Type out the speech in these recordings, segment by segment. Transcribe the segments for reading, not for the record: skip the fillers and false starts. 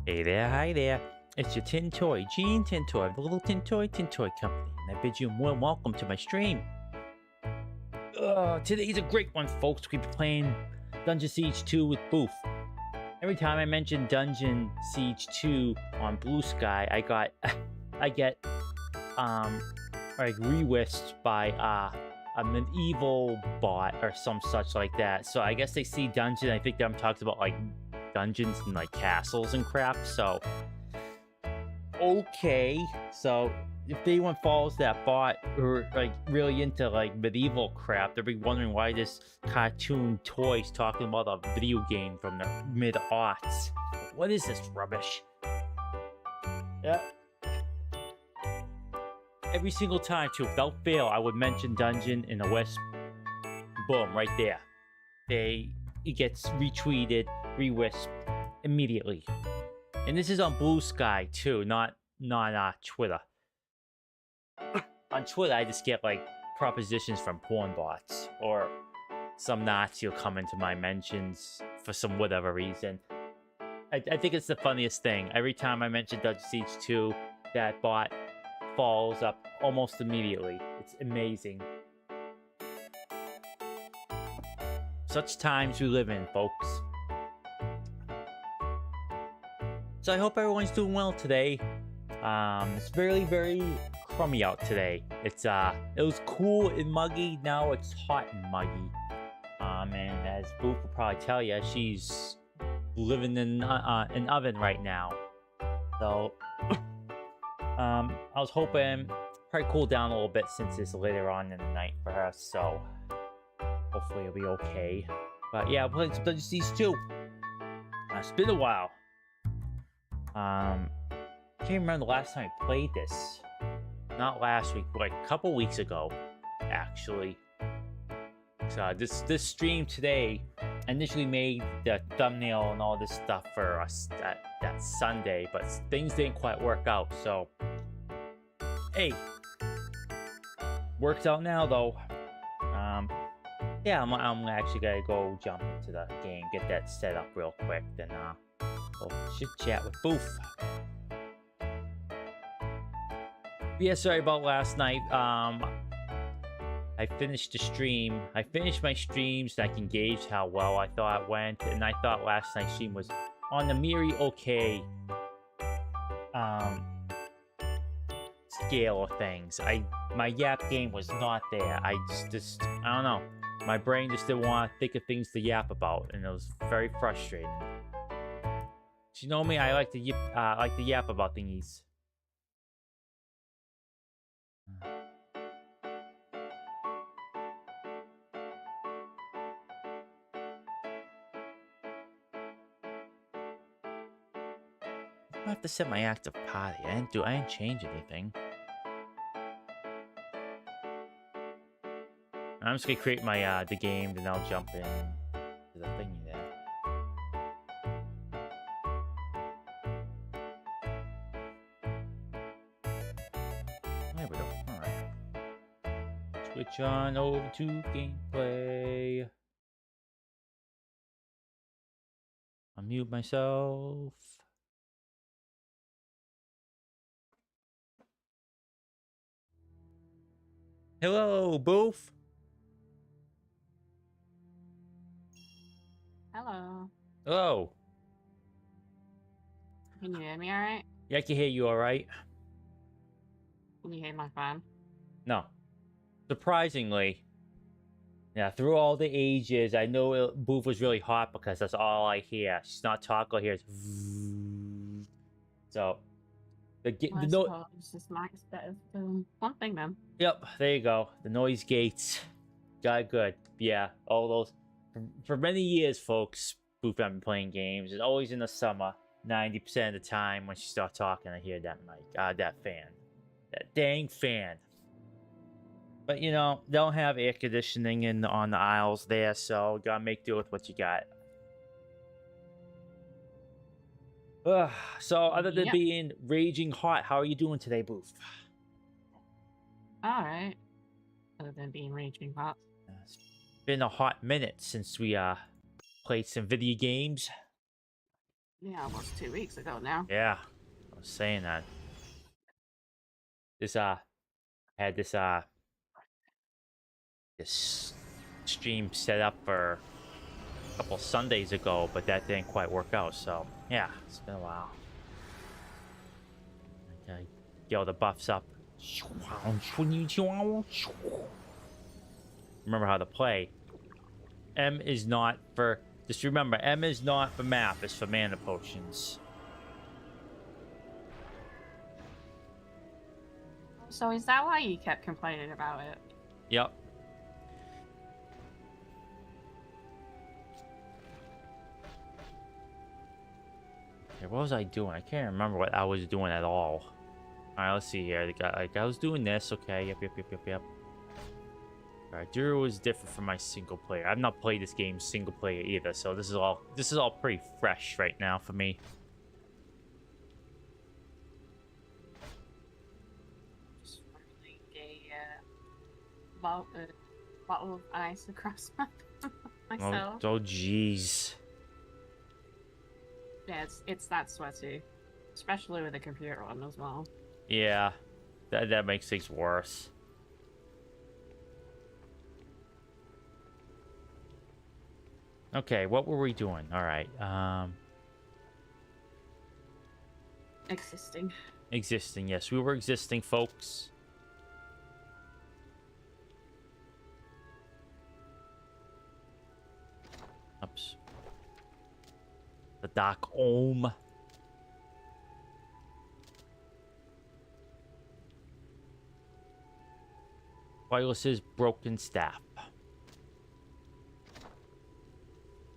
Hey there, hi there. It's your Tin Toy, Gene Tin Toy of the Little Tin Toy Company, and I bid you a warm welcome to my stream. Today's a great one, folks. We'll be playing Dungeon Siege 2 with Boof. Every time I mention Dungeon Siege 2 on Blue Sky, I get like re-whisked by a medieval bot or some such like that. So I guess they see dungeon. I think them talks about like dungeons and like castles and crap. So okay, so if anyone follows that bot or like really into like medieval crap, they'll be wondering why this cartoon toy's talking about a video game from the mid-aughts. What is this rubbish? Yeah. Every single time, too, without fail, I would mention Dungeon in the West. Boom, right there. It gets retweeted, re-whisked immediately. And this is on Blue Sky, too, not Twitter. On Twitter, I just get, like, propositions from porn bots. Or some Nazi will come into my mentions for some whatever reason. I think it's the funniest thing. Every time I mention Dungeon Siege 2, that bot falls up almost immediately. It's amazing. Such times we live in, folks. So I hope everyone's doing well today. It's very, very crummy out today. It was cool and muggy. Now it's hot and muggy. And as Boof will probably tell you, she's living in an oven right now. So I was hoping probably cool down a little bit since it's later on in the night for her. So hopefully it'll be okay. But yeah, I'm playing some Dungeon Siege 2. It's been a while. I can't remember the last time I played this. Not last week, but like a couple weeks ago, actually. So this stream today, I initially made the thumbnail and all this stuff for us that Sunday, but things didn't quite work out. So hey, works out now though. Yeah, I'm actually gonna go jump into the game, get that set up real quick, then we'll chit chat with Boof. Yeah, sorry about last night. I finished the stream. I finished my streams and I can gauge how well I thought it went, and I thought last night's stream was on the merry okay scale of things. My yap game was not there. I just I don't know. My brain just didn't want to think of things to yap about, and it was very frustrating. You know me, I like to yap about thingies. I have to set my active party. I didn't change anything. I'm just gonna create my the game, then I'll jump in to the thingy there. There we go. Alright. Switch on over to gameplay. Unmute myself. Hello, Boof. Hello. Hello. Can you hear me alright? Yeah, I can hear you alright. Can you hear my phone? No. Surprisingly. Yeah, through all the ages, I know Boof was really hot because that's all I hear. She's not talking, I hear it's so I suppose this mic's better than one thing then. Yep, there you go. The noise gates. Got it good. Yeah, all those. For many years, folks, Boof have been playing games. It's always in the summer. 90% of the time when she starts talking, I hear that mic. That fan. That dang fan. But, you know, they don't have air conditioning on the aisles there, so gotta make do with what you got. So, other than being raging hot, how are you doing today, Boof? Alright. Other than being raging hot. It's been a hot minute since we played some video games. Yeah, almost 2 weeks ago now. Yeah, I was saying that. This had this stream set up for a couple Sundays ago, but that didn't quite work out. So yeah, it's been a while. Okay, get all the buffs up. Remember how to play. M is not for. Just remember, M is not for map. It's for mana potions. So is that why you kept complaining about it? Yep. Okay, what was I doing? I can't remember what I was doing at all. All right, let's see here. Like I was doing this. Okay. Yep. All right, Duro is different from my single player. I've not played this game single player either, so this is all pretty fresh right now for me. Just running a bottle of ice across myself. Oh, jeez. Yeah, it's that sweaty, especially with the computer on as well. Yeah, that makes things worse. Okay, what were we doing? All right. Existing, yes. We were existing, folks. Oops. The Dark Ohm. Wireless's broken staff.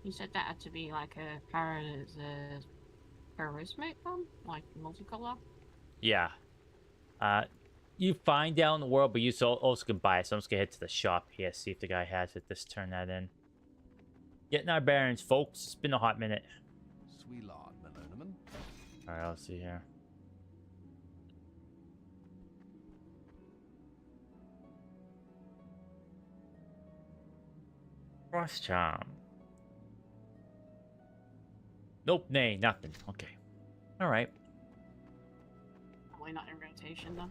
You said that had to be like a charismatic one, like multicolor. Yeah. You find out in the world, but you also can buy it. So I'm just gonna head to the shop here, see if the guy has it. Just turn that in. Getting our bearings, folks. It's been a hot minute. All right, let's see here. Cross charm. Nope, nay, nothing. Okay. All right. Probably not in rotation though.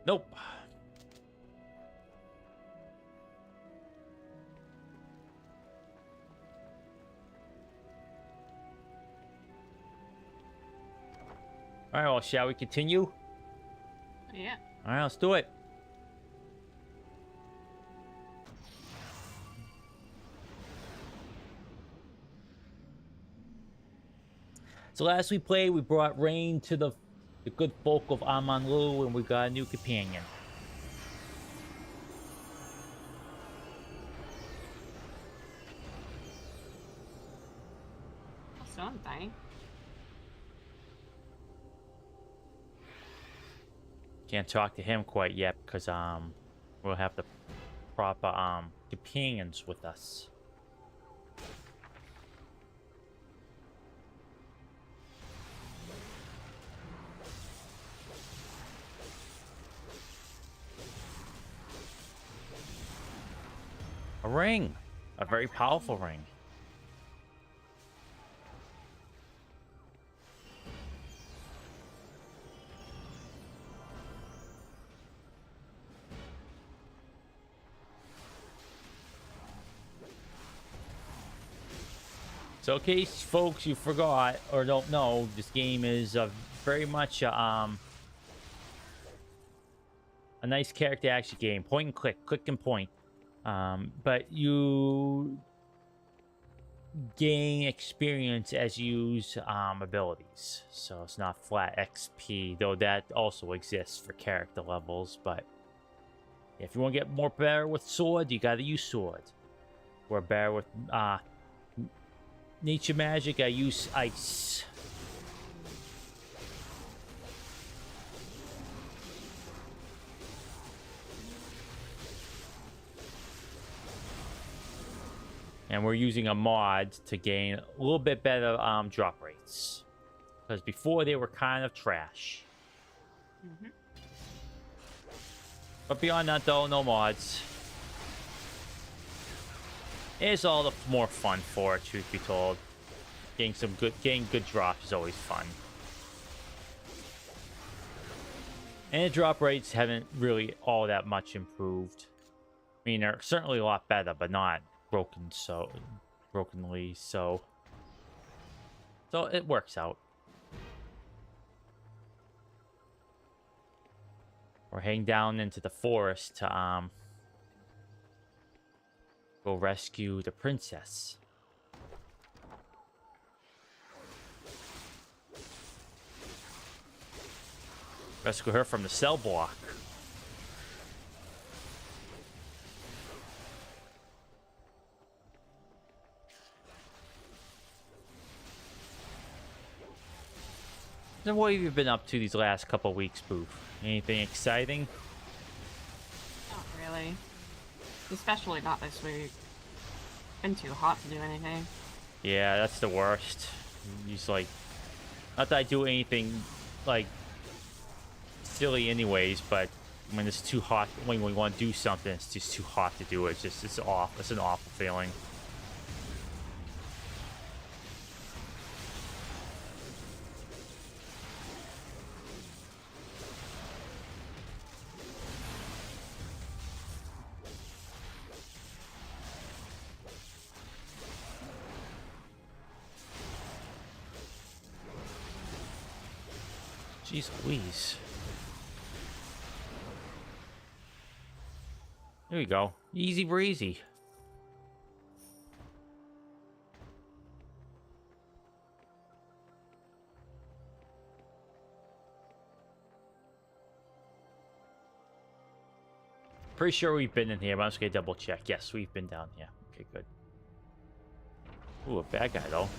Nope. All right, well, shall we continue? Yeah. All right, let's do it. So last we played, we brought Reen to the good folk of Amanlu, and we got a new companion. Something. Can't talk to him quite yet because we'll have the proper companions with us. A ring, a very powerful ring. So, in case folks you forgot or don't know, this game is very much a nice character action game. Point and click and point. But you gain experience as you use abilities. So it's not flat XP, though that also exists for character levels. But if you want to get more better with sword, you got to use sword. Or better with nature magic, I use ice. And we're using a mod to gain a little bit better drop rates. Because before they were kind of trash. Mm-hmm. But beyond that though, no mods. It's all the more fun for it, truth be told. Getting good drops is always fun. And the drop rates haven't really all that much improved. I mean, they're certainly a lot better, but not brokenly so. So it works out. We're heading down into the forest to go rescue the princess. Rescue her from the cell block. So what have you been up to these last couple weeks, Boof? Anything exciting? Not really. Especially not this week. Been too hot to do anything. Yeah, that's the worst. Just like, not that I do anything like silly anyways, but when it's too hot, when we want to do something, it's just too hot to do it. It's off. It's an awful feeling. Jeez Louise. There we go. Easy breezy. Pretty sure we've been in here, but I'm just gonna double check. Yes, we've been down here. Okay, good. Ooh, a bad guy though.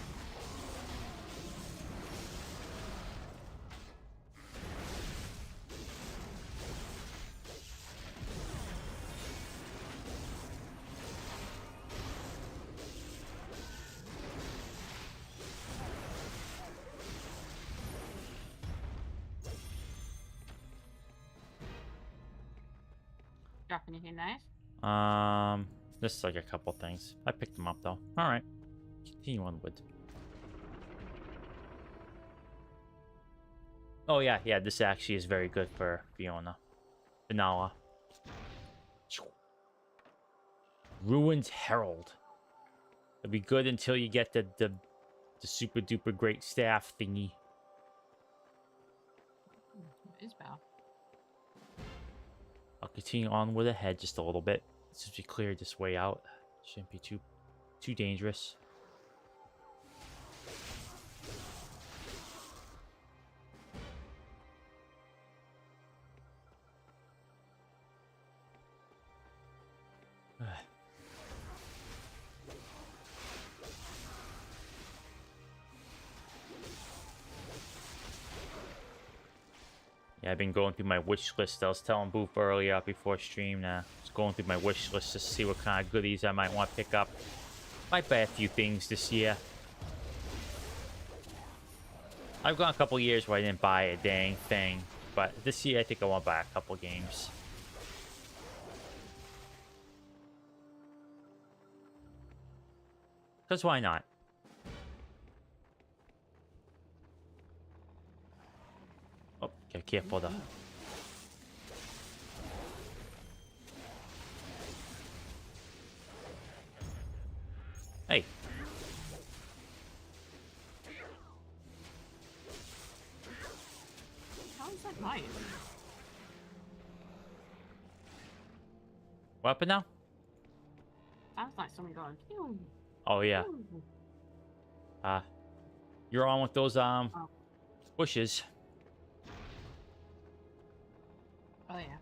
Drop anything nice? Just like a couple things. I picked them up though. All right, continue onward. Oh yeah, yeah. This actually is very good for Fiona. Vanilla. Ruined Herald. It'll be good until you get the super duper great staff thingy. It is bad. I'll continue on with ahead just a little bit. Since we cleared this way out, shouldn't be too dangerous. Yeah, I've been going through my wish list. I was telling Boof earlier before stream. I was going through my wish list to see what kind of goodies I might want to pick up. Might buy a few things this year. I've gone a couple years where I didn't buy a dang thing, but this year I think I want to buy a couple games. Because why not? Oh, get careful though. Hey. How is that mine? Weapon now? Sounds like someone going, pew, Oh yeah. pew. You're on with those bushes. Oh yeah.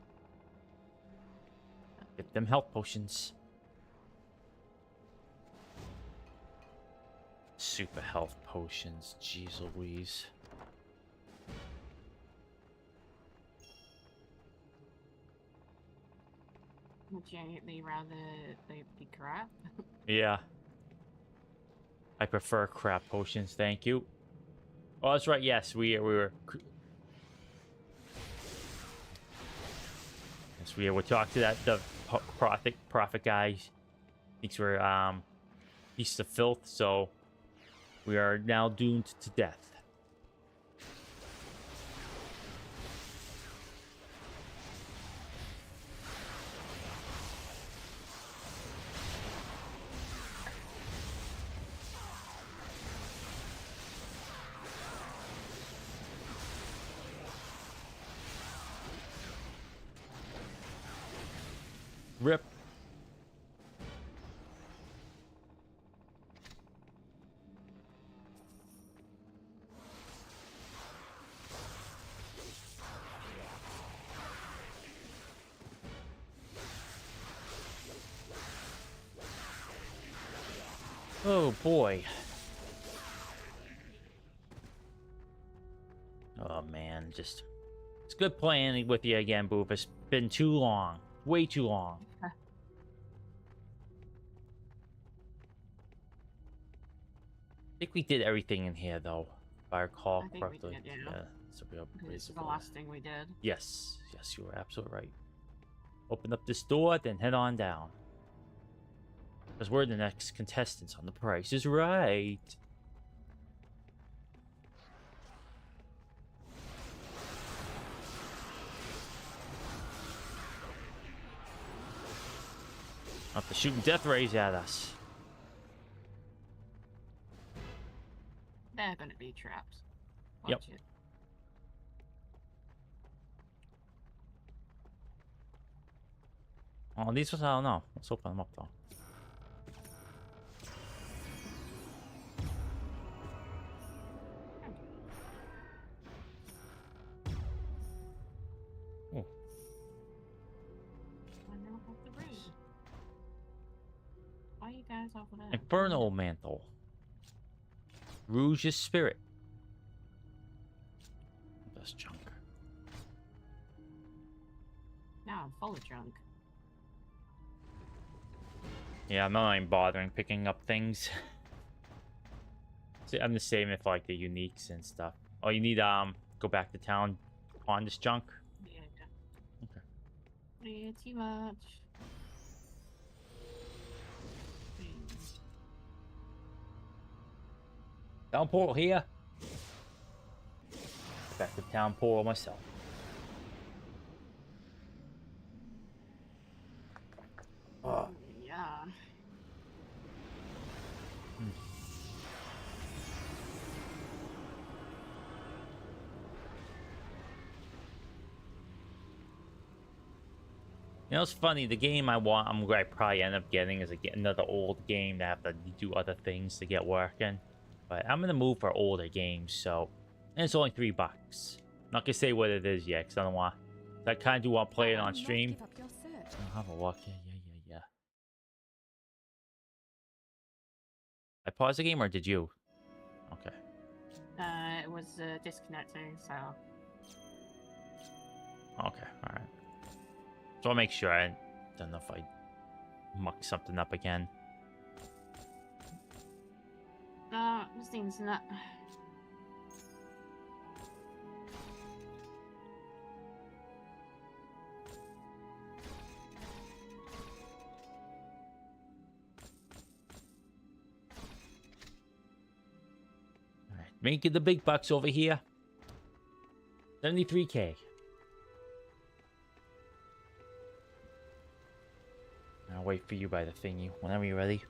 Get them health potions. Super health potions. Jeez Louise. Would you rather they be crap? Yeah. I prefer crap potions, thank you. Oh, that's right. Yes, we were. Yes, we talked to the prophet guy. Thinks we're pieces of filth, so We are now doomed to death. Rip. Oh boy. Oh man, just it's good playing with you again, Boop. It's been too long. Way too long. I think we did everything in here, though, if I recall correctly. We did, yeah. So we This is the last thing we did. Yes, yes, you were absolutely right. Open up this door, then head on down. Because we're the next contestants on The Price is Right. Not the shooting death rays at us. They're gonna be traps. Yep. Watch it. Oh, these ones, I don't know. Let's open them up, though. Oh. I know about the room. Why are you guys over there? Infernal Mantle. Rouge's Spirit. That's junk. Now I'm full of junk. Yeah, I'm not even bothering picking up things. See, I'm just saving it for like the uniques and stuff. Oh, you need go back to town on this junk. Yeah. Okay. Pretty much. Town portal here. Back to town portal myself. Oh. Yeah. You know, it's funny. The game I probably end up getting is another old game that have to do other things to get working. But I'm in the mood for older games, so and it's only $3. I'm not gonna say what it is yet, cause I don't want. I kind of do want to play it on stream. I'll have a look. Yeah. I paused the game, or did you? Okay. It was disconnecting, so. Okay. All right. So I'll make sure. I don't know if I muck something up again. Just the internet. Alright, making the big bucks over here. 73K. I'll wait for you by the thingy whenever you're ready.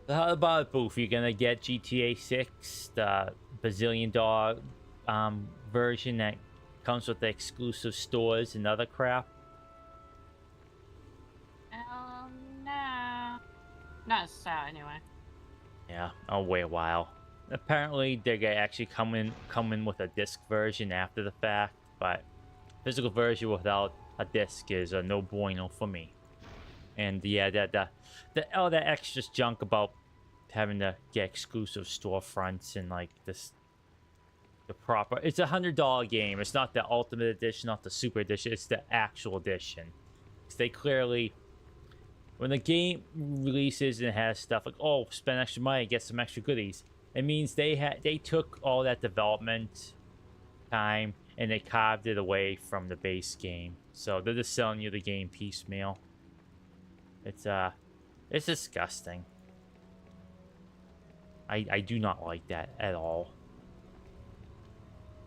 So how about it, Boof? You're gonna get GTA 6, the Bazillion Dog version that comes with the exclusive stores and other crap? No. Not so, anyway. Yeah, I'll wait a while. Apparently, they're gonna actually come in with a disc version after the fact, but physical version without a disc is a no bueno for me. And yeah, all that extra junk about having to get exclusive storefronts and like this, the proper. It's $100 game. It's not the Ultimate Edition, not the Super Edition. It's the actual edition. So they clearly, when the game releases and it has stuff like, oh, spend extra money, get some extra goodies. It means they took all that development time and they carved it away from the base game. So they're just selling you the game piecemeal. It's disgusting. I do not like that at all.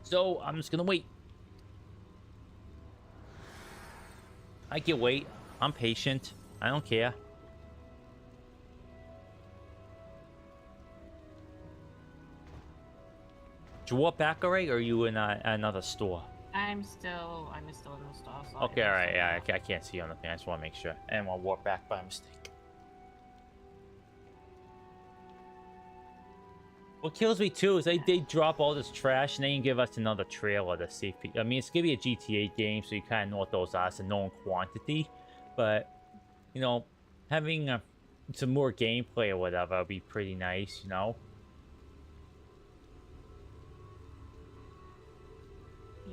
So I'm just gonna wait. I can wait. I'm patient. I don't care. Did you walk back already, or are you in another store? I'm still in the store. So Okay, all right. Yeah, I can't see you on the thing. I just want to make sure. And I'll walk back by mistake. What kills me too is they drop all this trash and they can give us another trailer to see. I mean, it's gonna be a GTA game, so you kind of know what those are. It's a known quantity, but you know, having some more gameplay or whatever would be pretty nice. You know.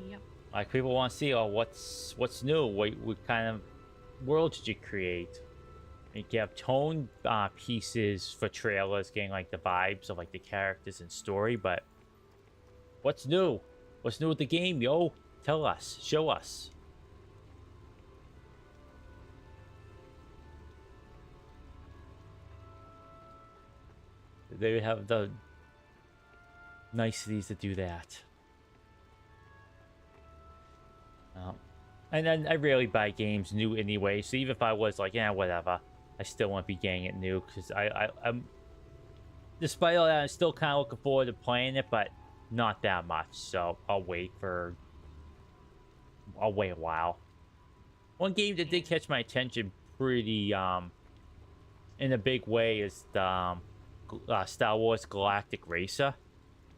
Yep. Like people want to see, oh, what's new? What kind of world did you create? You can have tone pieces for trailers, getting like the vibes of like the characters and story. But what's new? What's new with the game, yo? Tell us, show us. They have the niceties to do that. And then I rarely buy games new anyway, so even if I was like, yeah, whatever, I still won't be getting it new because I'm despite all that, I'm still kind of looking forward to playing it, but not that much. So I'll wait a while. One game that did catch my attention pretty in a big way is the Star Wars Galactic Racer.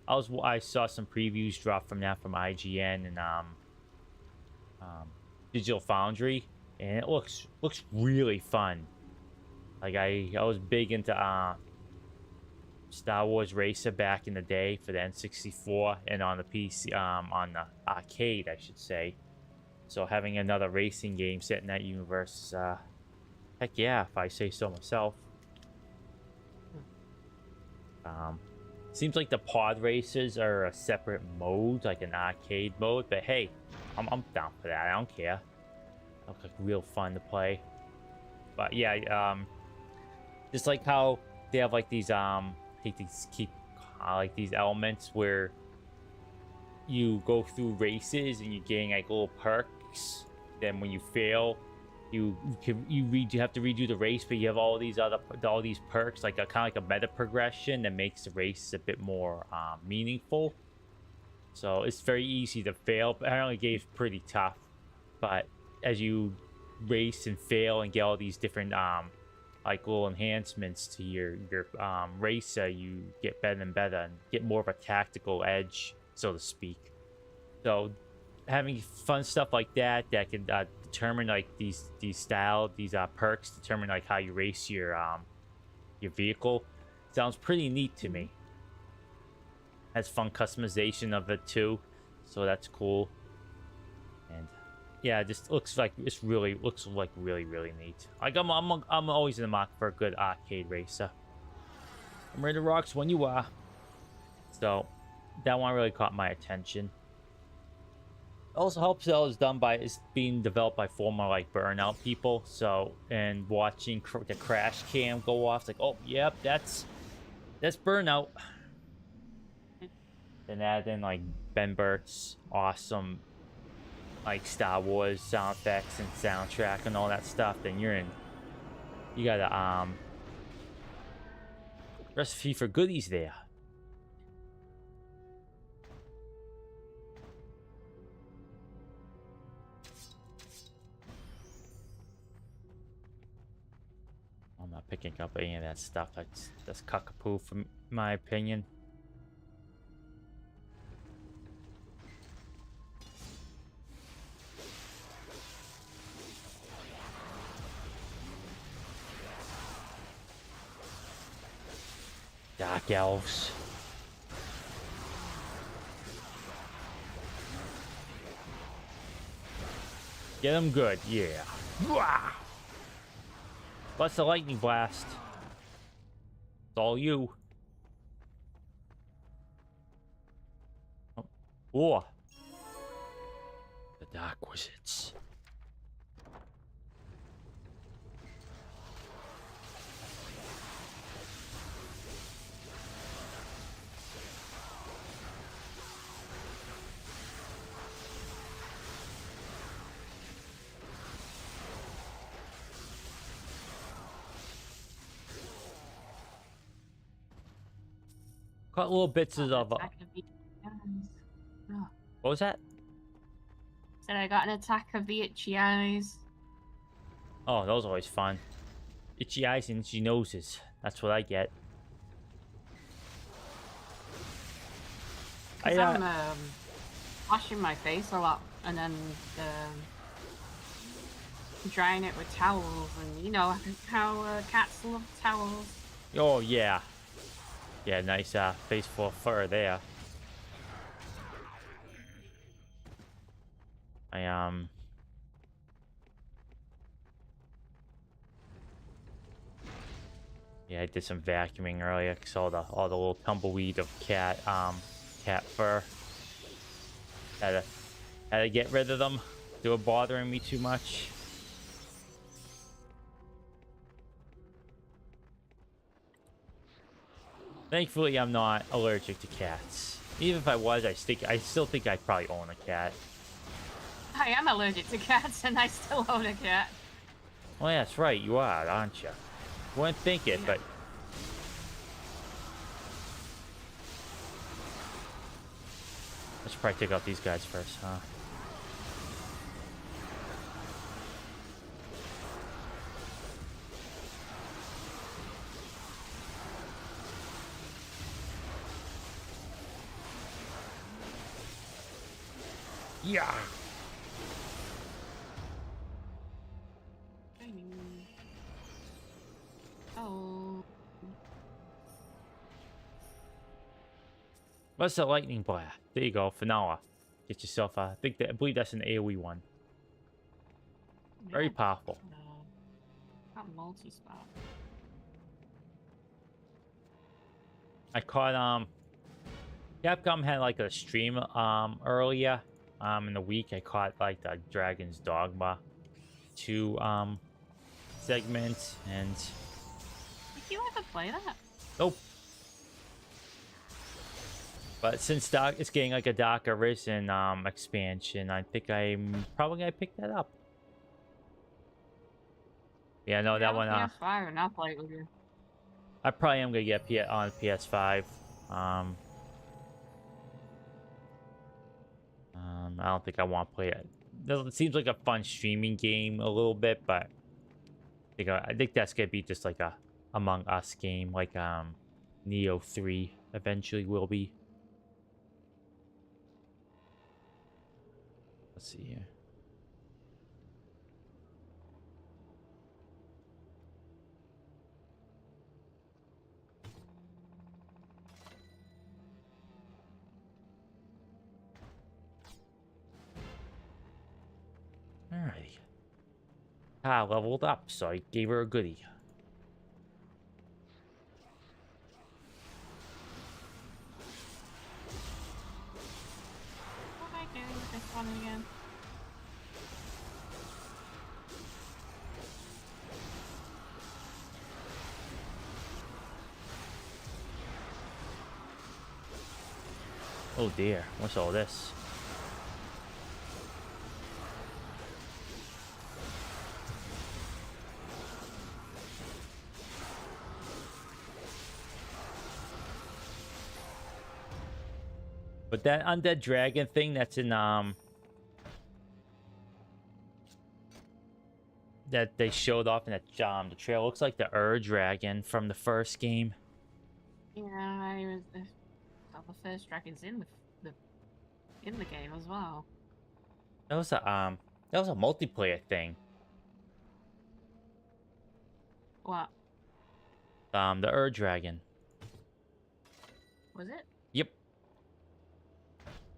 I saw some previews drop from that from IGN and Digital Foundry, and it looks really fun. Like I was big into Star Wars Racer back in the day for the N64 and on the PC, on the arcade, I should say. So having another racing game set in that universe, heck yeah, if I say so myself. Seems like the pod races are a separate mode, like an arcade mode, but hey, I'm down for that. I don't care. It looks like real fun to play. But yeah, just like how they have like these like these elements where you go through races and you're getting like little perks. Then when you fail, you have to redo the race, but you have all these perks, like kind of like a meta progression that makes the race a bit more meaningful. So it's very easy to fail. Apparently, the game's pretty tough, but as you race and fail and get all these different like little enhancements to your racer, you get better and better and get more of a tactical edge, so to speak. So having fun stuff like that can determine like these perks determine like how you race your vehicle sounds pretty neat to me. Has fun customization of it too, so that's cool. And yeah, it just looks like really neat. Like I'm always in the market for a good arcade racer. I'm ready to rocks when you are. So that one really caught my attention. Also helps that it's being developed by former like Burnout people. So and watching the crash cam go off, it's like, oh yep, that's Burnout. Then add in like Ben Burt's awesome like Star Wars sound effects and soundtrack and all that stuff, then you got a recipe for goodies there. I'm not picking up any of that stuff. That's cockapoo from my opinion. Dark elves. Get them good, yeah. Plus the lightning blast. It's all you. Oh. The Dark Wizards. Caught little bits Got an of. attack of the eyes. Oh. What was that? Said I got an attack of the itchy eyes. Oh, those are always fun. Itchy eyes and itchy noses. That's what I get. Cause I'm washing my face a lot and then drying it with towels, and you know how cats love towels. Oh yeah, yeah, nice face full of fur there. Yeah, I did some vacuuming earlier. Cause all the little tumbleweed of cat fur. Had to get rid of them. They were bothering me too much. Thankfully, I'm not allergic to cats. Even if I was, I still think I'd probably own a cat. I am allergic to cats, and I still own a cat. Oh, yeah, that's right. You are, aren't you? Wouldn't think it, but... I should probably take out these guys first, huh? Yeah! Oh. What's the lightning blast? There you go, Fanawa. Get yourself a... I believe that's an AoE one. Very powerful. Got multi-spot. I caught Capcom had like a stream earlier in the week. I caught like the Dragon's Dogma 2 segment, and Did you ever play that? nope. But since it's getting like a Dark Arisen expansion, I think I'm probably gonna pick that up. Yeah, no, that one. PS5 and I'll play it with you. I probably am gonna get on PS5. I don't think I want to play it. It seems like a fun streaming game a little bit, but I think that's gonna be just like a Among Us game, like Neo 3 eventually will be. Let's see here. Alrighty. Leveled up, so I gave her a goodie. What do I do with this one again? Oh dear, what's all this? But that undead dragon thing that's in that they showed off in the trail looks like the dragon from the first game. Yeah, it was the first dragons in the game as well. That was a multiplayer thing. What? The dragon. Was it? Yep.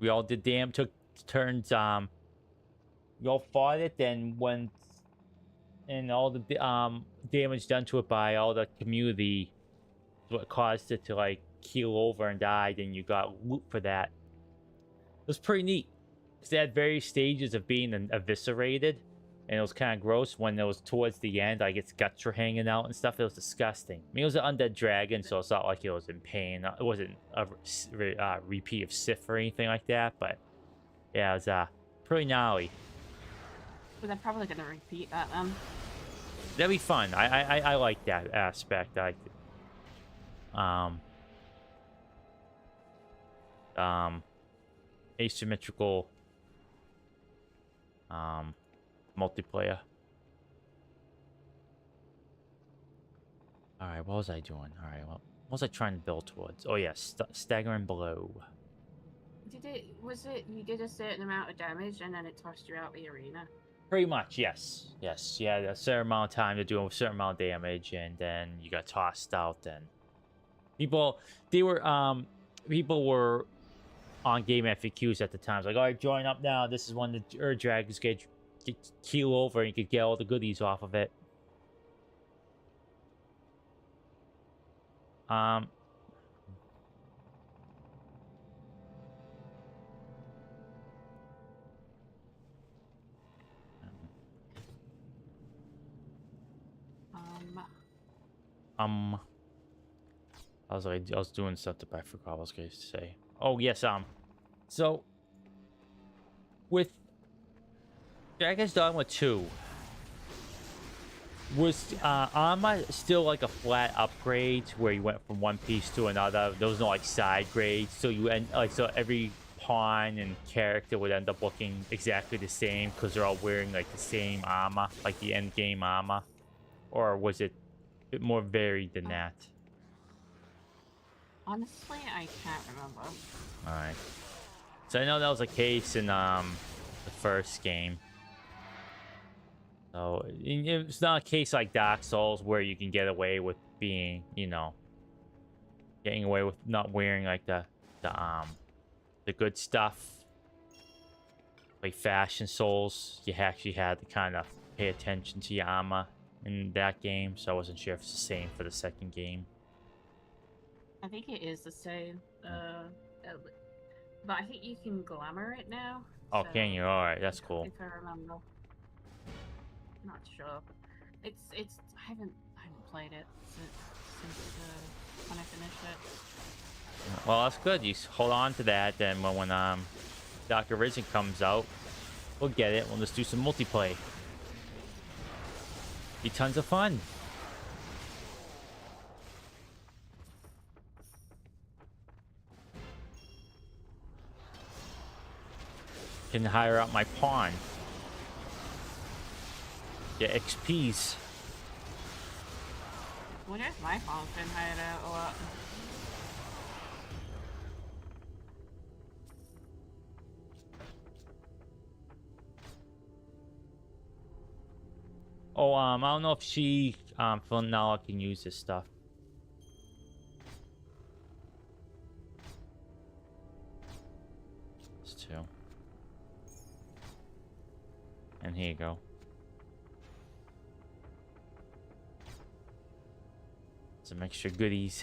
We all did took turns, we all fought it, then went, and all the damage done to it by all the community is what caused it to like keel over and died, and you got loot for that. It was pretty neat, because they had various stages of being eviscerated, and it was kind of gross when it was towards the end, like its guts were hanging out and stuff. It was disgusting. I mean, it was an undead dragon, so it's not like it was in pain. It wasn't a repeat of Sif or anything like that, but yeah, it was pretty gnarly. But they're probably gonna repeat that then. That'd be fun. I like that aspect. I like it. asymmetrical multiplayer. All right, what was I doing? All right, what was I trying to build towards? Oh yeah, staggering blow. Was it you did a certain amount of damage and then it tossed you out the arena? Pretty much, yes. Yes, you had a certain amount of time to do a certain amount of damage, and then you got tossed out. And people, people were on game FAQs at the time. It's like, all right, join up now. This is when the Ur Dragons get keel over, and you could get all the goodies off of it. I was doing something, but I forgot what I was going to say. Oh yes, so with Dragon's Dogma 2, was Arma still like a flat upgrade where you went from one piece to another? There was no like side grades, so you end like so every pawn and character would end up looking exactly the same because they're all wearing like the same armor, like the end game armor, or was it a bit more varied than that? Honestly, I can't remember. All right. So I know that was a case in the first game. So it's not a case like Dark Souls where you can get away with being, you know, getting away with not wearing like the good stuff. Like Fashion Souls, you actually had to kind of pay attention to your armor in that game. So I wasn't sure if it's the same for the second game. I think it is the same. But I think you can glamour it now. Oh, so, can you? All right, that's cool. If I remember. Not sure. It's I haven't played it since when I finished it. Well, that's good. You hold on to that, then when Dr. Risen comes out, we'll get it. We'll just do some multiplayer. Be tons of fun. Can hire out my pawn. Get XPs. I wonder if my pawn's been hired out a lot. Oh, I don't know if she, for now, can use this stuff. It's two. And here you go. Some extra goodies.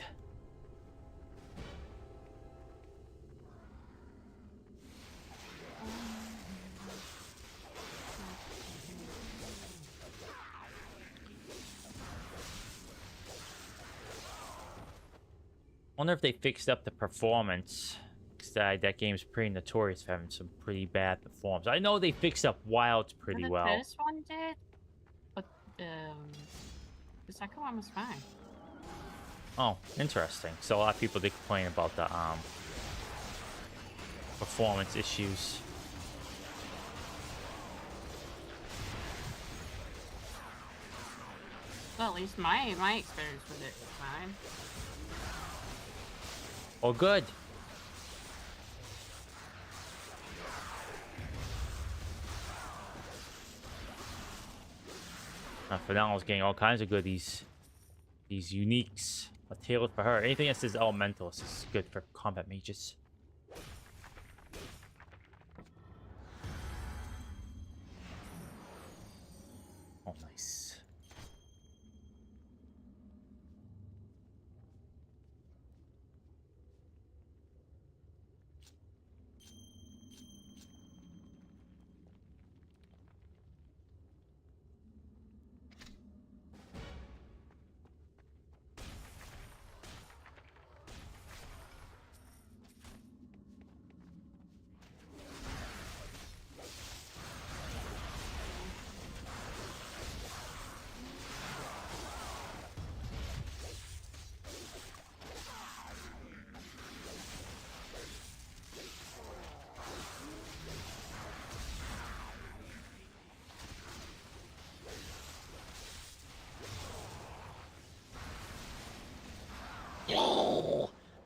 Wonder if they fixed up the performance. That game's pretty notorious for having some pretty bad performance. I know they fixed up Wilds pretty well. The first one did, but the second one was fine. Oh, interesting. So a lot of people did complain about the performance issues. Well, at least my experience with it was fine. Oh, good. For now, I was getting all kinds of goodies. These uniques are tailored for her. Anything that says elementals is good for combat mages. Oh, nice.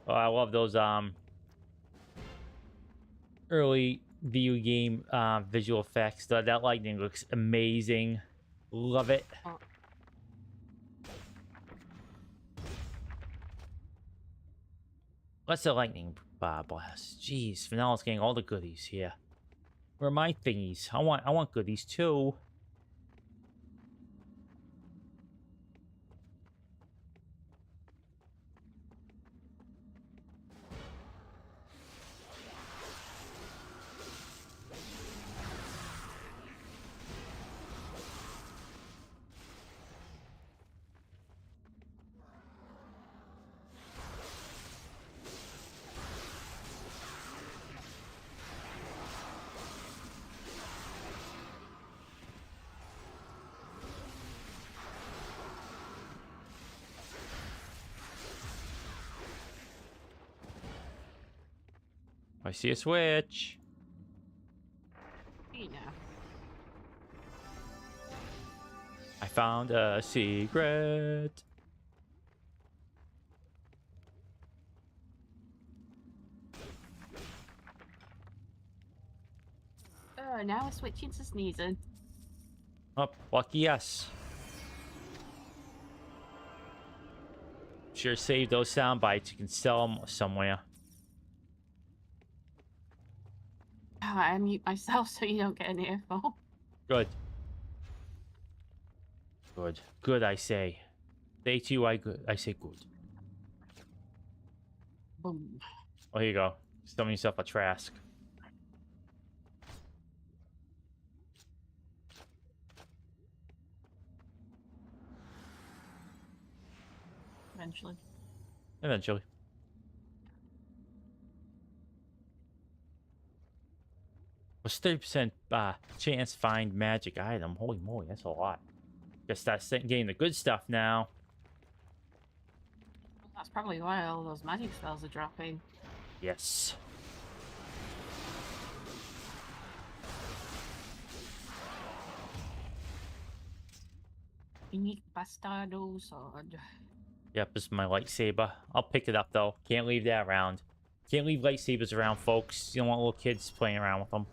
Oh, I love those early video game visual effects. That lightning looks amazing. Love it. Oh, What's the lightning blast? Jeez, Finale's getting all the goodies here. Where are my thingies? I want goodies too. I see a switch. you know. I found a secret. Oh, now we're switching to sneezing. Oh, lucky us. Sure, save those sound bites. You can sell them somewhere. Oh, I mute myself so you don't get an earful. Good. Good. Good, I say. Say to you, I say good. Boom. Oh, here you go. Summon yourself a Trask. Eventually. Eventually. What's 30% chance to find magic item? Holy moly, that's a lot. Guess that's getting the good stuff now. That's probably why all those magic spells are dropping. Yes. Unique bastardo sword. Yep, this is my lightsaber. I'll pick it up though. Can't leave that around. Can't leave lightsabers around, folks. You don't want little kids playing around with them.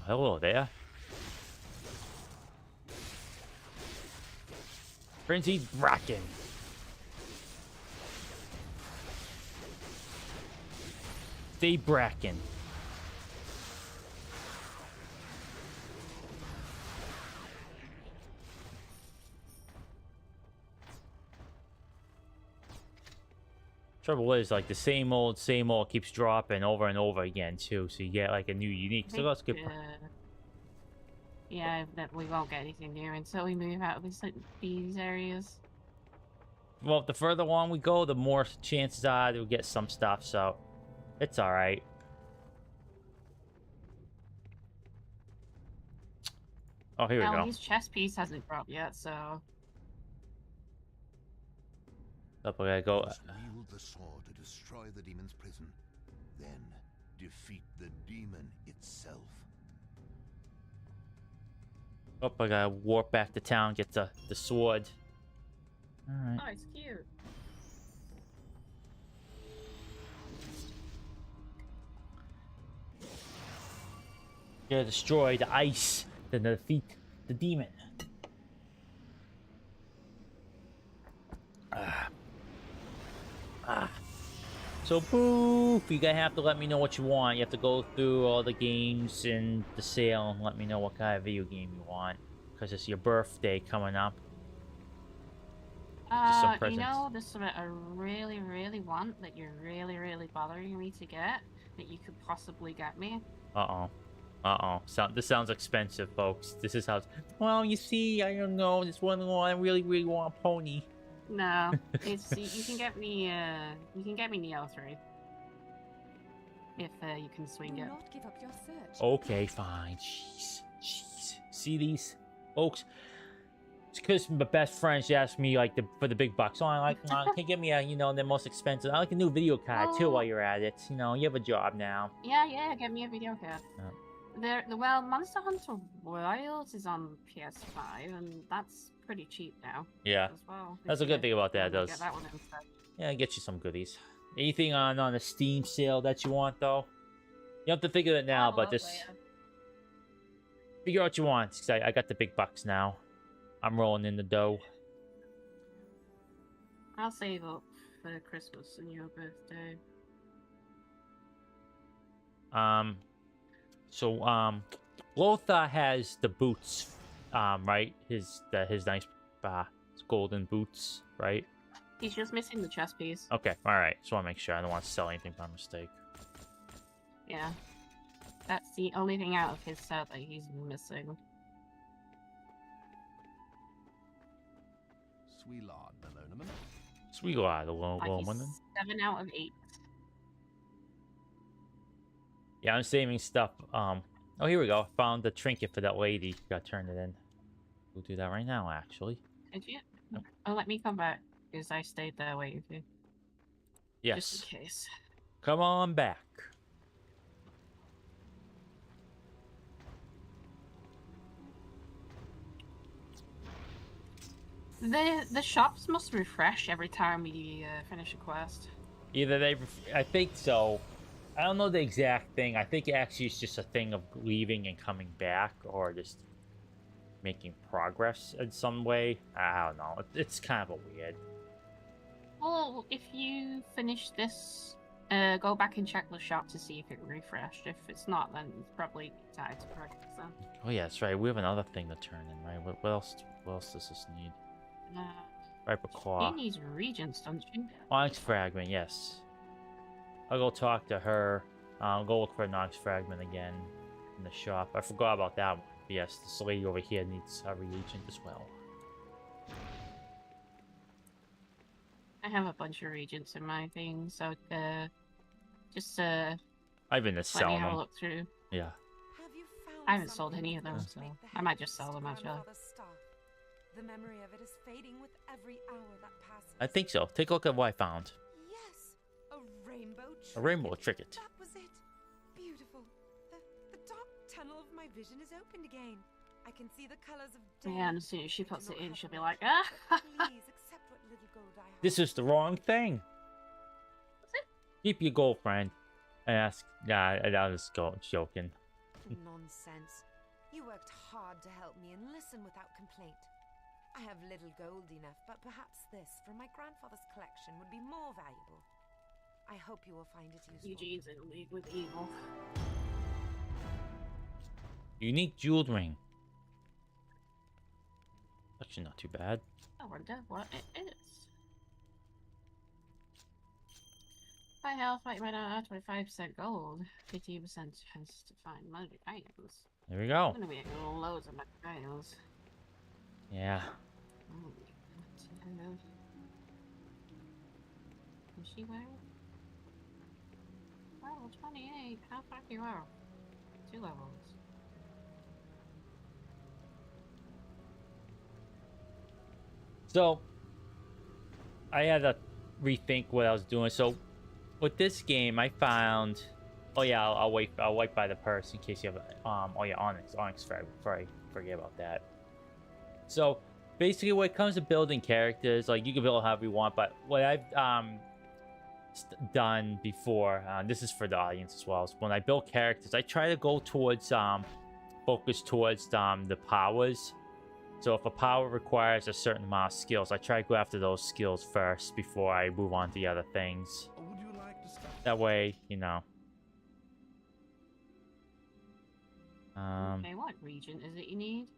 Hello there. Frenzied Bracken. Stay Bracken. Trouble is, like, the same old keeps dropping over and over again, too. So you get, like, a new unique. So that's good. Yeah, that we won't get anything new until we move out of these areas. Well, the further along we go, the more chances are we'll get some stuff. So it's all right. Oh, here we go. His chest piece hasn't dropped yet, so... Up, we gotta go. Wield the sword to destroy the demon's prison, then defeat the demon itself. Oh, I gotta warp back to town, get the sword. All right. Oh, it's cute. Gotta destroy the ice, then defeat the demon. So poof, you're gonna have to let me know what you want. You have to go through all the games in the sale and let me know what kind of video game you want. Because it's your birthday coming up. Just some You presents. know, there's something I really, really want that you're really, really bothering me to get that you could possibly get me. Uh-oh. Uh-oh. This sounds expensive, folks. This is how... Well, you see, I don't know. This one I really, really want a pony. No, it's you can get me Neo 3 if you can swing Do it. not give up your search. Okay, fine. Jeez. See these, folks? It's because my best friends asked me like for the big bucks. So I like, can you get me a, the most expensive? I like a new video card too. Oh. While you're at it, you have a job now. Yeah, get me a video card. Yeah. Well, Monster Hunter Wilds is on PS5, and that's pretty cheap now. Yeah, as well. that's a good thing about that. I'll Does get that one instead. yeah, get you some goodies. Anything on a Steam sale that you want though? You have to figure it now, but just figure out what you want. 'Cause I got the big bucks now. I'm rolling in the dough. I'll save up for Christmas and your birthday. So Lothar has the boots, right? His nice golden boots, right? He's just missing the chest piece. Okay, all right. Just want to make sure I don't want to sell anything by mistake. Yeah, that's the only thing out of his set that he's missing. Sweelard, Melonaman. Sweet lad, Like woman. he's 7 out of 8. Yeah, I'm saving stuff. Oh, here we go. Found the trinket for that lady. Got turned it in. We'll do that right now, actually. Did you? Oh, let me come back because I stayed there waiting for you. Yes. Just in case. Come on back. The shops must refresh every time we finish a quest. Either I think so. I don't know the exact thing. I think actually it's just a thing of leaving and coming back, or just making progress in some way. I don't know. It's kind of a weird. Well, if you finish this, go back and check the shop to see if it refreshed. If it's not, then it's probably tied to progress then. Oh yeah, that's right. We have another thing to turn in, right? What else? What else does this need? Viper claw. She needs regents, don't you? Onyx fragment. Yes. I'll go talk to her. I'll go look for an onyx fragment again in the shop. I forgot about that one. But yes, this lady over here needs a reagent as well. I have a bunch of regents in my thing, so just I've been let me selling have a them. look through. Yeah. I haven't sold any of them, so I might just sell them actually. The memory of it is fading with every hour that passes. I think so. Take a look at what I found. Yes, a rainbow trinket. A rainbow trinket. That was it. Beautiful. The dark tunnel of my vision is opened again. I can see the colors of day. Yeah, and as soon as she puts it in, she'll be like, ah. Please accept what little gold I have. This is the wrong thing. What's it? Keep your gold, friend. I asked. Yeah, I was joking. Nonsense. You worked hard to help me and listen without complaint. I have little gold enough, but perhaps this from my grandfather's collection would be more valuable. I hope you will find it useful. Eugene's in league with evil. Unique jeweled ring. Actually, not too bad. I wonder what it is. High health, fight right now, 25% gold, 15% chance to find magic items. There we go. I'm gonna be getting loads of magic items. Yeah. Oh, is she wearing? Level 28. How far you are? 2 levels. So, I had to rethink what I was doing. So, with this game, I found. Oh yeah, I'll wait. I'll wait by the purse in case you have. Oh yeah, Onyx fragment. Before I forget about that. So, basically, when it comes to building characters, like you can build however you want, but what I've done before, this is for the audience as well. So when I build characters, I try to go towards focus towards the powers. So if a power requires a certain amount of skills, I try to go after those skills first before I move on to the other things. Would you like to start? That way, you know. Okay, what region is it you need?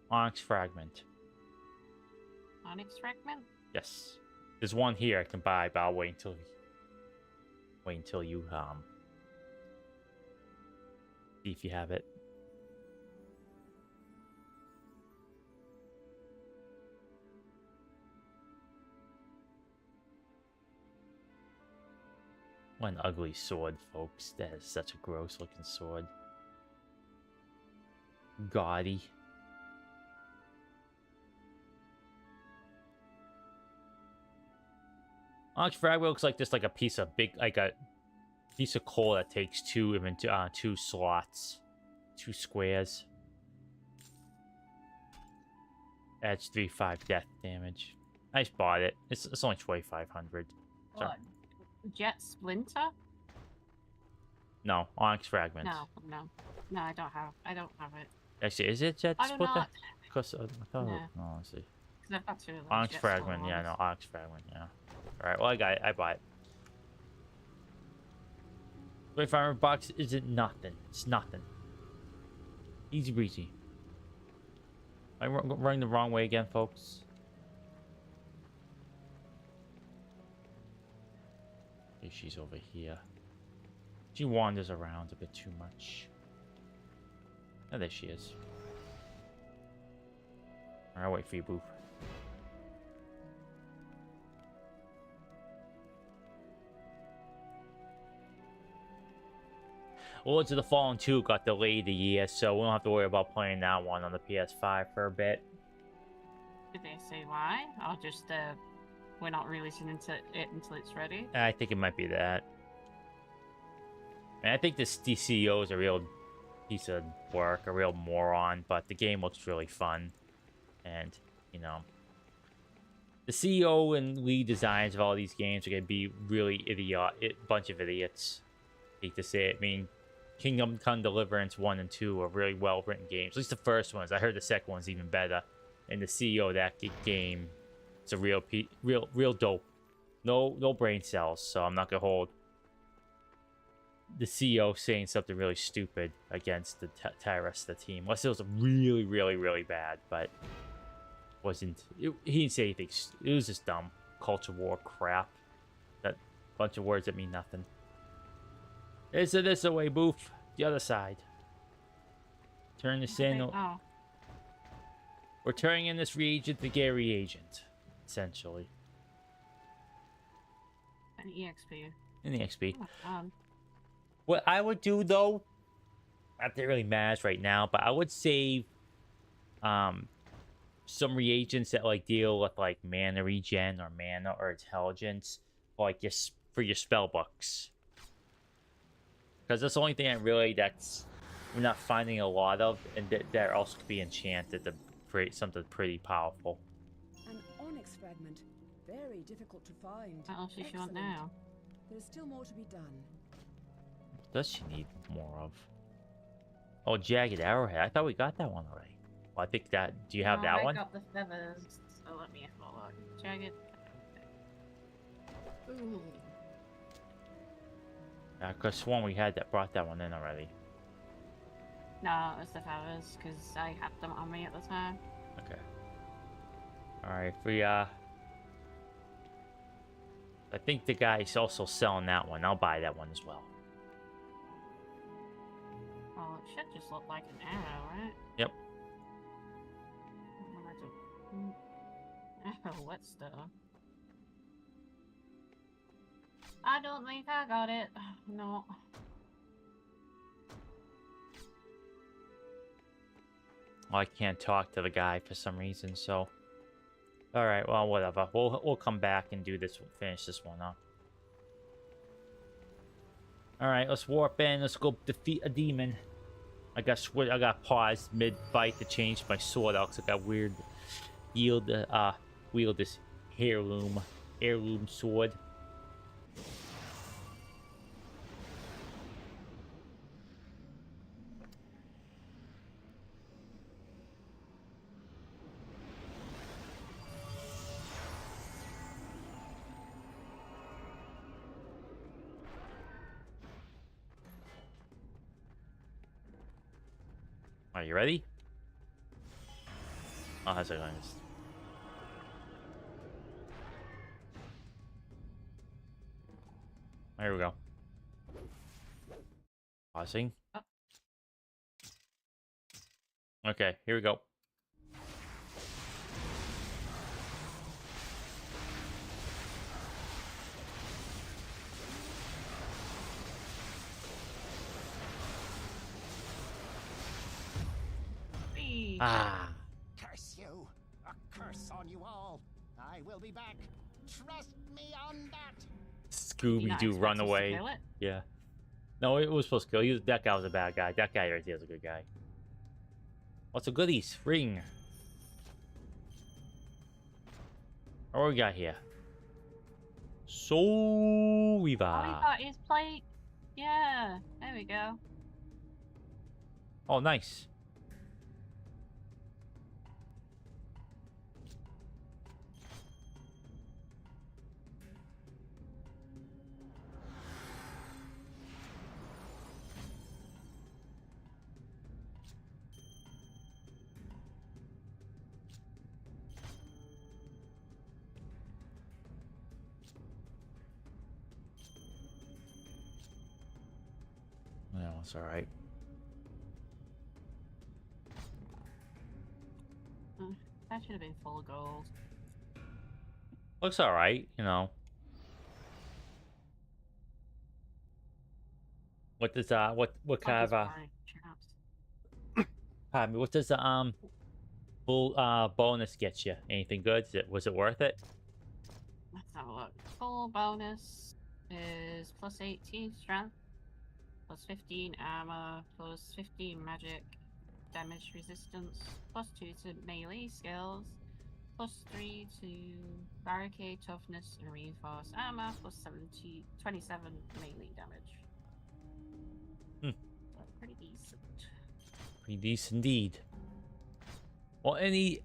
Onyx fragment. Onyx fragment? Yes. There's one here I can buy, but I'll wait until you see if you have it. What an ugly sword, folks. That is such a gross looking sword. Gaudy. Onyx fragment looks like just like a piece of piece of coal that takes two slots, 2 squares. Adds 3/5 death damage. I just bought it. It's only 2,500. What? Jet Splinter? No, Onyx fragment. No, I don't have it. Actually, is it Jet I do Splinter? not. Because I thought. No. Oh, let's see. Because I've got 2 of those Onyx Jet fragment. Splinter Yeah, no, ones. Onyx fragment. Yeah. All right. Well, I got it. I bought it. 2,500 isn't nothing. It's nothing. Easy breezy. I'm running the wrong way again, folks. Okay, she's over here. She wanders around a bit too much. Oh, there she is. Alright, wait for you, boo. Lords of the Fallen 2 got delayed a year, so we don't have to worry about playing that one on the PS5 for a bit. Did they say why? Or just we're not releasing it until it's ready? I think it might be that. And I think this DCO is a real piece of work, a real moron, but the game looks really fun. And, you know, the CEO and lead designs of all these games are going to be really bunch of idiots. Hate to say it. I mean, Kingdom Come Deliverance 1 and 2 are really well-written games. At least the first ones. I heard the second one's even better. And the CEO of that game is a real dope. No brain cells, so I'm not going to hold the CEO saying something really stupid against the rest of the team. Unless it was really, really, really bad, but he didn't say anything. It was just dumb culture war crap. That bunch of words that mean nothing. This away, boof. The other side. Turn this in. Oh. We're turning in this reagent to get a reagent, essentially. An EXP. In the XP. Oh, What I would do though, not that it really matters right now, but I would save some reagents that like deal with like mana regen or mana or intelligence, like for your spell books. Because that's the only thing we're not finding a lot of, and that also could be enchanted to create something pretty powerful. An onyx fragment, very difficult to find. what else does she want now? There's still more to be done. What does she need more of? Oh, jagged arrowhead. I thought we got that one already. Well, I think that. Do you have that one? I got the feathers, so let me have a look. Jagged. Ooh. I could have sworn we had brought that one in already. No, it was the feathers, because I had them on me at the time. Okay. Alright, I think the guy's also selling that one. I'll buy that one as well. Well, it should just look like an arrow, right? Yep. Oh, what stuff? I don't think I got it. No. Well, I can't talk to the guy for some reason, so... Alright, well, whatever. We'll come back and do this, finish this one up. Alright, let's warp in. Let's go defeat a demon. I got paused mid-fight to change my sword out because I got weird... wield this heirloom sword. Are you ready? Oh, how's it going? There we go. Pausing. Oh. Okay, here we go. Whee! Ah. Curse you! A curse on you all! I will be back. Trust me on that. Did you Scooby not Doo expect run us to away. kill it? Yeah. No, it was supposed to kill. That guy was a bad guy. That guy right there is a good guy. What's the goodies? Ring. What we got here? Soul Weaver. Oh, we got his plate. Yeah, there we go. Oh, nice. No, it's all right. That should have been full gold. Looks all right, you know. What does what kind of pardon me, what does the full bonus get you? Anything good? Was it worth it? Let's have a look. Full bonus is plus 18 strength, plus 15 armor, plus 15 magic, damage resistance, plus 2 to melee skills, plus 3 to barricade toughness and reinforced armor, plus 27 melee damage. Hmm. So pretty decent. Pretty decent indeed. Well, any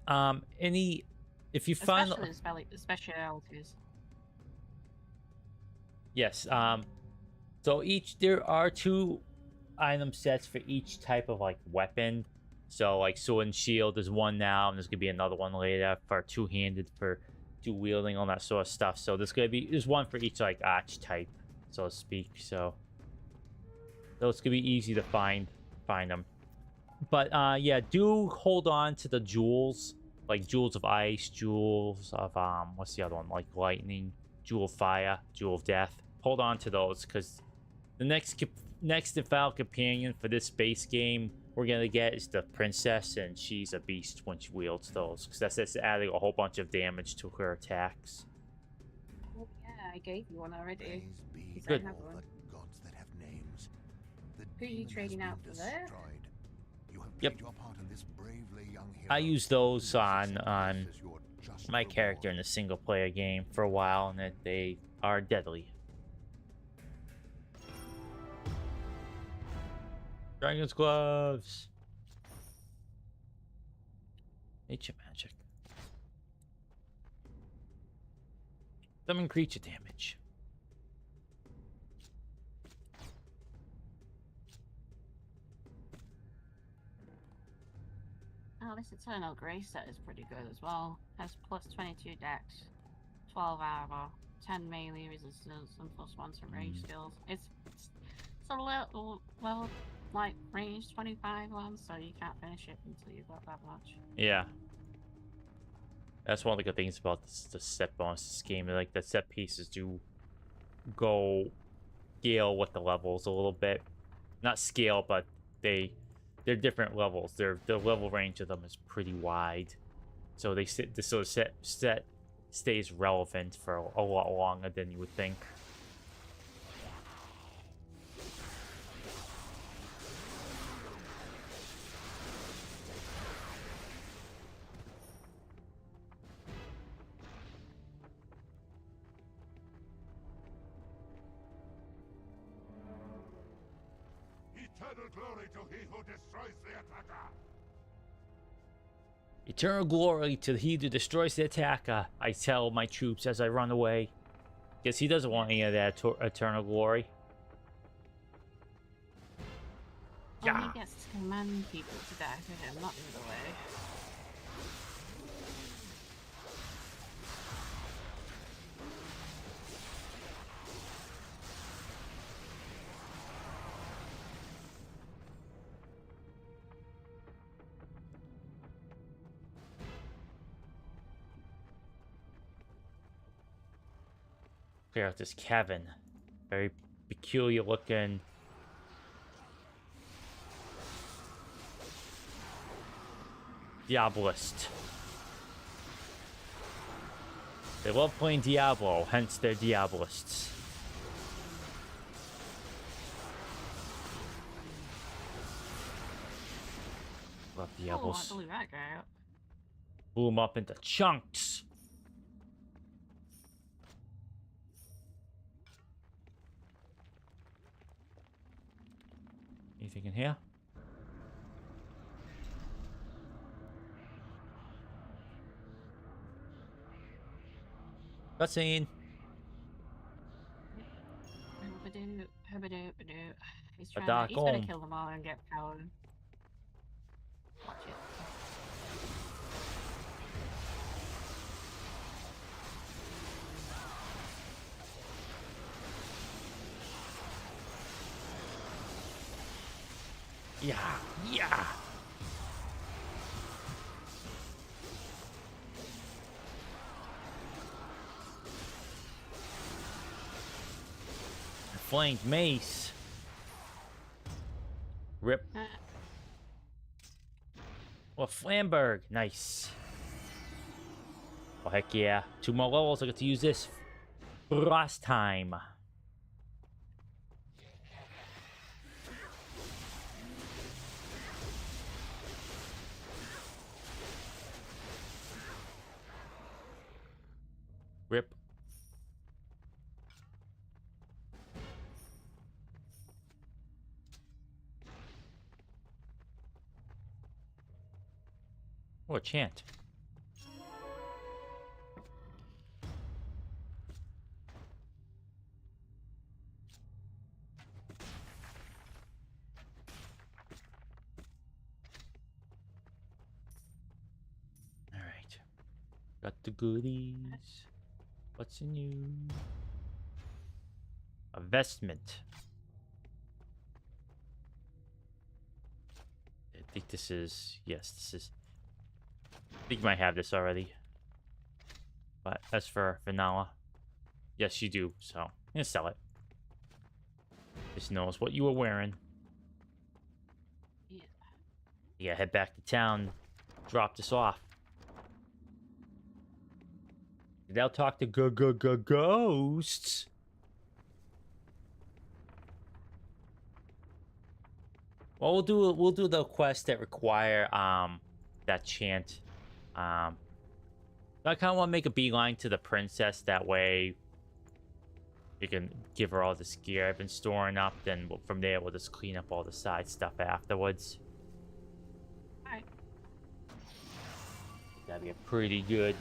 if you find Especially the specialities. yes, so there are 2 item sets for each type of like weapon. So like sword and shield, there's one now, and there's gonna be another one later for two-handed, for dual wielding, all that sort of stuff. So there's one for each like archetype, so to speak. So it's gonna be easy to find them. But yeah, do hold on to the jewels, like jewels of ice, jewels of what's the other one, like lightning, jewel of fire, jewel of death. Hold on to those, because the next and final companion for this base game we're gonna get is the princess, and she's a beast when she wields those, because that's adding a whole bunch of damage to her attacks. Oh yeah, I gave you one already. Praise be Good. to all the gods that have names. The Who are you demon trading has out been for there? destroyed. You have Yep. played your part in this bravely young hero. I use those Who on sacrifices your just my reward. character in the single player game for a while, and that they are deadly. Dragon's gloves. Nature magic. Summon creature damage. Oh, this Eternal Grace set is pretty good as well. Has plus 22 dex, 12 armor, 10 melee resistance, and plus 1 to range skills. It's a little level, like range 25 one, so you can't finish it until you've got that much. Yeah. That's one of the good things about the set bonuses game. Like, the set pieces do go scale with the levels a little bit. Not scale, but they're different levels. The level range of them is pretty wide, so the set stays relevant for a lot longer than you would think. Eternal glory to he who destroys the attacker. Eternal glory to he who destroys the attacker, I tell my troops as I run away. Guess he doesn't want any of that eternal glory. Well, he gets to command people to die for him, not the other way. Clear out this cabin. Very peculiar looking. Diabolist. They love playing Diablo, hence they're Diabolists. Love Oh, I Diablos. blew that guy out. Blew them up into chunks. Anything in here? Cutscene. He's A trying dark to, he's gonna home. kill them all and get power. Watch it. Yeah, yeah. Flanked mace. Rip. Well, Flamberg. Nice. Oh, heck yeah. 2 more levels. I get to use this. Frost time. Rip. Oh, a chant. All right. Got the goodies. What's in you? A vestment. I think this is... Yes, this is... I think you might have this already. But as for vanilla, yes, you do. So, I'm going to sell it. Just knows what you were wearing. Yeah. Yeah, head back to town. Drop this off. They'll talk to ghosts. Well, we'll do the quests that require that chant. I kind of want to make a beeline to the princess. That way, you can give her all this gear I've been storing up. Then from there, we'll just clean up all the side stuff afterwards. Alright. That'd be a pretty good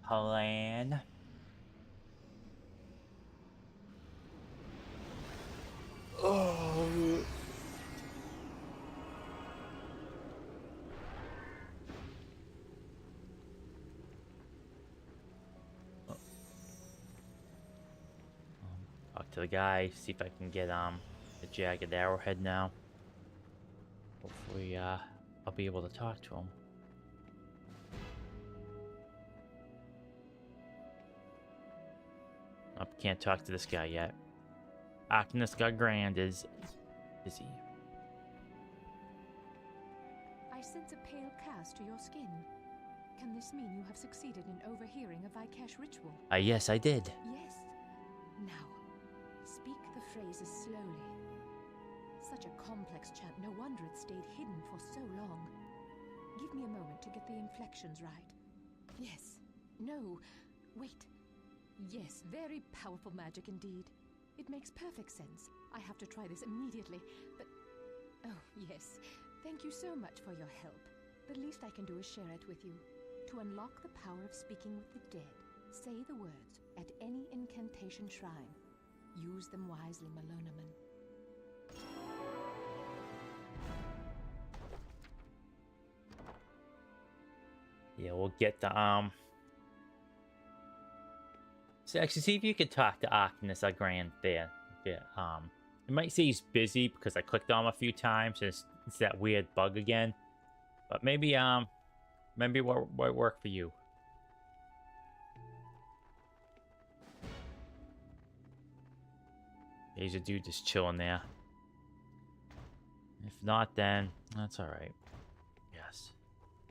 plan. Oh. Talk to the guy, see if I can get the jagged arrowhead now. Hopefully I'll be able to talk to him. Oh, can't talk to this guy yet. Agnes Grand is busy. I sense a pale cast to your skin. Can this mean you have succeeded in overhearing a Vikesh ritual? Yes, I did. Yes. Now, speak the phrases slowly. Such a complex chant, no wonder it stayed hidden for so long. Give me a moment to get the inflections right. Yes. No. Wait. Yes, very powerful magic indeed. It makes perfect sense. I have to try this immediately, but... Oh, yes. Thank you so much for your help. The least I can do is share it with you. To unlock the power of speaking with the dead, say the words at any incantation shrine. Use them wisely, Malonaman. Yeah, we'll get the So actually, see if you could talk to Agnes Grand there. Yeah, it might say he's busy because I clicked on him a few times. And it's that weird bug again. But maybe maybe what work for you. He's a dude just chilling there. If not, then that's all right. Yes.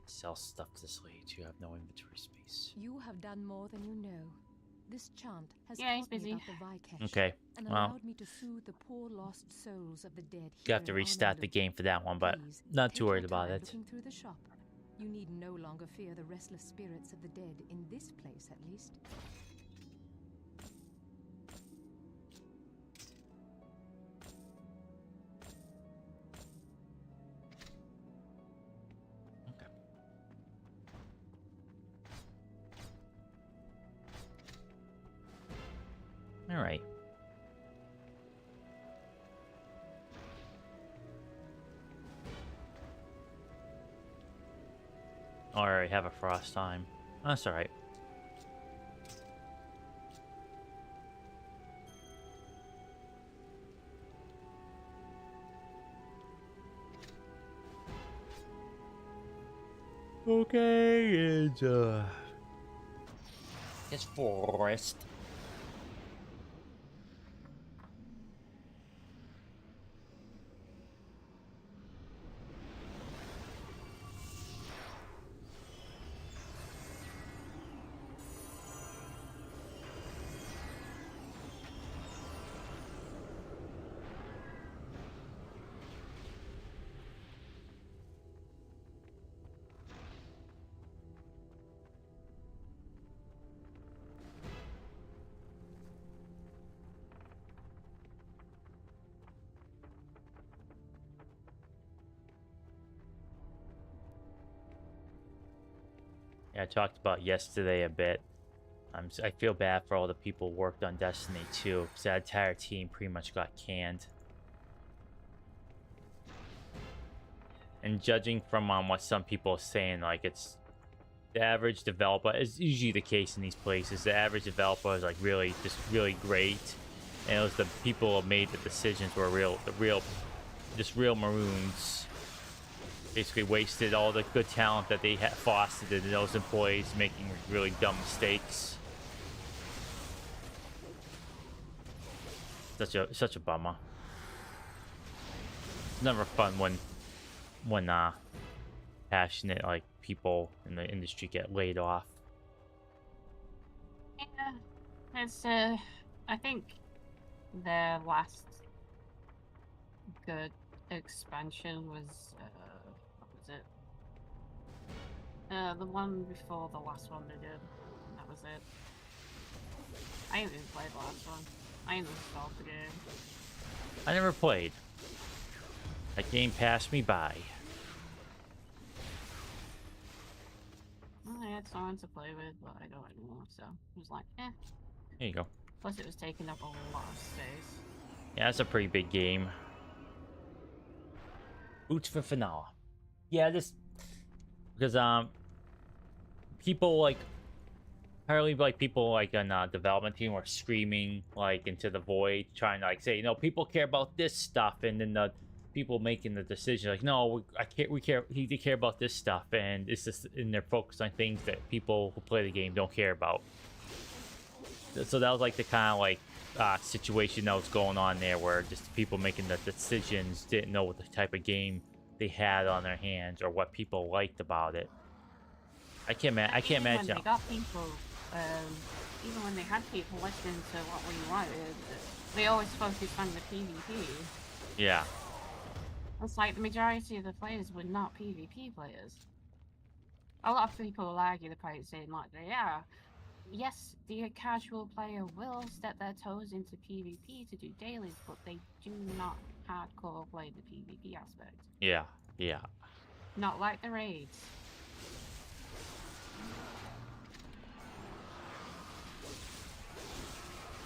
Sell stuff to this lady too. I have no inventory space. You have done more than you know. This chant has Yeah, he's taught me busy. about the Vikesh Okay. and Well, allowed me to soothe the poor lost souls of the dead you here have to in restart the Arnendum. game for that one, but Please, not take too your worried about time it. Looking through the shop. You need no longer fear the restless spirits of the dead in this place, at least. All right. All right, have a frost time. That's all right. Okay, it's forest. Yeah, I talked about yesterday a bit. I feel bad for all the people who worked on Destiny 2, because that entire team pretty much got canned. And judging from what some people are saying, like, it's the average developer, is usually the case in these places. The average developer is like really great, and it was the people who made the decisions were real maroons. Basically wasted all the good talent that they had fostered in those employees, making really dumb mistakes. Such a bummer. It's never fun when passionate like people in the industry get laid off. Yeah, it's I think their last good expansion was what was it? The one before the last one they did. That was it. I haven't even played the last one. I installed the game. I never played. That game passed me by. Well, I had someone to play with, but I don't anymore, so it was like, eh. There you go. Plus it was taking up a lot of space. Yeah, that's a pretty big game. Boots for finale. Yeah, this because people like apparently like people like on development team were screaming like into the void, trying to like say, you know, people care about this stuff, and then the people making the decision like, no, we care about this stuff, and it's just and they're focused on things that people who play the game don't care about. So that was like the kind of like situation that was going on there, where just people making the decisions didn't know what the type of game they had on their hands or what people liked about it. I can't imagine. When they got people, even when they had people listening to what we wanted, they always focused on the PvP. Yeah. It's like the majority of the players were not PvP players. A lot of people will argue the point saying like they are. Yes, the casual player will step their toes into PvP to do dailies, but they do not hardcore play the PvP aspect. Yeah. Yeah. Not like the raids.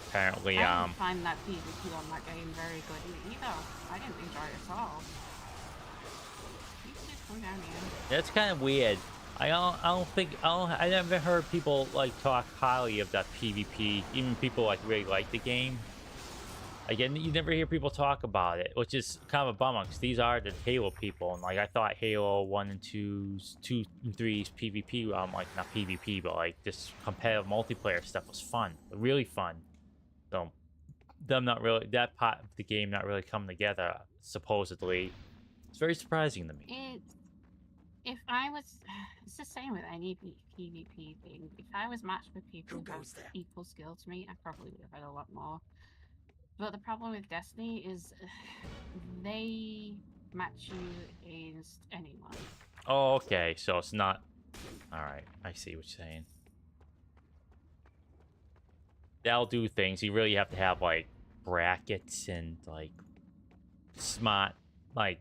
Apparently, I didn't find that PvP on that game very good either. I didn't enjoy it at all. You should come down here. That's kind of weird. I never heard people like talk highly of that PvP. Even people like really like the game. Again, you never hear people talk about it, which is kind of a bummer because these are the Halo people, and like I thought Halo 1 and 2 and 3's PvP, like not PvP, but like this competitive multiplayer stuff was fun, really fun. So them not really that part of the game not really coming together. Supposedly, it's very surprising to me. If I was, it's the same with any PvP thing. If I was matched with people who have equal skill to me, I probably would have had a lot more. But the problem with Destiny is they match you against anyone. Oh, okay. So it's not. All right, I see what you're saying. That'll do things. You really have to have like brackets and like smart like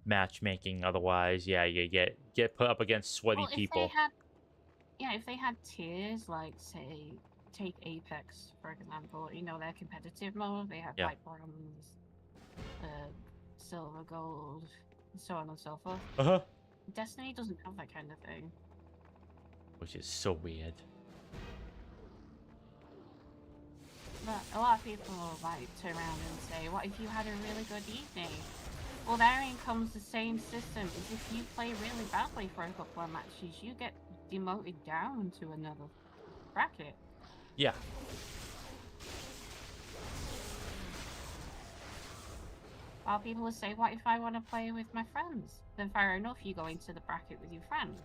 matchmaking. Otherwise, yeah, you get put up against sweaty Well, if people. they had, if they had tiers, like say, take Apex for example. You know their competitive mode. They have like bronze, silver, gold, and so on and so forth. Destiny doesn't have that kind of thing. Which is so weird. But a lot of people like turn around and say, what if you had a really good evening? Well, therein comes the same system as if you play really badly for a couple of matches, you get demoted down to another bracket. Yeah. While people will say, what if I want to play with my friends? Then fair enough, you go into the bracket with your friend.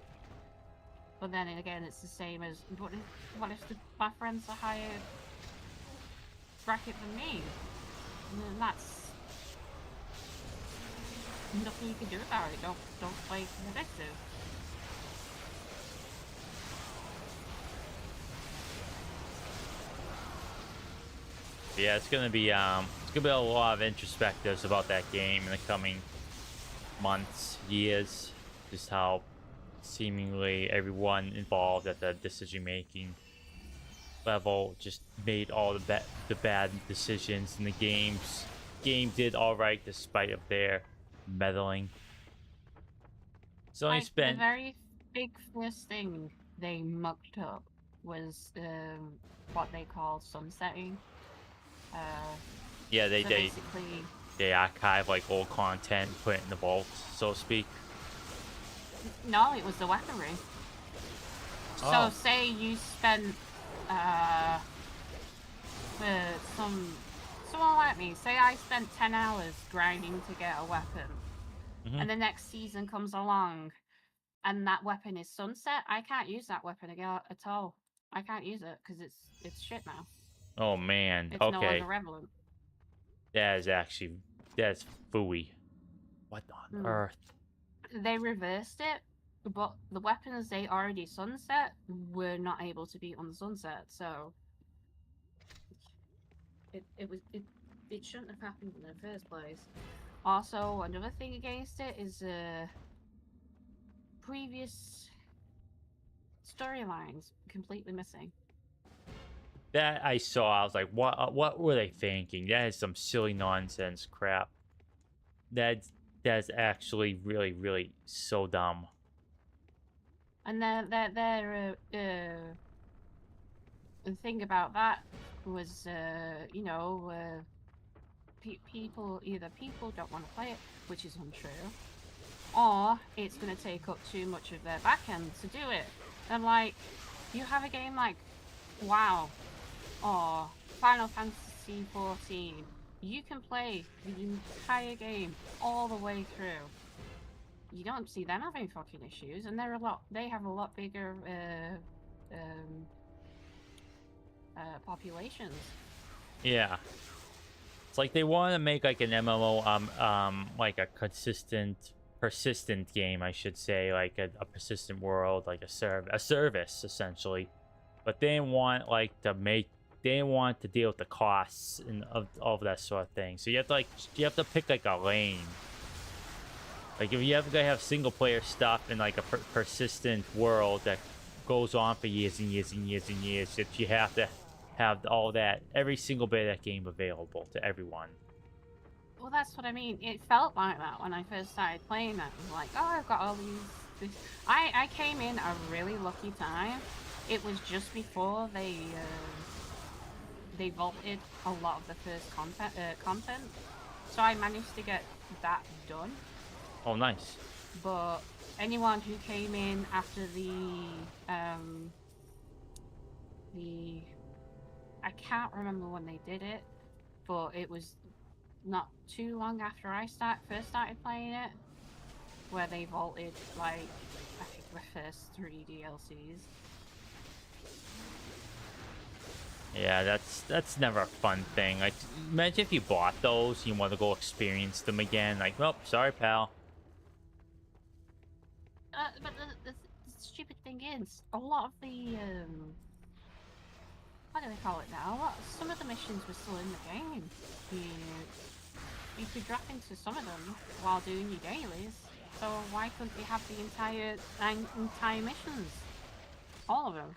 But then again, it's the same as, what if my friends are higher bracket than me? And that's nothing you can do about it. Don't play competitive. Yeah, it's gonna be a lot of introspectives about that game in the coming months, years. Just how seemingly everyone involved at the decision making level just made all the bad decisions, and the game did all right despite of their meddling. So I spent the very big first thing they mucked up was what they call sunsetting. Yeah, so basically they archive like old content, put it in the vault, so to speak. No, it was the weaponry. Oh. So say you spent someone like me, say I spent 10 hours grinding to get a weapon, and the next season comes along and that weapon is sunset, I can't use that weapon again at all. I can't use it because it's shit now. Oh man, it's no longer relevant. That's phooey. What on earth? They reversed it, but the weapons they already sunset were not able to be on the sunset, so it shouldn't have happened in the first place. Also, another thing against it is previous storylines completely missing. That I saw, I was like, what were they thinking? That is some silly nonsense crap. That's actually really, really so dumb. And the thing about that was, people don't want to play it, which is untrue, or it's going to take up too much of their back end to do it. And like, you have a game like WoW or Final Fantasy 14, you can play the entire game all the way through. You don't see them having fucking issues, and they have a lot bigger populations. Yeah. It's like they want to make like an MMO like a persistent game, I should say, like a persistent world, like a service essentially. But they want to deal with the costs and of all of that sort of thing. So you have to pick like a lane. Like if you have to have single player stuff in like a persistent world that goes on for years and years and years and years, that you have to have all that, every single bit of that game available to everyone. Well, that's what I mean. It felt like that when I first started playing that. It was like, oh, I've got all these. I came in a really lucky time. It was just before they vaulted a lot of the first content, so I managed to get that done. Oh, nice. But anyone who came in after the I can't remember when they did it, but it was not too long after I first started playing it, where they vaulted like I think the first 3 DLCs. Yeah, that's never a fun thing. Like, imagine if you bought those, you want to go experience them again. Like, well, sorry, pal. But the stupid thing is, a lot of the what do they call it now? Some of the missions were still in the game. You could drop into some of them while doing your dailies. So why couldn't they have the entire missions? All of them.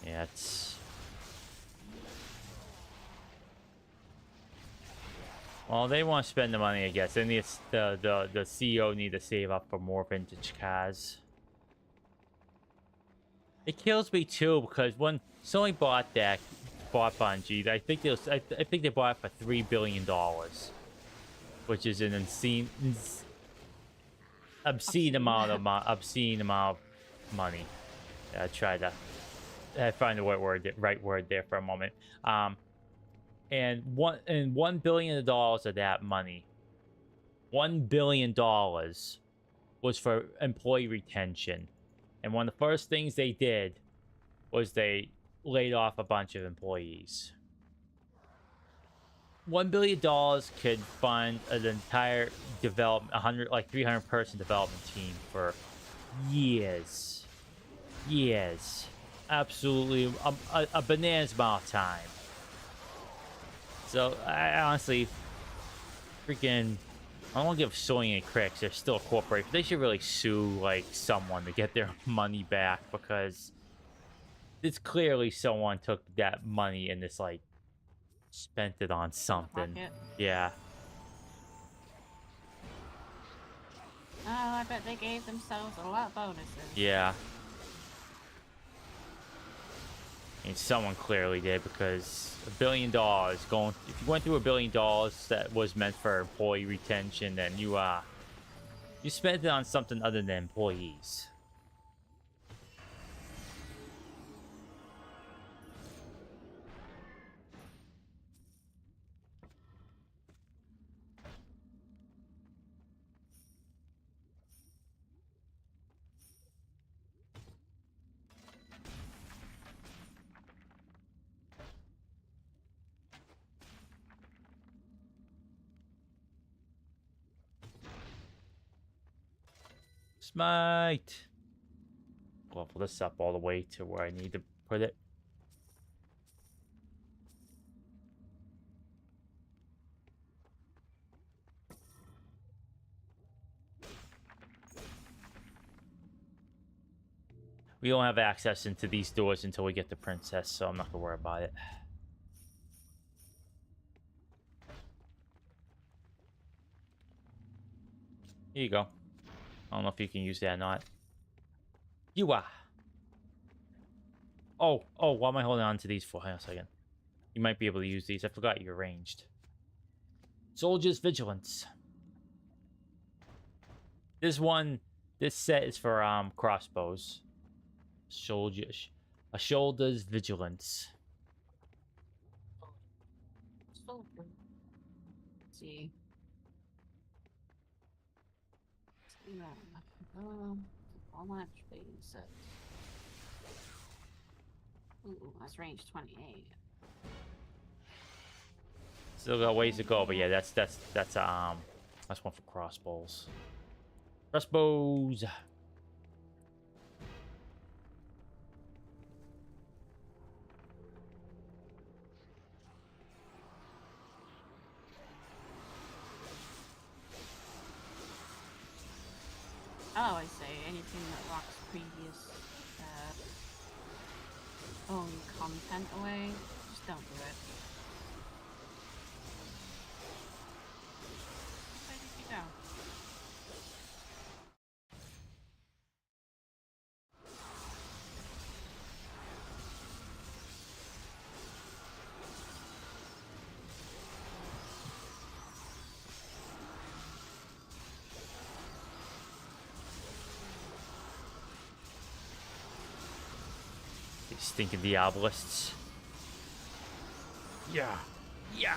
Yeah, it's... Well, they want to spend the money, I guess. And the CEO need to save up for more vintage cars. It kills me too because when Sony bought Bungie, I think they bought it for $3 billion, which is an obscene amount of money. I tried to find the right word there for a moment. And $1 billion of that money, $1 billion was for employee retention. And one of the first things they did was they laid off a bunch of employees. $1 billion could fund an entire 300 person development team for years. Absolutely a bananas amount of time. So I honestly freaking, I don't want to give Sony any credit. They're still a corporation. They should really sue like someone to get their money back, because it's clearly someone took that money and just like spent it on something. Yeah. Oh, I bet they gave themselves a lot of bonuses. Yeah. I mean, someone clearly did, because $1 billion going. If you went through $1 billion that was meant for employee retention, then you spent it on something other than employees. Smite. Level this up all the way to where I need to put it. We don't have access into these doors until we get the princess, so I'm not gonna worry about it. Here you go. I don't know if you can use that or not. You are. Oh, why am I holding on to these for? Hang on a second. You might be able to use these. I forgot you're ranged. Soldier's Vigilance. This set is for crossbows. A shoulder's vigilance. Let's see. All match set. Ooh, that's range 28. Still got ways to go, but yeah, that's one for crossbows. Crossbows. I always say anything that locks previous own content away, just don't do it. Where did you go? These stinking Diabolists. Yeah. Yeah.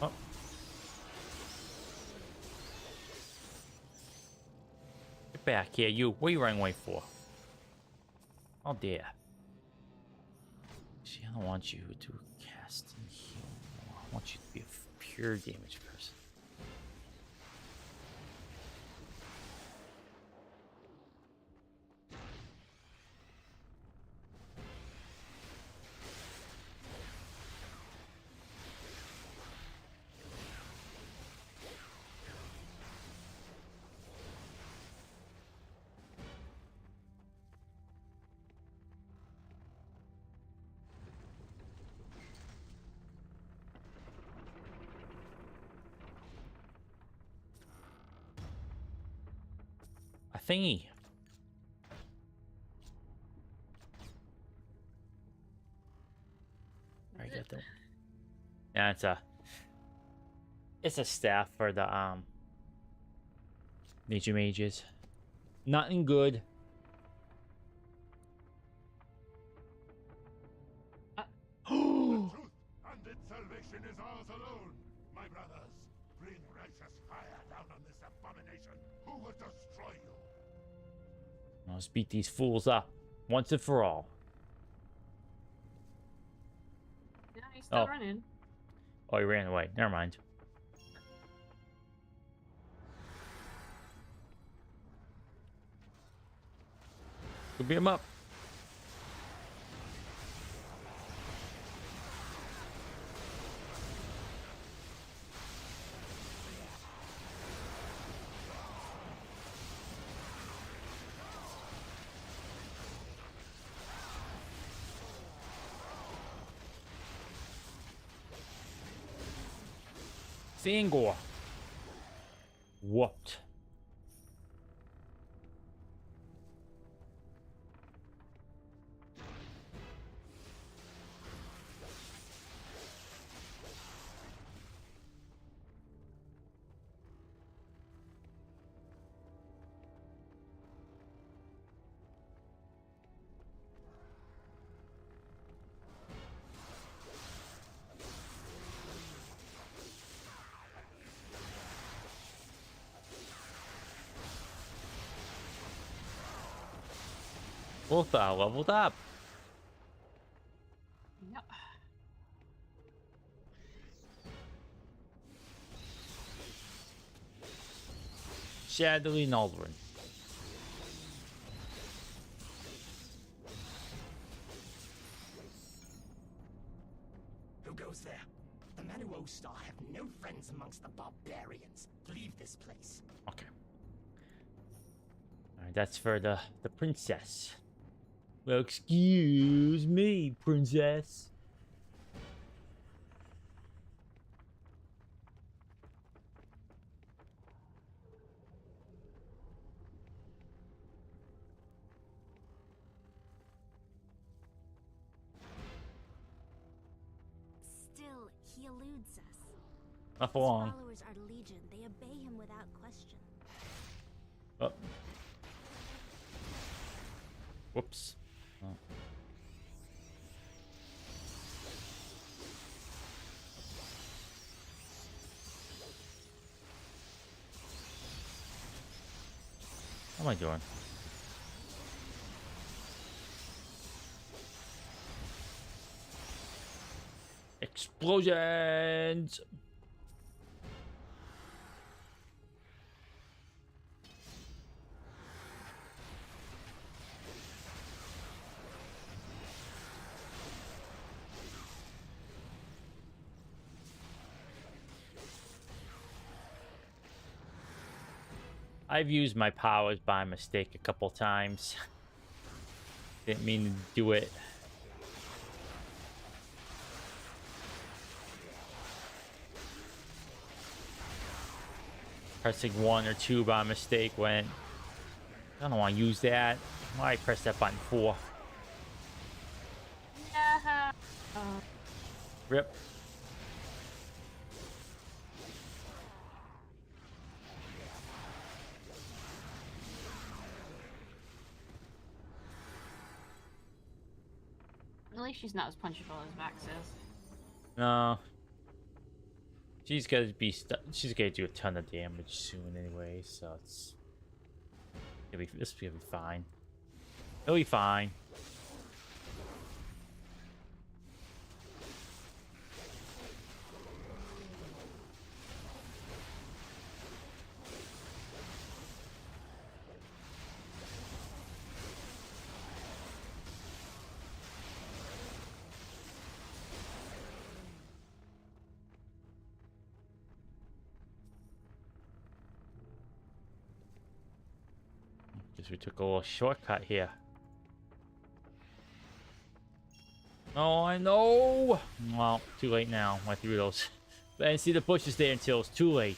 Oh. Get back here, you. What are you running away for? Oh dear. See, I don't want you to cast and heal more. I want you to be a pure damage person. A thingy. I get that. Yeah, it's a staff for the nature mages. Nothing good. The truth and its salvation is ours alone, my brothers. Bring righteous fire down on this abomination who will destroy you. Let's beat these fools up once and for all. Yeah, he's still Oh. running. Oh, he ran away. Never mind. Go beat him up. Sangor. Whooped. Both are leveled up. Yep. Shadowy Naldrin. Who goes there? The men who Star have no friends amongst the barbarians. Leave this place. Okay. Alright, that's for the princess. Well, excuse me, princess. Still, he eludes us. Not for His long. followers are legion. They obey him without question. Oh. Whoops. Oh. What am I doing? Explosions! I've used my powers by mistake a couple times. Didn't mean to do it. Pressing 1 or 2 by mistake when I don't want to use that. Why press that button 4? Rip. At least she's not as punchable as Max is. No. She's gonna be she's gonna do a ton of damage soon anyway, so this is gonna be fine. It'll be fine. Guess we took a little shortcut here. Oh, I know. Well, too late now. Went through those. But I didn't see the bushes there until it's too late.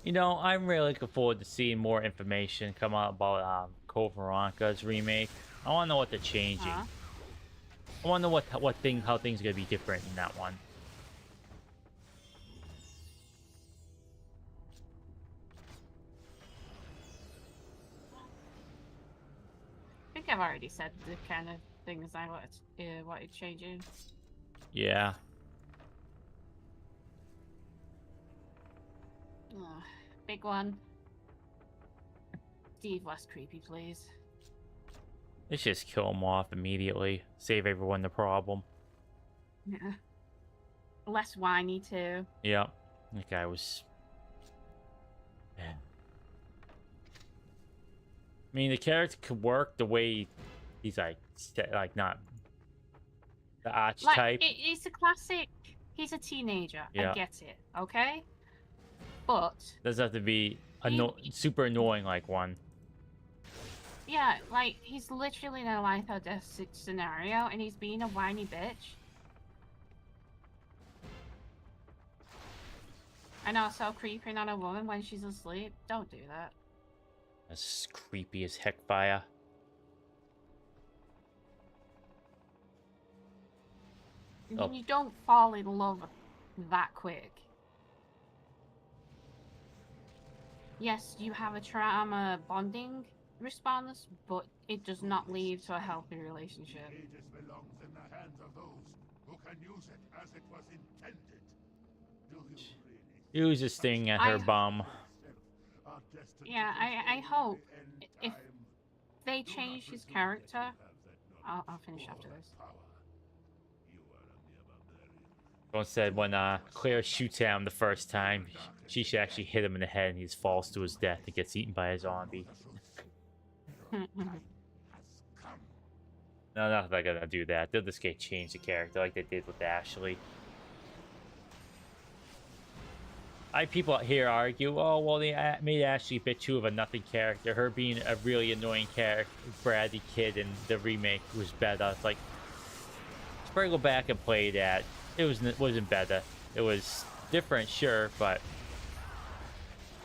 You know, I'm really looking forward to seeing more information come out about Code Veronica's remake. I want to know what they're changing. I want to know how things are gonna be different in that one. I think I've already said the kind of things I wanted changing. Yeah. Big one. Steve, less creepy, please. Let's just kill him off immediately. Save everyone the problem. Yeah. Less whiny, too. Yep. That guy was... Man. I mean, the character could work the way he's like not the archetype. It's a classic. He's a teenager. Yeah. I get it. Okay? But Doesn't have to be super annoying like one. yeah, like he's literally in a life or death scenario, and he's being a whiny bitch. And also creeping on a woman when she's asleep. Don't do that. That's creepy as heck, fire. Oh. You don't fall in love that quick. Yes, you have a trauma bonding response, but it does not lead to a healthy relationship. Aegis belongs in the hands of those who can use it as it was intended. Do you really Use this thing at her bum. Yeah, I hope if they change his character, I'll finish after this. Someone said when Claire shoots at him the first time, she should actually hit him in the head and he just falls to his death and gets eaten by a zombie. No, not that gonna do that. They'll just get change the character like they did with Ashley. People here argue, oh, well, they made Ashley a bit too of a nothing character. Her being a really annoying character, bratty kid in the remake was better. It's like, let's probably go back and play that. It wasn't better. It was different, sure, but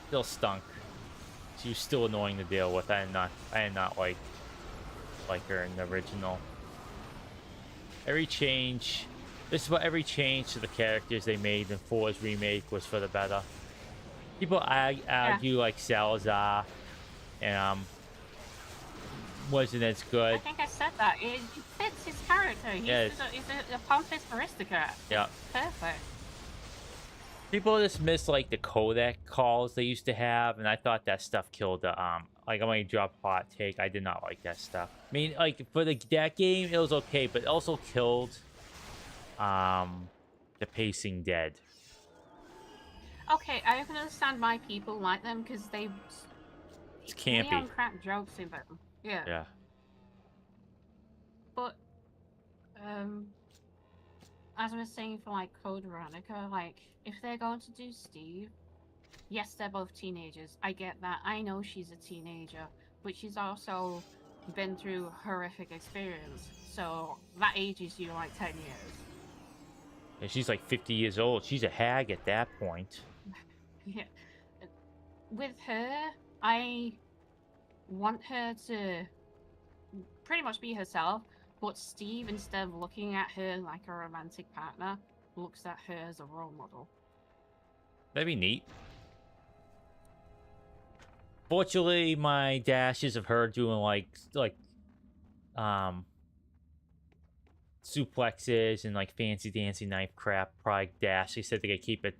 still stunk. She was still annoying to deal with. I did not like her in the original. Every change, this is what every change to the characters they made in 4's remake was for the better. People argue like Salazar and wasn't as good. I think I said that. It fits his character. He's a pompous aristocrat. Yeah. Perfect. People just miss like the codec calls they used to have, and I thought that stuff killed the like I'm gonna drop a hot take. I did not like that stuff. I mean, like for that game it was okay, but it also killed the pacing dead. Okay, I can understand why people like them because they. It's campy. Leon cracked jokes in them. Yeah. Yeah. But as I was saying for like Code Veronica, like if they're going to do Steve, yes, they're both teenagers. I get that. I know she's a teenager, but she's also been through horrific experience. So that ages you like 10 years. And she's like 50 years old. She's a hag at that point. Yeah. With her, I want her to pretty much be herself, but Steve, instead of looking at her like a romantic partner, looks at her as a role model. That'd be neat. Fortunately, my dashes of her doing like suplexes and like fancy dancy knife crap probably dash. They said they could keep it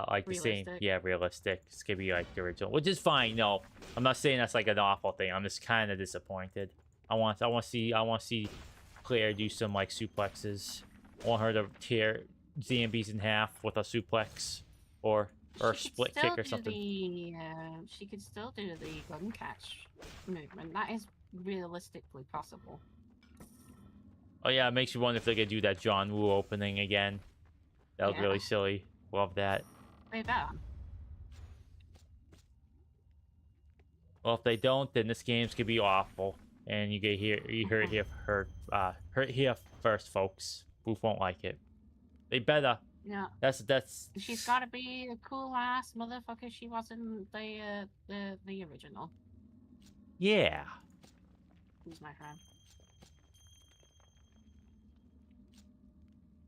like the same, Realistic. yeah, realistic. It's gonna be like the original, which is fine. No, I'm not saying that's like an awful thing. I'm just kind of disappointed. I want to see Claire do some like suplexes. I want her to tear zombies in half with a suplex or a split kick or something. She could still do the gun catch movement. That is realistically possible. Oh yeah, it makes you wonder if they could do that John Woo opening again. That was really silly. Love that. Way better. Well, if they don't, then this game's gonna be awful, and you heard it here first, folks. Booth won't like it. They better. Yeah. That's. She's got to be a cool ass motherfucker. She wasn't the original. Yeah. Who's my friend?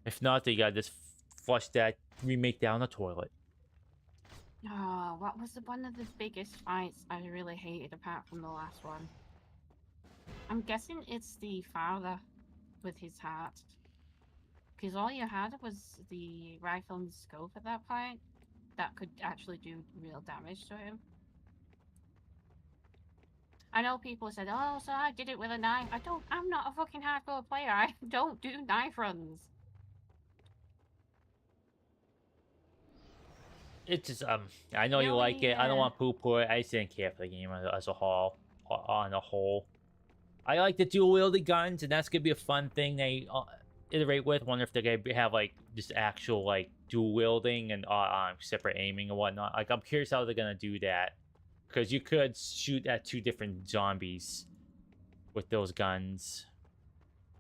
If not, they gotta just flush that remake down the toilet. Oh, what was one of the biggest fights I really hated apart from the last one? I'm guessing it's the father with his heart. Because all you had was the rifle and scope at that point that could actually do real damage to him. I know people said, oh, so I did it with a knife. I'm not a fucking hardcore player. I don't do knife runs. It's just I know you like it. I don't want poo-poo it. I just didn't care for the game as a whole. On a whole, I like the dual wielding guns, and that's gonna be a fun thing they iterate with. Wonder if they're gonna have like just actual like dual wielding and separate aiming and whatnot. Like I'm curious how they're gonna do that, because you could shoot at 2 different zombies with those guns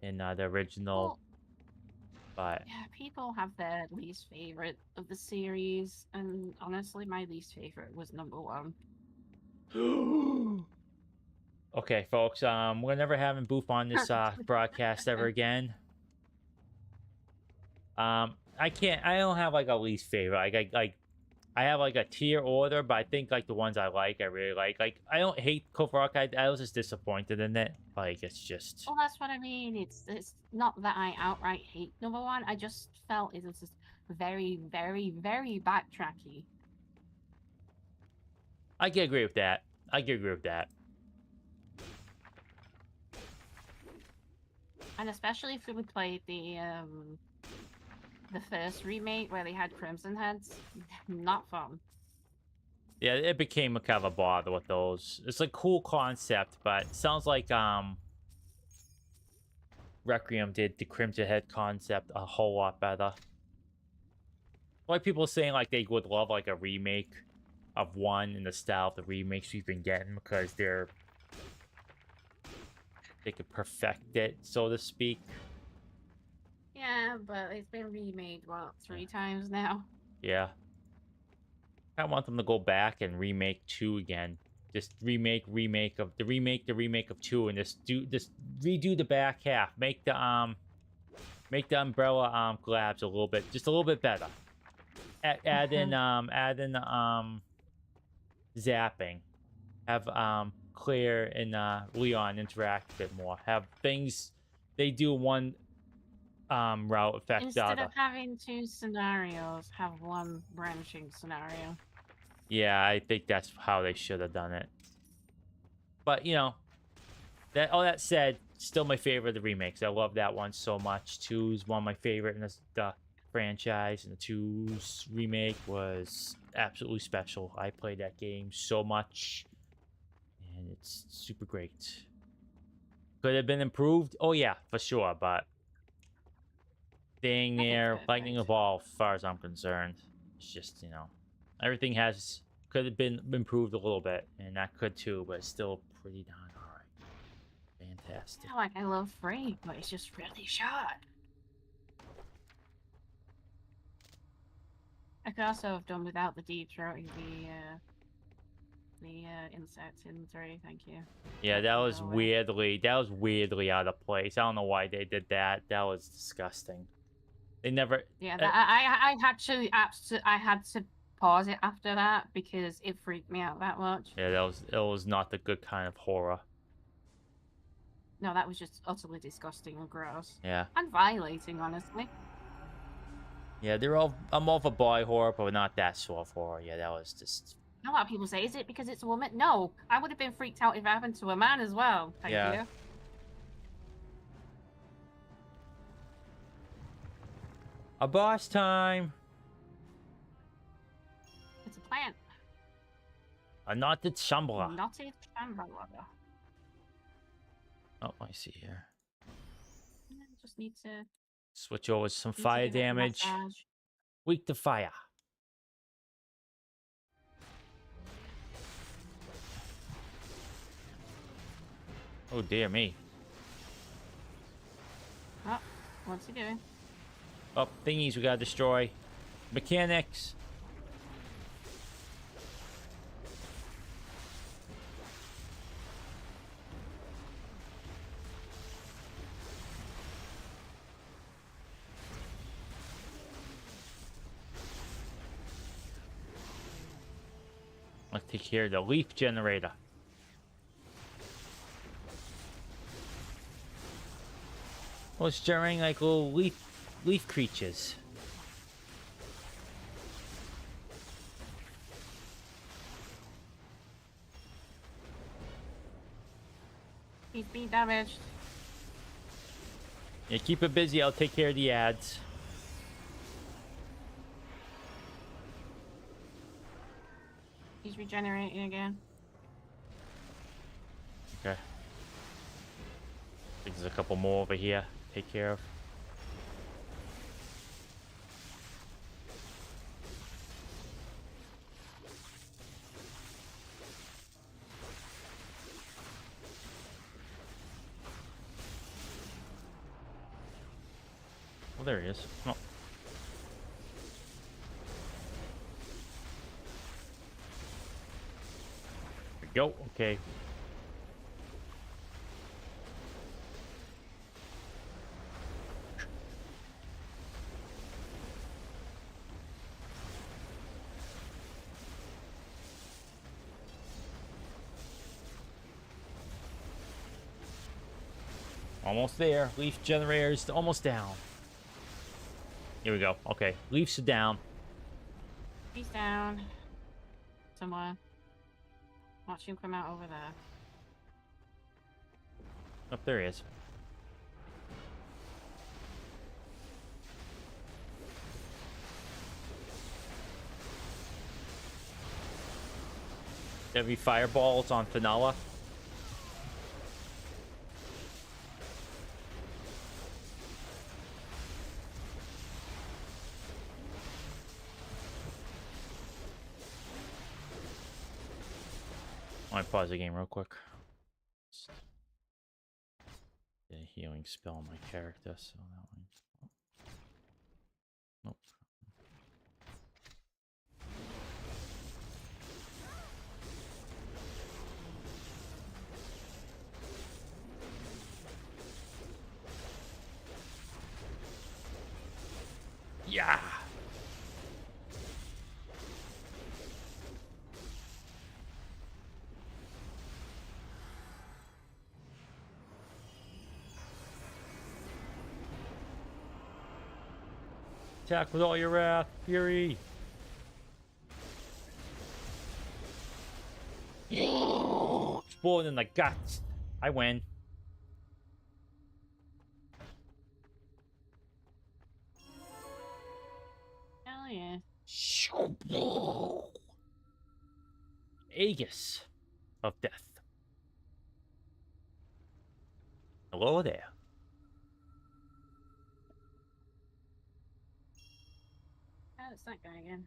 in the original. Well, but yeah, people have their least favorite of the series, and honestly, my least favorite was number 1. Okay, folks, we're never having Booth on this broadcast ever again. I don't have like a least favorite. I have like a tier order, but I think like the ones I really like. Like I don't hate Code Veronica. I was just disappointed in it. Like it's just. Well, that's what I mean. It's not that I outright hate number 1. I just felt it was just very, very, very backtracky. I can agree with that. And especially if we would play the first remake where they had Crimson Heads, not fun. Yeah, it became a kind of a bother with those. It's a cool concept, but it sounds like Requiem did the Crimson Head concept a whole lot better. Like people are saying like they would love like a remake of 1 in the style of the remakes we've been getting, because they could perfect it, so to speak. Yeah, but it's been remade, what, 3 times now? Yeah. I want them to go back and remake 2 again. Just remake of 2, and just redo the back half. Make the umbrella glabs a little bit better. Add in zapping. Have Claire and Leon interact a bit more. Have things they do one route affect the Instead other. of having 2 scenarios, have 1 branching scenario. Yeah, I think that's how they should have done it. But you know, all that said, still my favorite of the remakes. I love that one so much. 2 is one of my favorite, and the franchise, and the 2's remake was absolutely special. I played that game so much, and it's super great. Could have been improved? Oh yeah, for sure, but staying Nothing's there, lightning perfect. evolved, as far as I'm concerned. It's just, you know, everything could have been improved a little bit, and that could too, but it's still pretty darn alright. Fantastic. Yeah, like I love 3, but it's just really short. I could also have done without the deep throating the insects in 3. Thank you. Yeah, That can go away. that was weirdly out of place. I don't know why they did that. That was disgusting. They never. Yeah, I had to pause it after that because it freaked me out that much. Yeah, it was not the good kind of horror. No, that was just utterly disgusting and gross. Yeah. And violating, honestly. Yeah, I'm more of a boy horror, but not that sort of horror. Yeah, that was just. A lot of people say, is it because it's a woman? No, I would have been freaked out if it happened to a man as well. Thank you. A boss time. It's a plant. A knotted shambler. Knotted shambler. Oh, I see here. Just need to Switch over some need to fire give it a damage. massage. Weak to fire. Oh dear me. Oh, what's he doing? Oh, thingies we gotta destroy. Mechanics. Let's take care of the leaf generator. Oh, it's generating like little leaf creatures. He's being damaged. Yeah, keep it busy. I'll take care of the ads. He's regenerating again. Okay. I think there's a couple more over here. Take care of. Well, there he is. Oh. There we go. Okay. Almost there. Leaf generators almost down. Here we go. Okay. Leafs are down. He's down. Somewhere. Watch him come out over there. Oh, there he is. Heavy fireballs on Fenala. I pause the game real quick. Get a healing spell on my character, so that one. Nope. Yeah. Attack with all your wrath, fury. Exploding in the guts. I win. Aegis of Death. Hello there. Oh, it's that guy again.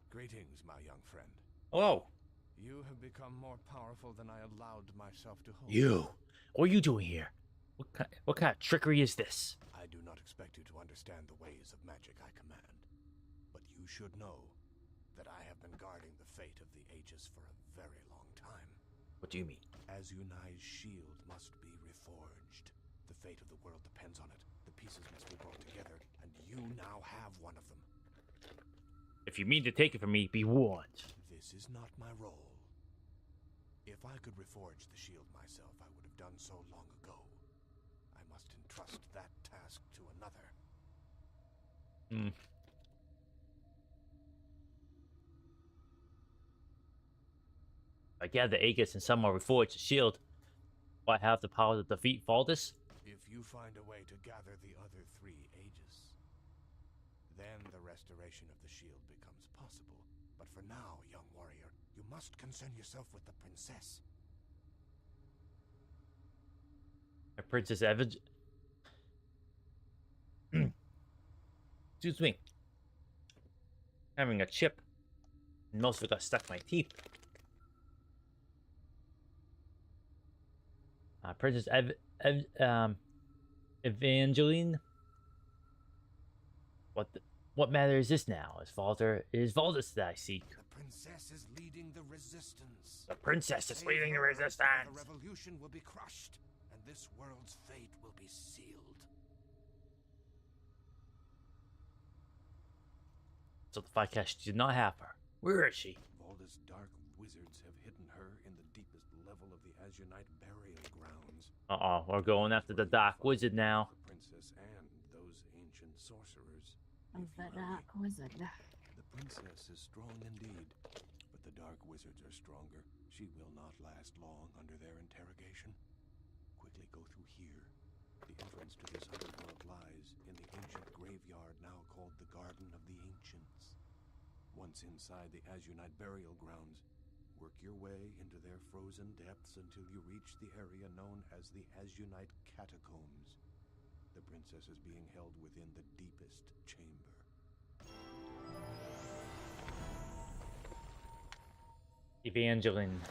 Greetings, my young friend. Hello. You have become more powerful than I allowed myself to hope. You. What are you doing here? What kind of trickery is this? I do not expect you to understand the ways of magic I command. But you should know that I have been guarding the fate of the Aegis for a very long time. What do you mean? Azunai's shield must be reforged. The fate of the world depends on it. The pieces must be brought together, and you now have one of them. If you mean to take it from me, be warned. This is not my role. If I could reforge the shield myself, I would have done so long ago. I must entrust that task to another. I gather Aegis and someone reforged the shield. Do I have the power to defeat Valdis? If you find a way to gather the other 3 Aegis, then the restoration of the shield becomes possible. But for now, young warrior, you must concern yourself with the princess. Princess Evans. Excuse me. Having a chip. And most of it got stuck in my teeth. Princess Evangeline. What matter is this now? It is Valdis that I seek. The princess is leading the resistance. The princess is Save leading the her, or resistance. the revolution will be crushed, and this world's fate will be sealed. So the Vykash did not have her. Where is she? Valdis' dark wizards have hidden her in the deepest level of the Azunite burial grounds. We're going after the Dark Wizard now. The princess and those ancient sorcerers. Of the Dark Wizard. The princess is strong indeed, but the Dark Wizards are stronger. She will not last long under their interrogation. Quickly go through here. The entrance to this underworld lies in the ancient graveyard now called the Garden of the Ancients. Once inside the Azunite burial grounds, work your way into their frozen depths until you reach the area known as the Azunite Catacombs. The princess is being held within the deepest chamber. Evangeline.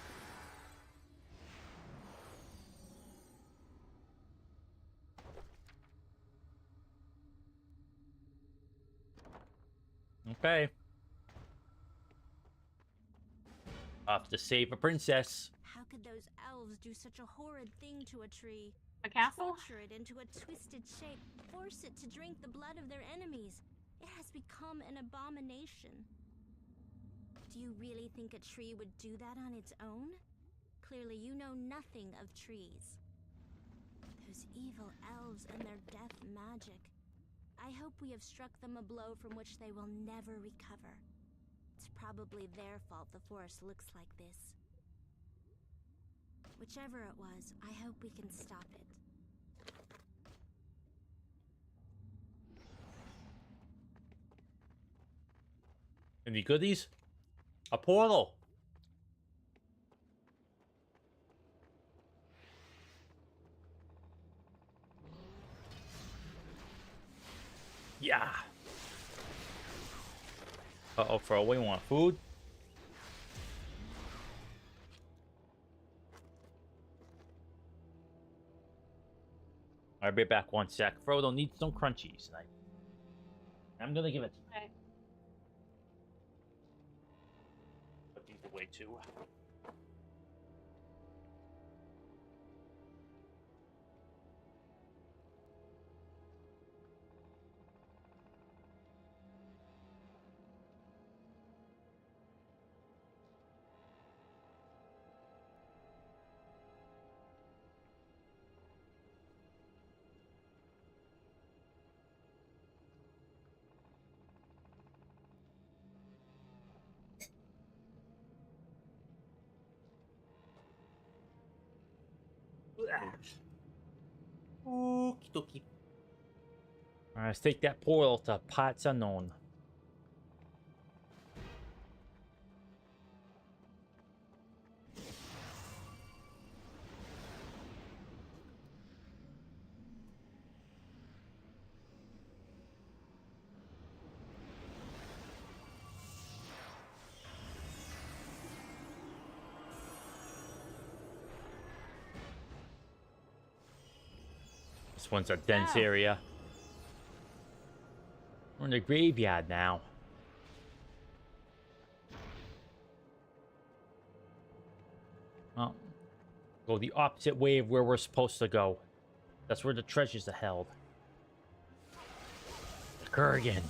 Okay. Off to save a princess. How could those elves do such a horrid thing to a tree? The castle? Torture it into a twisted shape, force it to drink the blood of their enemies. It has become an abomination. Do you really think a tree would do that on its own? Clearly you know nothing of trees. Those evil elves and their death magic. I hope we have struck them a blow from which they will never recover. It's probably their fault the forest looks like this. Whichever it was, I hope we can stop it. Any goodies? A portal. Yeah. Uh-oh, for we want food. I'll be back 1 sec. Frodo needs some crunchies tonight. I'm gonna give it. Okay. Put these away too. Okie dokie. Alright, let's take that portal to parts unknown. This one's a dense area. We're in the graveyard now. Well, go the opposite way of where we're supposed to go. That's where the treasures are held. The Kurgan.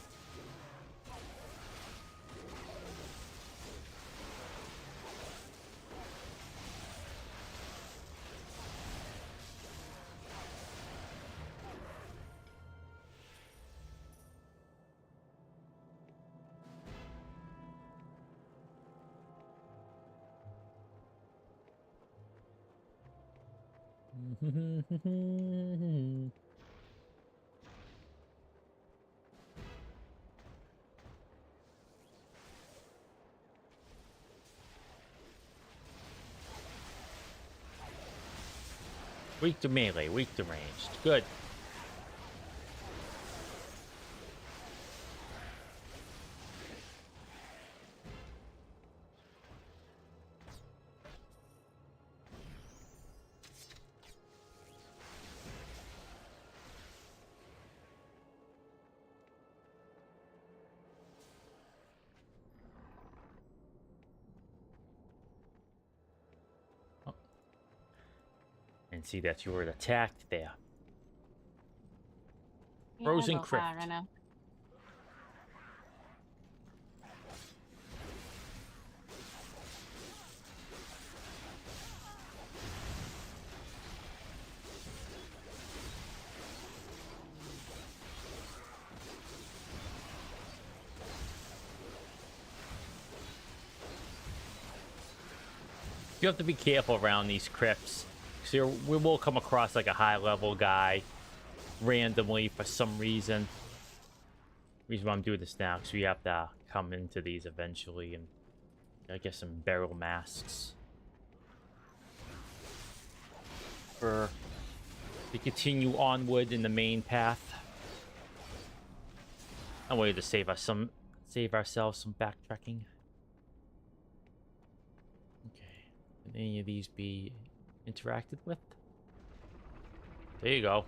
Weak to melee, weak to ranged. Good. And see that you were attacked there. Frozen Crypt. You have to be careful around these crypts. So we will come across like a high level guy randomly for some reason. The reason why I'm doing this now, because we have to come into these eventually and I guess some barrel masks for to continue onward in the main path. I'm waiting to save ourselves some backtracking. Okay, can any of these be interacted with? There you go.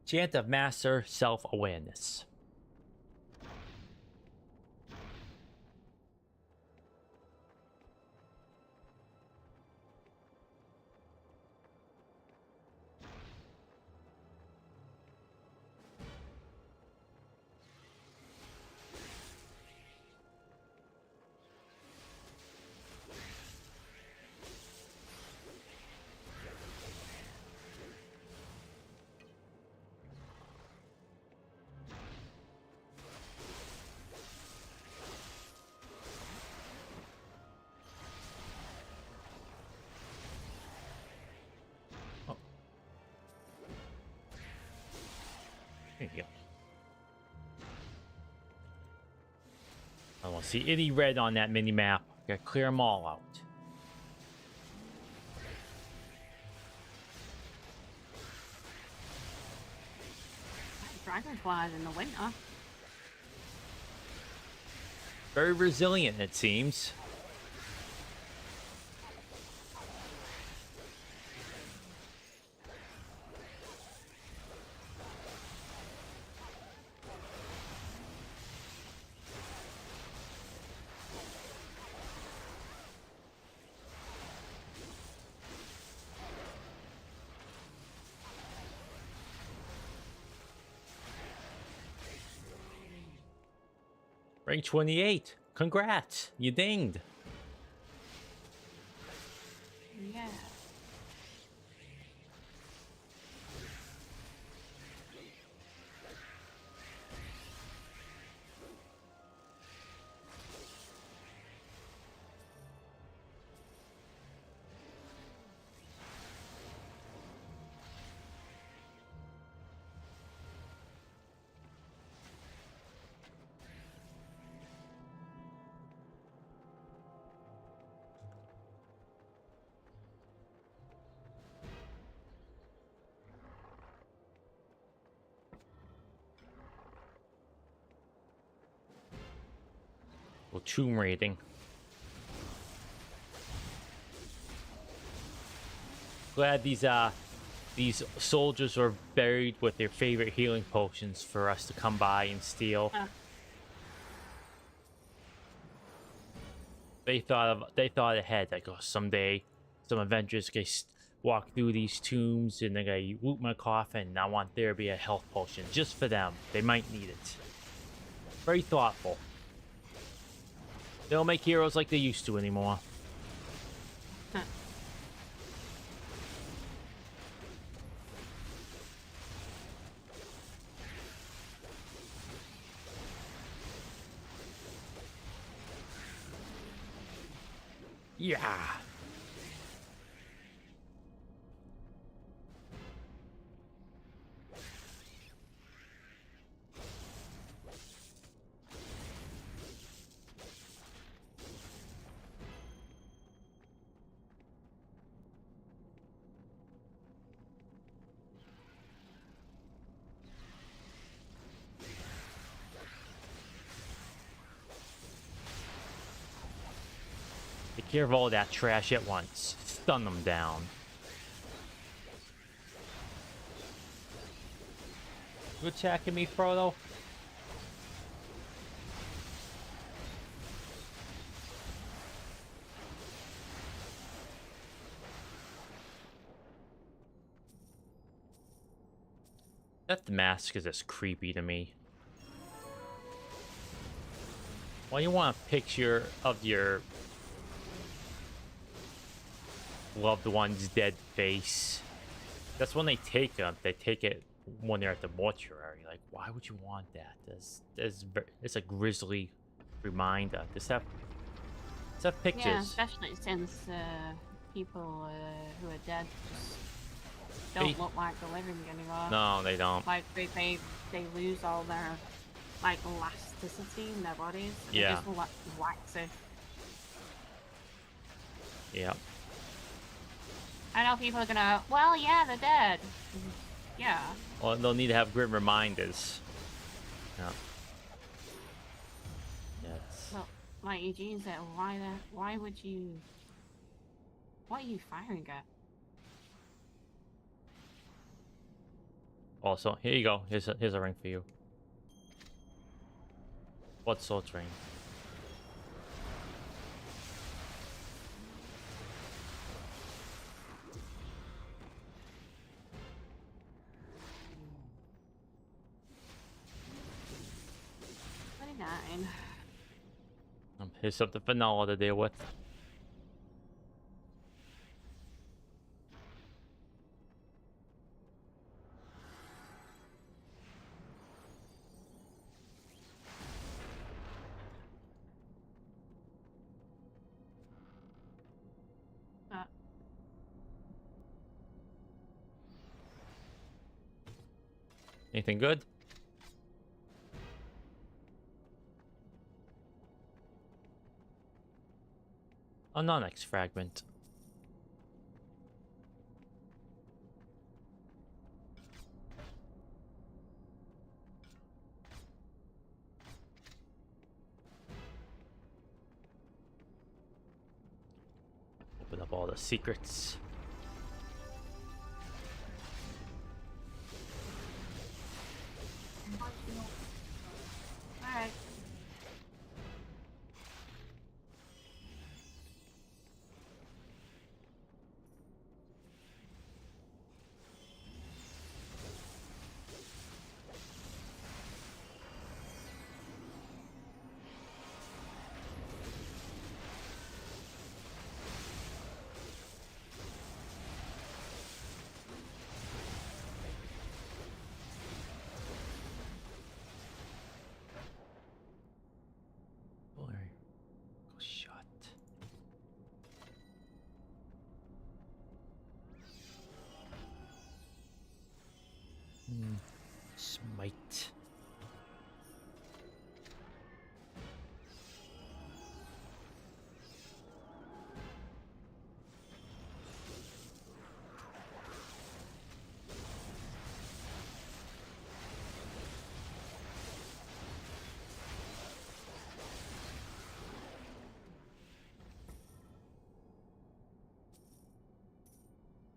Chant of Master Self-Awareness. There you go. I don't see any red on that mini map. Gotta clear them all out. Dragonflies in the winter. Very resilient, it seems. Rank 28. Congrats. You dinged. Yeah. Well, tomb raiding. Glad these soldiers are buried with their favorite healing potions for us to come by and steal. They thought ahead. Like, oh, someday some Avengers can walk through these tombs and they're gonna loot my coffin. And I want there to be a health potion just for them. They might need it. Very thoughtful. They don't make heroes like they used to anymore. Yeah. Take care of all that trash at once. Stun them down. You attacking me, Frodo? That mask is just creepy to me. Why you want a picture of your loved one's dead face? That's when they take them. They take it when they're at the mortuary. Like, why would you want that? It's a grisly reminder. Let's have pictures. Yeah, especially since people who are dead just don't look like they're living anymore. No, they don't. Like they lose all their like elasticity in their bodies. Yeah. They just look like waxy. Yeah. I know people are gonna, well, yeah, they're dead. Yeah. Well, they'll need to have grim reminders. Yeah. Yes. Well, like Eugene said, why would you? What are you firing at? Also, here you go. Here's a ring for you. What sort's ring? Here's something for Noah to deal with. Anything good? A non-X fragment. Open up all the secrets. Alright. Smite.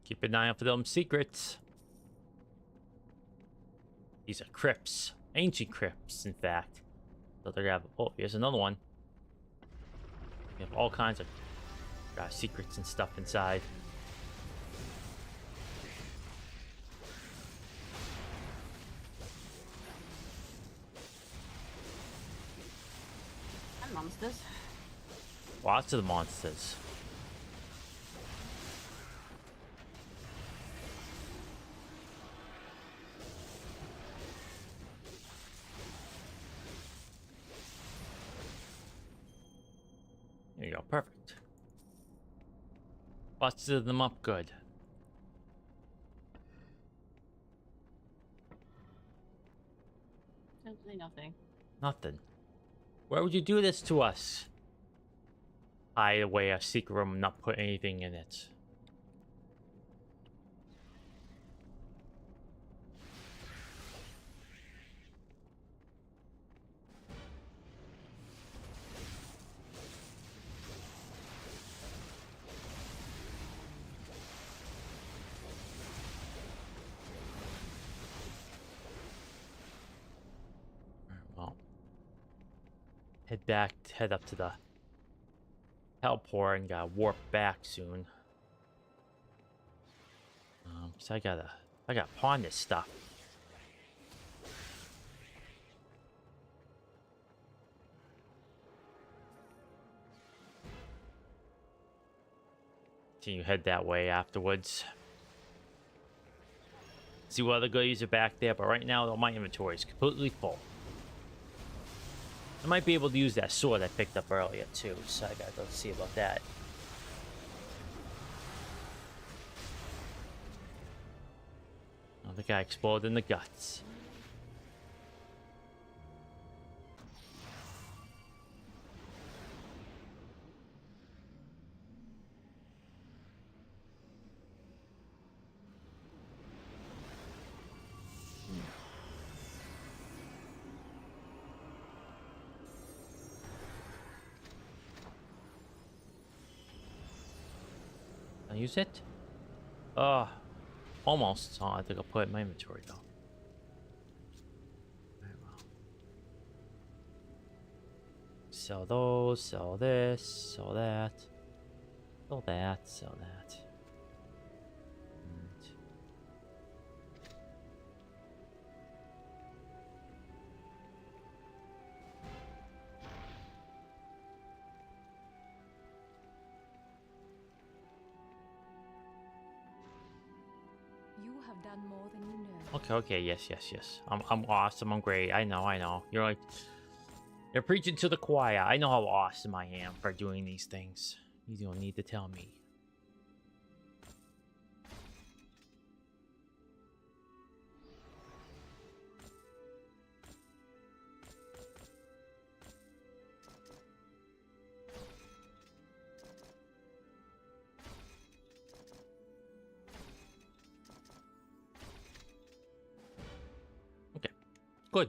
Keep an eye out for them secrets. These are crypts. Ancient crypts, in fact. So they're gonna have... Oh, here's another one. We have all kinds of secrets and stuff inside. And monsters. Lots of the monsters. There you go, perfect. Busted them up good. Simply nothing. Nothing. Why would you do this to us? Hide away a secret room and not put anything in it. Well, head up to the teleport and gotta warp back soon. So I gotta pawn this stuff. Can you head that way afterwards? See what other goodies are back there, but right now my inventory is completely full. I might be able to use that sword I picked up earlier too, so I gotta go see about that. Oh, the guy exploded in the guts. Can I use it? Almost. Oh, I think I'll put it in my inventory though. Very well. Sell those, sell this, sell that, sell that, sell that. And You have done more than you know. okay, yes. I'm awesome, I'm great. I know. You're preaching to the choir. I know how awesome I am for doing these things. You don't need to tell me. Okay, good.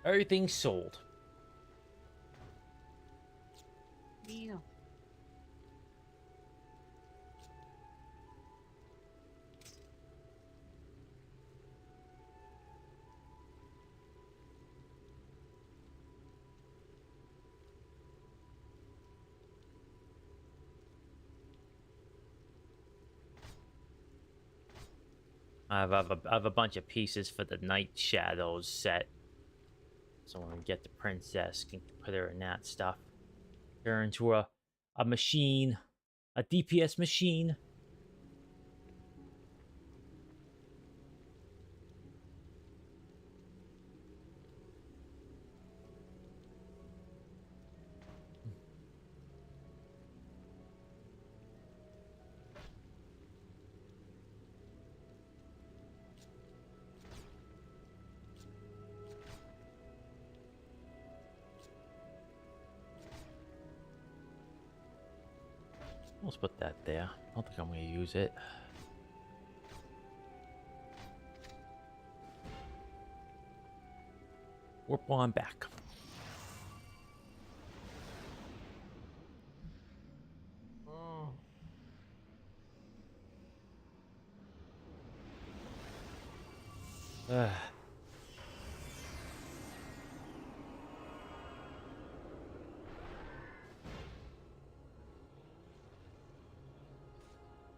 Everything's sold. Deal. I have a bunch of pieces for the Night Shadows set. So when we get the princess, can put her in that stuff. Turn her into a machine. A DPS machine. Let's put that there. I don't think I'm gonna use it. Warp on back. Ugh.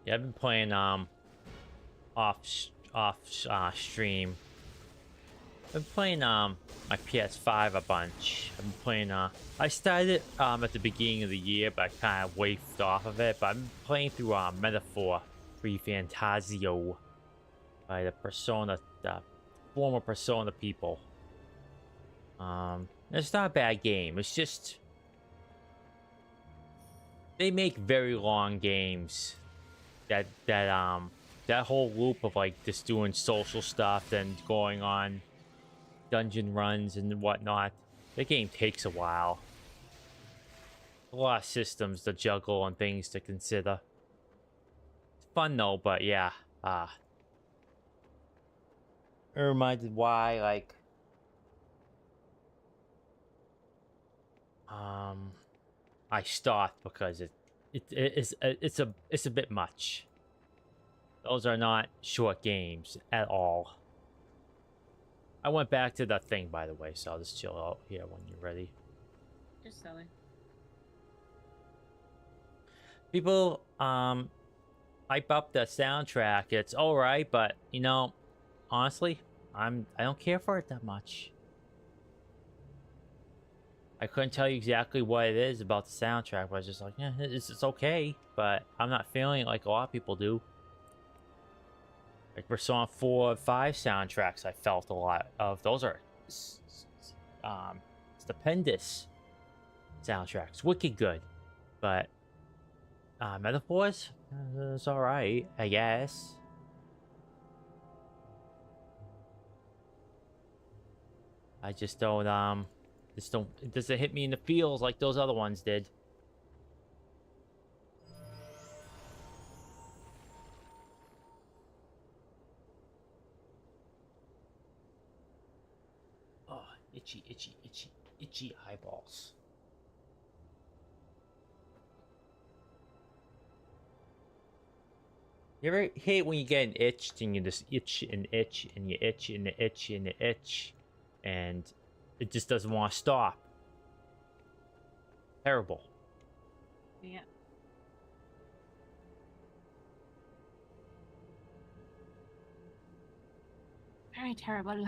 Yeah, I've been playing stream. I've been playing my PS5 a bunch. I've been playing I started at the beginning of the year, but I kind of wafted off of it. But I've been playing through Metaphor 3 Fantasio by the former Persona people. It's not a bad game. It's just they make very long games. That whole loop of like just doing social stuff and going on dungeon runs and whatnot. The game takes a while. A lot of systems to juggle and things to consider. It's fun though, but yeah. It reminded why like I stopped because it's a bit much. Those are not short games at all. I went back to that thing, by the way, so I'll just chill out here when you're ready. Just silly. People hype up the soundtrack. It's all right, but you know, honestly, I don't care for it that much. I couldn't tell you exactly what it is about the soundtrack, but I was just like, yeah, it's okay, but I'm not feeling it like a lot of people do. Like Persona 4 and 5 soundtracks, I felt a lot of. Those are stupendous soundtracks, wicked good. But Metaphors, it's all right, I guess. I just don't it doesn't hit me in the feels like those other ones did. Oh, itchy, itchy, itchy, itchy eyeballs. You ever hate when you get an itch and you just itch and itch and you itch and you itch and you itch and it just doesn't want to stop? Terrible. Yeah. Very terrible.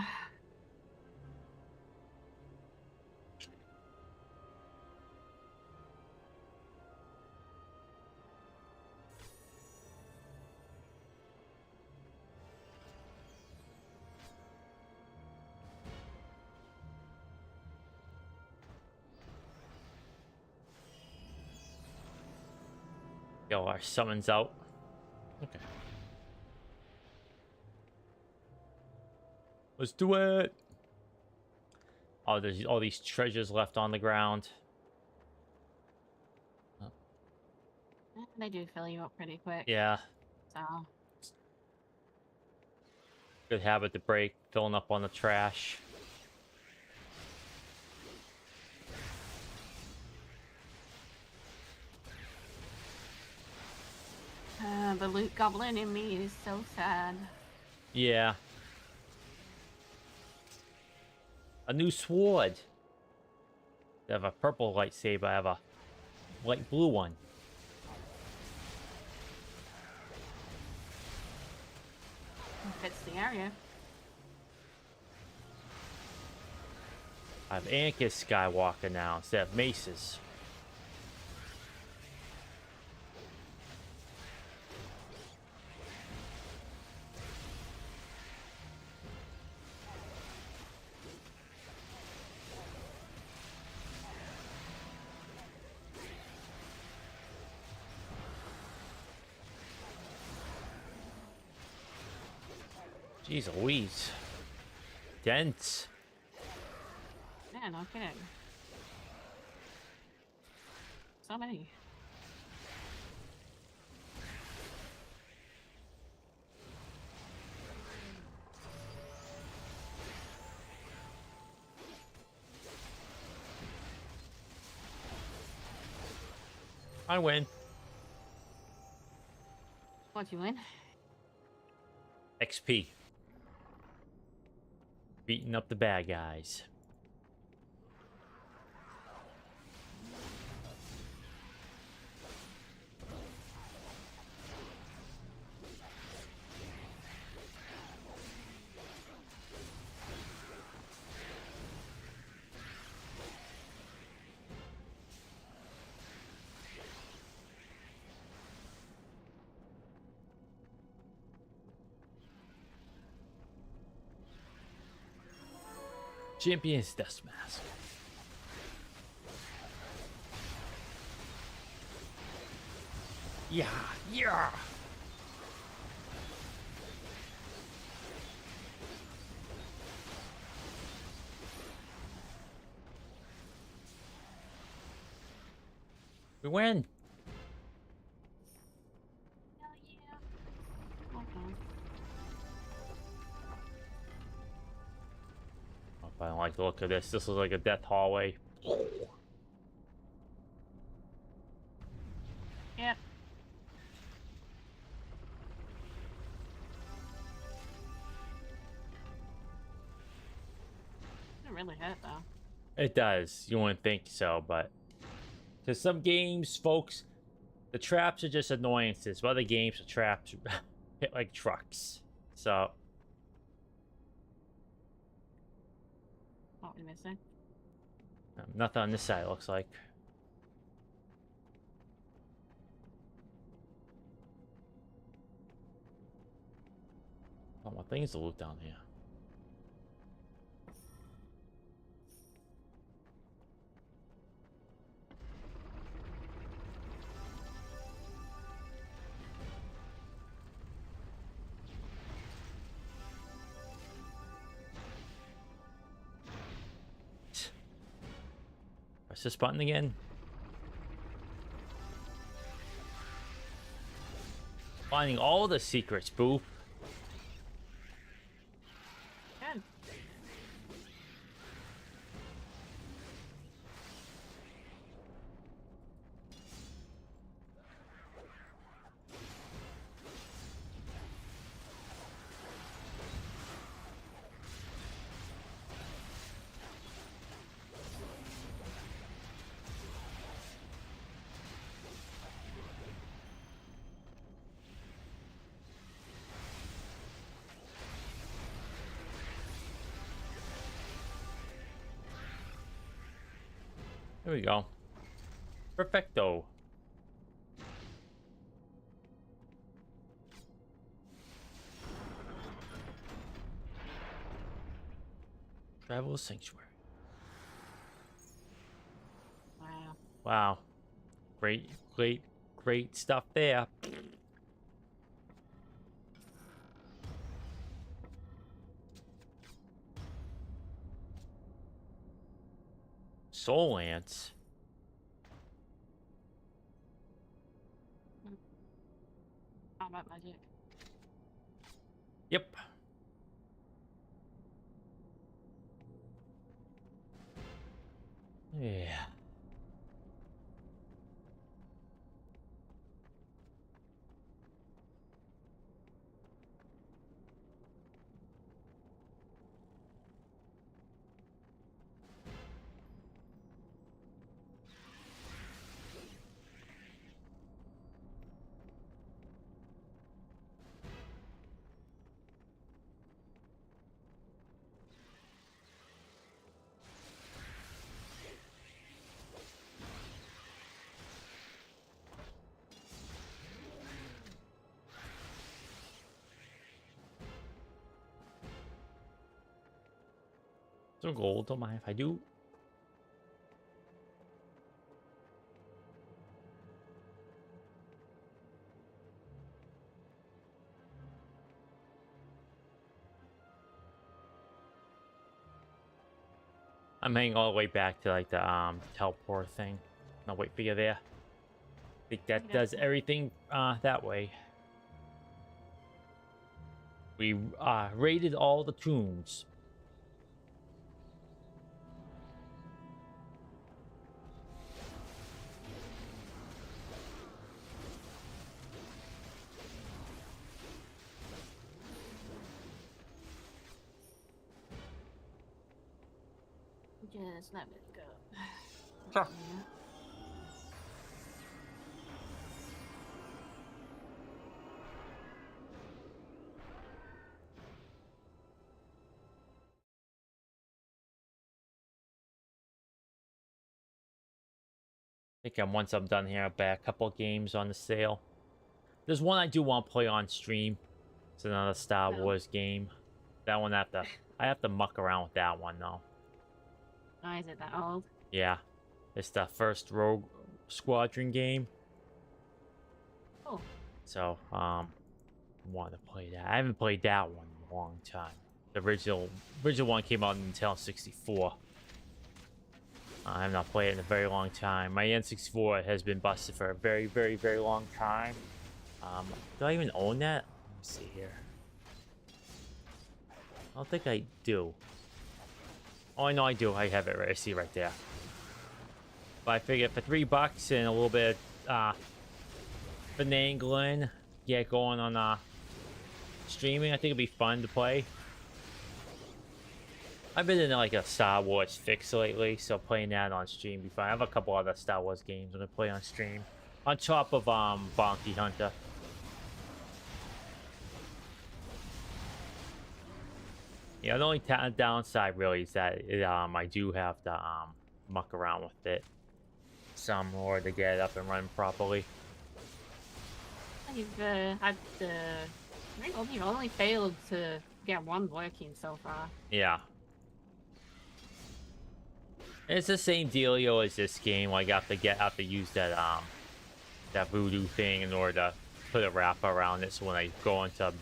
Yo, our summons out. Okay. Let's do it. Oh, there's all these treasures left on the ground. They do fill you up pretty quick. Yeah. So. Good habit to break, filling up on the trash. The loot goblin in me is so sad. Yeah. A new sword. I have a purple lightsaber. I have a light blue one. Fits the area. I have Anakin Skywalker now instead of maces. Jeez Louise. Dense. Yeah, no kidding. So many. I win. What do you win? XP. Beating up the bad guys. Champion's Death Mask. Yeah, yeah. We win. Hell yeah. Okay. I don't like the look of this. This looks like a death hallway. Yep. It really hurt though. It does. You wouldn't think so, but to some games, folks, the traps are just annoyances. But other games, the traps hit like trucks. So What are we missing? nothing on this side, it looks like. Oh, my things to loot down here. Press this button again. Finding all the secrets, boo. Good. There we go. Perfecto. Travel Sanctuary. Wow. Wow. Great stuff there. Soul Ants. Combat magic. Yep. Yeah. Some gold, don't mind if I do. I'm heading all the way back to like the teleport thing. No, wait for you there. I think that does everything that way. We raided all the tombs. Yes, let me go. Sure. Yeah. I think once I'm done here, I'll buy a couple games on the sale. There's one I do want to play on stream. It's another Star No. Wars game. That one I have to muck around with that one though. Why is it that old? Yeah. It's the first Rogue Squadron game. Oh. So, want to play that. I haven't played that one in a long time. The original one came out in Nintendo 64. I have not played it in a very long time. My N64 has been busted for a very, very, very long time. Do I even own that? Let me see here. I don't think I do. Oh, I know I do. I have it right. I see right there. But I figured for $3 and a little bit finagling, get going on streaming, I think it'd be fun to play. I've been in like a Star Wars fix lately, so playing that on stream would be fun. I have a couple other Star Wars games I'm gonna play on stream. On top of Bounty Hunter. Yeah, the only downside really is that I do have to muck around with it some more to get it up and running properly. You've had I think you've only failed to get one working so far. Yeah. It's the same dealio as this game. Like, I have to use that that voodoo thing in order to put a wrap around it, so when I go into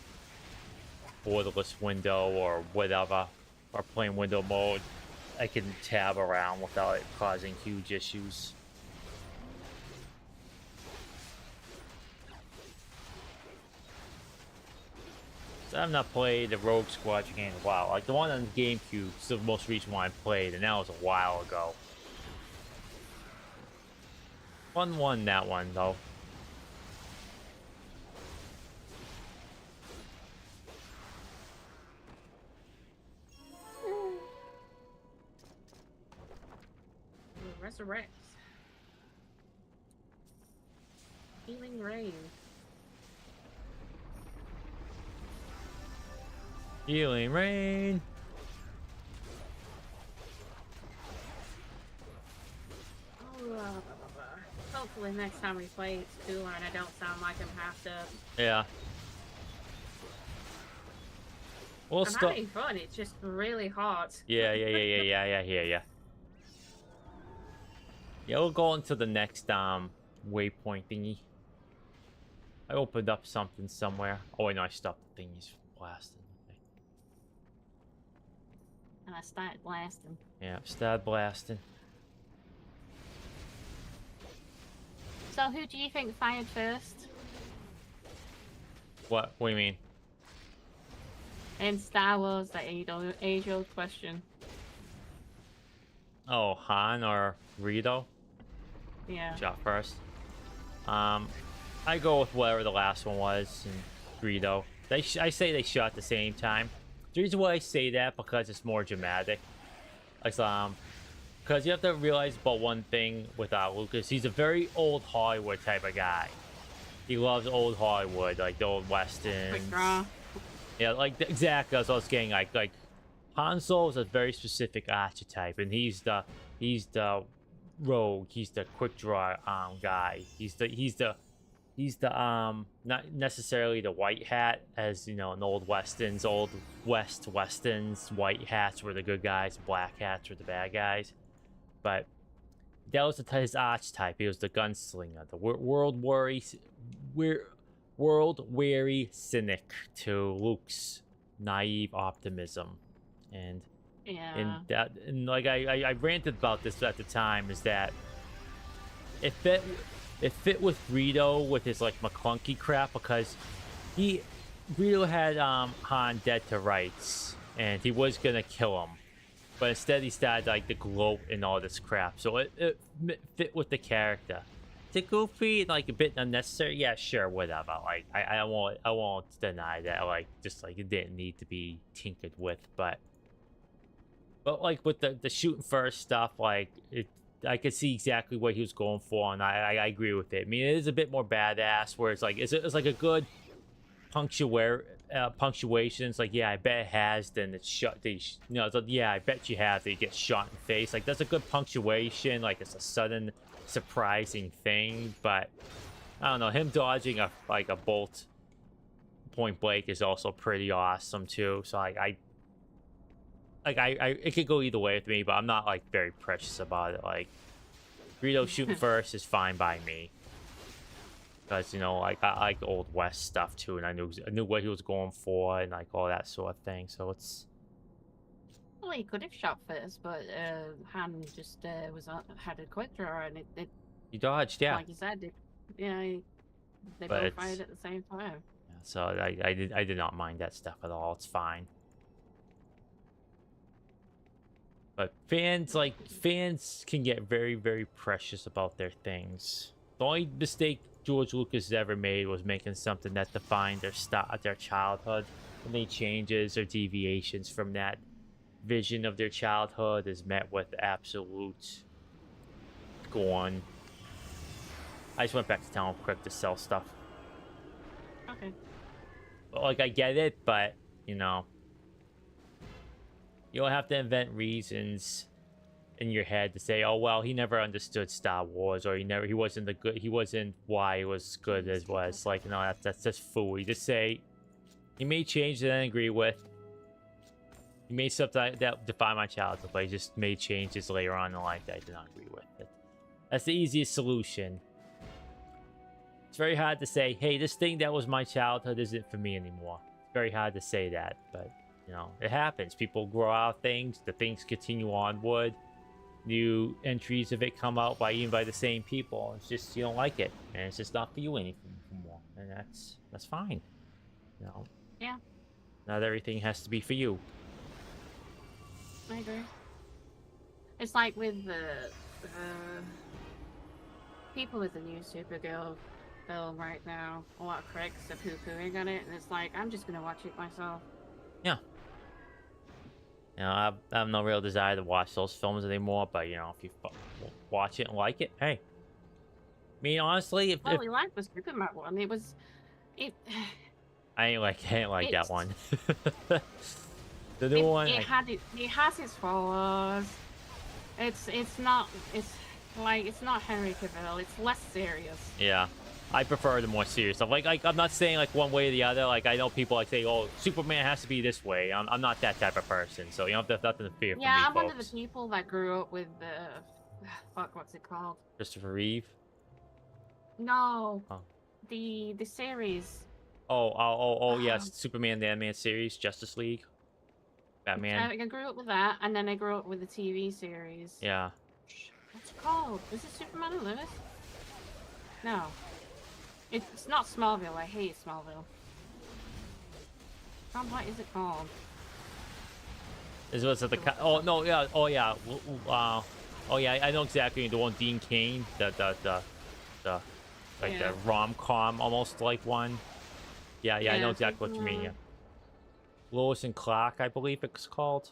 borderless window or whatever, or playing window mode, I can tab around without it causing huge issues. So I've not played the Rogue Squadron game in a while. Like the one on GameCube is the most recent one I played, and that was a while ago. Fun one, that one though. Resurrect. Healing Rain. Healing Rain. Hopefully next time we play it's cooler and I don't sound like I'm half up. Yeah. We'll I'm having fun, it's just really hot. Yeah, I hear ya. Yeah, we'll go into the next waypoint thingy. I opened up something somewhere. Oh wait, no, I stopped the thingies blasting. Okay. And I started blasting. Yeah, start blasting. So who do you think fired first? What do you mean? In Star Wars, the age-old question. Oh, Han or Rito? Yeah. Shot first. I go with whatever the last one was, and Rito. I say they shot at the same time. The reason why I say that because it's more dramatic. Like, because you have to realize about one thing with Lucas. He's a very old Hollywood type of guy. He loves old Hollywood, like the old westerns. Quick draw. Yeah, like exactly. That's what I was getting. Like Han Solo is a very specific archetype, and he's the rogue. He's the quick draw guy. He's the not necessarily the white hat, as you know, in old westerns, old west westerns. White hats were the good guys, black hats were the bad guys. But that was his archetype. He was the gunslinger, the world-weary cynic to Luke's naive optimism. And yeah, and like I ranted about this at the time, is that it fit with Greedo with his like McClunky crap, because Greedo had Han dead to rights and he was gonna kill him, but instead he started like the gloat and all this crap, so it fit with the character. To Goofy, like a bit unnecessary, yeah, sure, whatever. Like I won't deny that, like just like it didn't need to be tinkered with, but But like with the shooting first stuff, like I could see exactly what he was going for, and I agree with it. I mean, it is a bit more badass, where it's like it's like a good punctuation. It's like, yeah, I bet it has. Then it's shot. It's like, yeah, I bet you have. They get shot in the face. Like that's a good punctuation. Like it's a sudden, surprising thing. But I don't know. Him dodging a bolt point blank is also pretty awesome too. So I it could go either way with me, but I'm not like very precious about it. Like Greedo shooting first is fine by me, because like I like Old West stuff too, and I knew what he was going for and like all that sort of thing. So it's Well, he could have shot first, but Han just had a quick draw, and it he dodged, yeah. like you said, they But both fired at the same time. So I did not mind that stuff at all. It's fine. But fans can get very, very precious about their things. The only mistake George Lucas ever made was making something that defined their childhood. Any changes or deviations from that vision of their childhood is met with absolute scorn. I just went back to town quick to sell stuff. Okay. But, like, I get it, but you don't have to invent reasons in your head to say, oh well, he never understood Star Wars, or he wasn't why it was good as was. Like, no, that's just fooey. Just say he made changes that I didn't agree with. He made something that defined my childhood, but he just made changes later on in life that I did not agree with. That's the easiest solution. It's very hard to say, hey, this thing that was my childhood isn't for me anymore. It's very hard to say that, but it happens. People grow out of things. The things continue onward. New entries of it come out even by the same people. It's just you don't like it, and it's just not for you anymore, and that's fine. Yeah. Not everything has to be for you. I agree. It's like with the people with the new Supergirl film right now. A lot of critics are poo-pooing on it, and it's like, I'm just gonna watch it myself. Yeah. I have no real desire to watch those films anymore, but if you watch it and like it, hey. I mean, honestly, if We liked the Superman one. I ain't like that one. The new one. It has its flaws. It's not Henry Cavill. It's less serious. Yeah, I prefer the more serious stuff. Like I'm not saying like one way or the other. Like I know people like say, "Oh, Superman has to be this way." I'm not that type of person, so you don't have nothing to fear from me, Yeah, I'm folks. one of the people that grew up with the what's it called? Christopher Reeve. No, oh. the series. Oh, yes, Superman the animated series, Justice League, Batman. I grew up with that, and then I grew up with the TV series. Yeah. What's it called? Is it Superman and Lois? No. It's not Smallville. I hate Smallville. What is it called? Was it the? Oh no, yeah. Oh yeah. Oh yeah. I know exactly the one. Dean Cain. The rom-com almost like one. Yeah. I know exactly what you mean. Yeah. Lois and Clark, I believe it's called.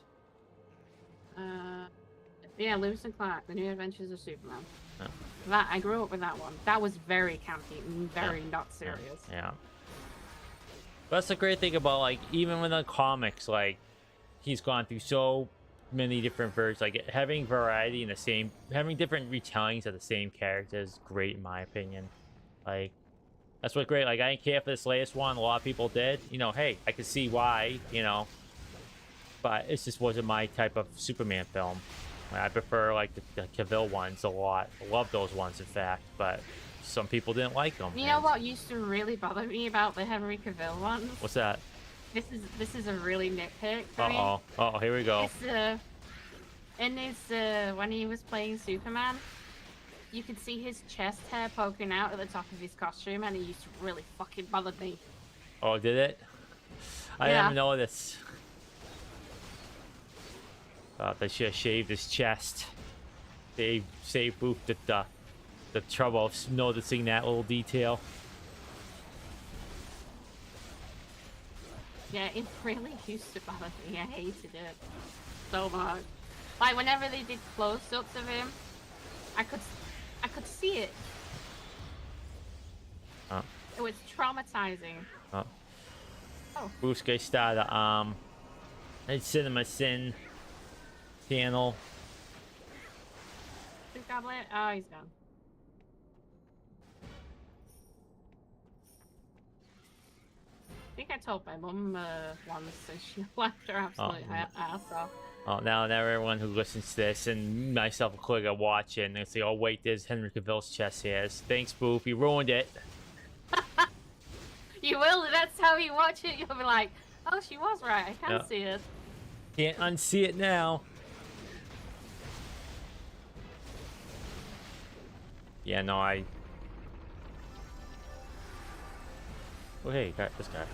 Yeah, Lois and Clark: The New Adventures of Superman. Yeah. That I grew up with that one. That was very campy and very not serious. Yeah. That's the great thing about like even with the comics, like he's gone through so many different versions. Like having variety in having different retellings of the same character is great in my opinion. Like that's what's great. Like I didn't care for this latest one. A lot of people did. Hey, I could see why. But it just wasn't my type of Superman film. I prefer like the Cavill ones a lot. I love those ones, in fact. But some people didn't like them. You know what used to really bother me about the Henry Cavill ones? What's that? This is a really nitpick for me. Uh-oh, here we go. It's when he was playing Superman, you could see his chest hair poking out at the top of his costume, and it used to really fucking bother me. Oh, did it? I didn't notice. They should have shaved his chest. They saved Booth the trouble of noticing that little detail. Yeah, it really used to bother me. I hated it so much. Like whenever they did close-ups of him, I could see it. Oh. It was traumatizing. Oh. Oh. Bruce Gay started a Cinema Sin channel. Big Goblet? Oh, he's gone. I think I told my mum once, so she laughed her absolute ass off. Oh, now everyone who listens to this and myself included are watching and they say, "Oh wait, there's Henry Cavill's chest hairs." Thanks, Boof. You ruined it. You will. That's how you watch it. You'll be like, "Oh, she was right. I can see it." Can't unsee it now. Yeah, no, I. Oh, hey, this guy.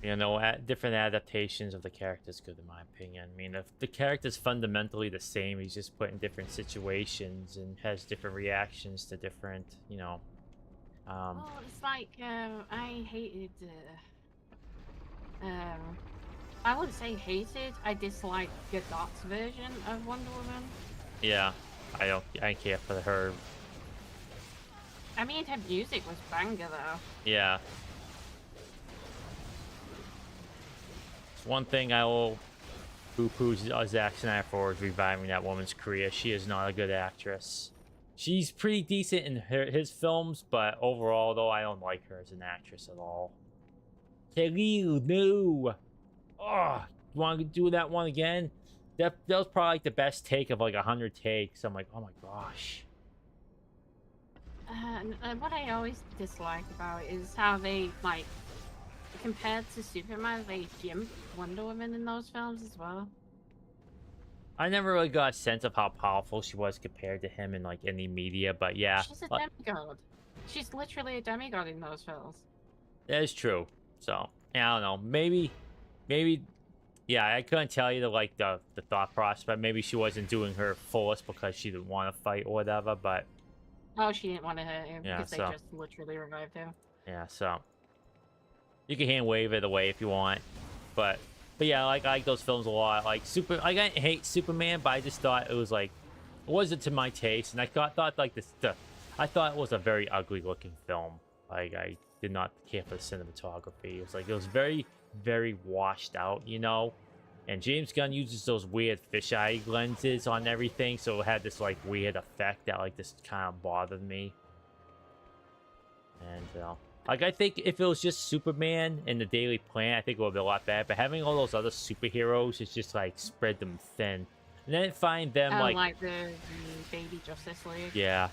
You know, different adaptations of the character's good in my opinion. I mean, if the character's fundamentally the same, he's just put in different situations and has different reactions to different, you know. Well, it's like I hated. I wouldn't say hated. I disliked Godot's version of Wonder Woman. Yeah, I don't care for her. I mean, her music was banger though. Yeah. One thing I will poo-poo Zack Snyder for is reviving that woman's career. She is not a good actress. She's pretty decent in his films, but overall, though, I don't like her as an actress at all. Khalil, no! Oh, you want to do that one again? That was probably like the best take of like 100 takes. I'm like, oh my gosh. What I always dislike about it is how they, like, compared to Superman, they gimp Wonder Woman in those films as well. I never really got a sense of how powerful she was compared to him in like any media, but yeah. She's a demigod. She's literally a demigod in those films. That is true. So, yeah, I don't know. Maybe, yeah, I couldn't tell you the thought process, but maybe she wasn't doing her fullest because she didn't want to fight or whatever, but... Oh, she didn't want to hurt him because they so, just literally revived him. Yeah, so... You can hand wave it away if you want, but yeah, I like those films a lot. Like I didn't hate Superman, but I just thought it was like, it wasn't to my taste, and I thought like I thought it was a very ugly looking film. Like I did not care for the cinematography. It was like it was very, very washed out, you know. And James Gunn uses those weird fisheye lenses on everything, so it had this like weird effect that like just kind of bothered me. And like, I think if it was just Superman and the Daily Planet, I think it would be a lot better. But having all those other superheroes is just, like, spread them thin. And then find them, like the baby Justice League. Yeah.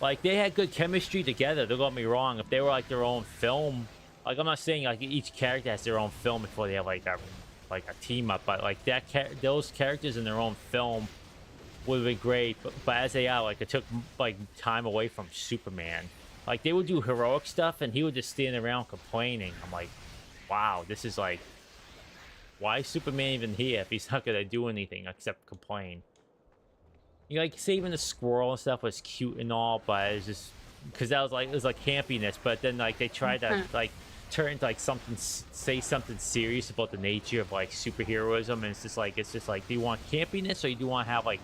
Like, they had good chemistry together, don't get me wrong. If they were, like, their own film... Like, I'm not saying, like, each character has their own film before they have, like a team-up. But, like, those characters in their own film... would have been great, but as they are, like, it took like time away from Superman. Like, they would do heroic stuff and he would just stand around complaining. I'm like, wow, this is like, why is Superman even here if he's not gonna do anything except complain? You know, like, saving the squirrel and stuff was cute and all, but it's just because that was like, it was like campiness. But then like they tried to like turn into like say something serious about the nature of like superheroism, and it's just like do you want campiness or do you want to have like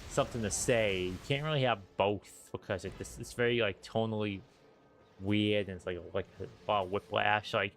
something to say? You can't really have both because it's very like tonally weird, and it's like a lot of whiplash. Like,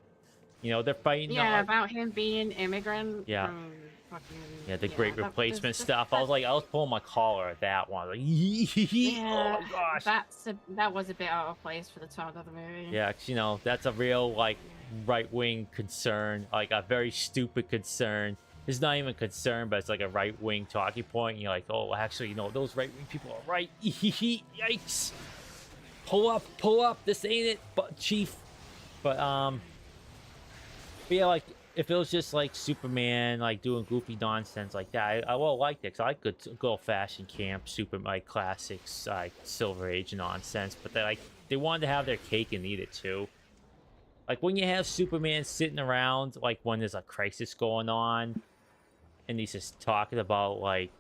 you know, they're fighting. Yeah, about him being an immigrant. Yeah. From fucking, the Great Replacement stuff. I was pulling my collar at that one. Like, yeah, oh my gosh. That was a bit out of place for the tone of the movie. Yeah, 'cause, you know, that's a real like right-wing concern, like a very stupid concern. It's not even a concern, but it's like a right-wing talking point. And you're like, oh, actually, you know, those right-wing people are right. Yikes! Pull up. This ain't it, but Chief. But yeah, like if it was just like Superman, like doing goofy nonsense like that, I will like it. 'Cause I like good old-fashioned camp, super like classics, like Silver Age nonsense. But they wanted to have their cake and eat it too. Like when you have Superman sitting around, like when there's a crisis going on, and he's just talking about like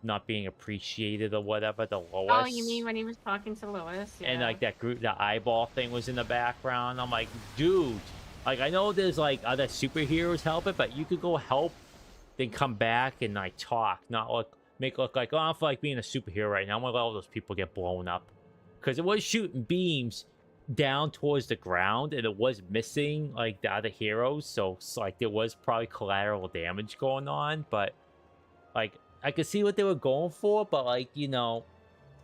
not being appreciated or whatever, the Lois. Oh, you mean when he was talking to Lois? Yeah. And like that group, the eyeball thing was in the background. I'm like, dude, Like, I know there's, like, other superheroes help it, but you could go help, then come back and, like, talk. Not, like, make it look like, oh, I don't feel like being a superhero right now. I'm gonna let all those people get blown up. Because it was shooting beams down towards the ground, and it was missing, like, the other heroes. So, it's like, there was probably collateral damage going on. But, like, I could see what they were going for, but, like, you know,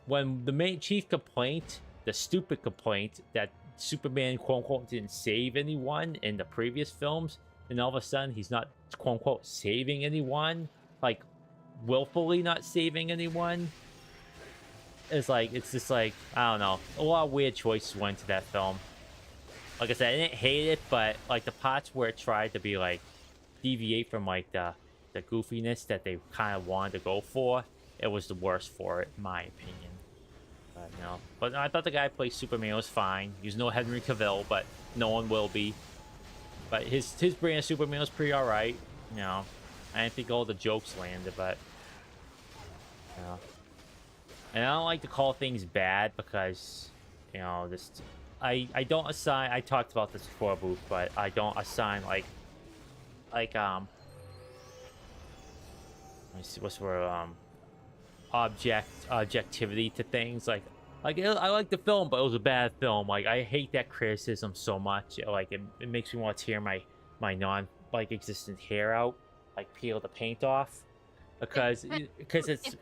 when the main chief complaint, the stupid complaint that Superman, quote-unquote, didn't save anyone in the previous films, and all of a sudden he's not, quote-unquote, saving anyone, like, willfully not saving anyone, it's like, it's just like, I don't know, a lot of weird choices went into that film. Like I said, I didn't hate it, but, like, the parts where it tried to be, like, deviate from, like, the goofiness that they kind of wanted to go for, it was the worst for it, in my opinion. But, you know, but I thought the guy who played Superman was fine. He's no Henry Cavill, but no one will be. But his brand of Superman was pretty alright. You know, I didn't think all the jokes landed, but, you know. And I don't like to call things bad because, you know, this, I don't assign, I talked about this before, Booth, but I don't assign, like, let me see, what's the word, objectivity to things. Like I like the film, but it was a bad film. Like, I hate that criticism so much. Like, it makes me want to tear my non, like, existent hair out, like, peel the paint off, because it's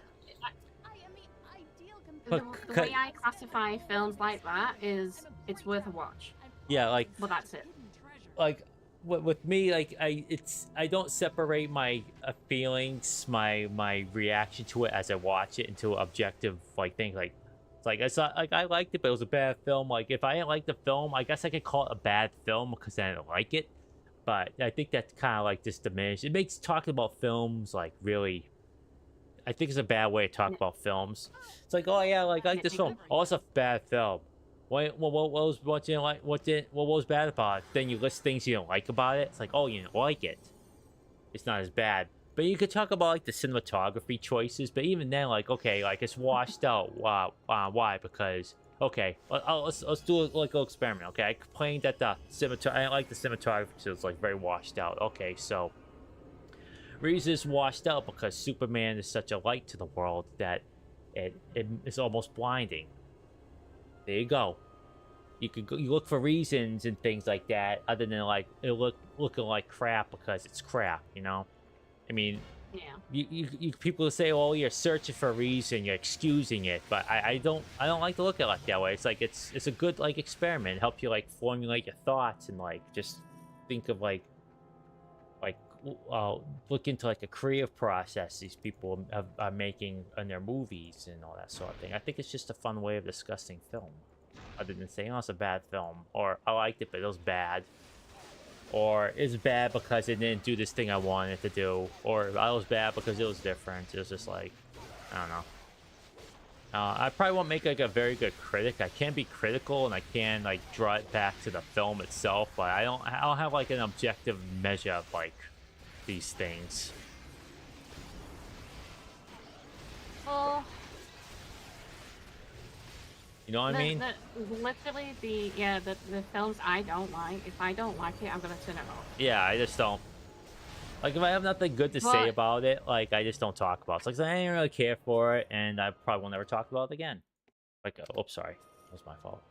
the way I classify films like that is it's worth a watch. Yeah, like, but that's it. Like, with me, like, I don't separate my feelings, my reaction to it as I watch it into objective, like, thing. Like, it's not like I liked it, but it was a bad film. Like, if I didn't like the film, I guess I could call it a bad film because I didn't like it. But I think that's kind of, like, just diminished. It makes talking about films, like, really, I think it's a bad way to talk about films. It's like, oh yeah, like, I like this film. Oh, it's a bad film. What was bad about it? Then you list things you don't like about it. It's like, oh, you don't like it. It's not as bad. But you could talk about, like, the cinematography choices. But even then, like, okay, like, it's washed out. Wow, why? Because, okay, let's do a little experiment. Okay, I complained that I didn't like the cinematography, so it's, like, very washed out. Okay, so reason it's washed out because Superman is such a light to the world that it is almost blinding. There you go. You look for reasons and things like that, other than, like, it looking like crap because it's crap, you know. I mean, yeah. You people say, oh, you're searching for a reason, you're excusing it, but I don't like to look at it like that way. It's like it's a good, like, experiment. It helps you, like, formulate your thoughts and, like, just think of, like look into, like, a creative process these people are making in their movies and all that sort of thing. I think it's just a fun way of discussing film, other than saying, oh, it's a bad film, or I liked it but it was bad, or it's bad because it didn't do this thing I wanted it to do, or I was bad because it was different. It was just like, I don't know. I probably won't make, like, a very good critic. I can be critical and I can, like, draw it back to the film itself, but I don't have, like, an objective measure of, like, these things. Well, you know what I mean? Literally, the films I don't like, if I don't like it, I'm gonna turn it off. Yeah, I just don't. Like, if I have nothing good to say about it, like, I just don't talk about it. It's like, I didn't really care for it, and I probably will never talk about it again. Like, oops, sorry. That was my fault.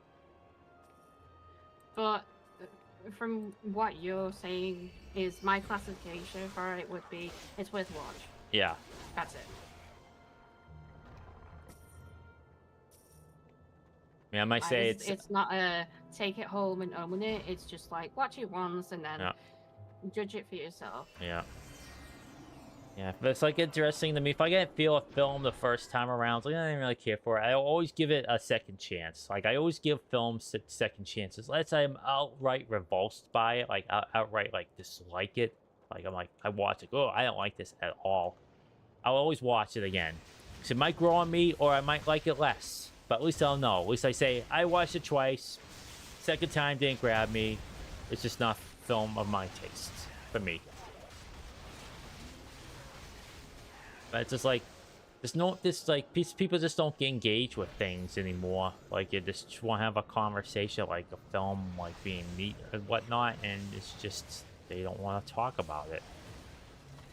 But from what you're saying, is my classification for it would be, it's worth watch. Yeah. That's it. Yeah, I might say it's not a take it home and own it. It's just like, watch it once and then judge it for yourself. Yeah. Yeah, but it's, like, interesting to me. If I didn't feel a film the first time around, like, I didn't really care for it. I always give it a second chance. Like, I always give films second chances. Let's say I'm outright repulsed by it, like, outright, like, dislike it. Like, I'm like, I watch it, oh, I don't like this at all. I'll always watch it again. Because it might grow on me, or I might like it less. But at least I'll know. At least I say, I watched it twice. Second time didn't grab me. It's just not film of my taste. For me. But it's just like, There's no this like people just don't get engaged with things anymore. Like you just want to have a conversation, like a film, like being neat and whatnot, and it's just they don't want to talk about it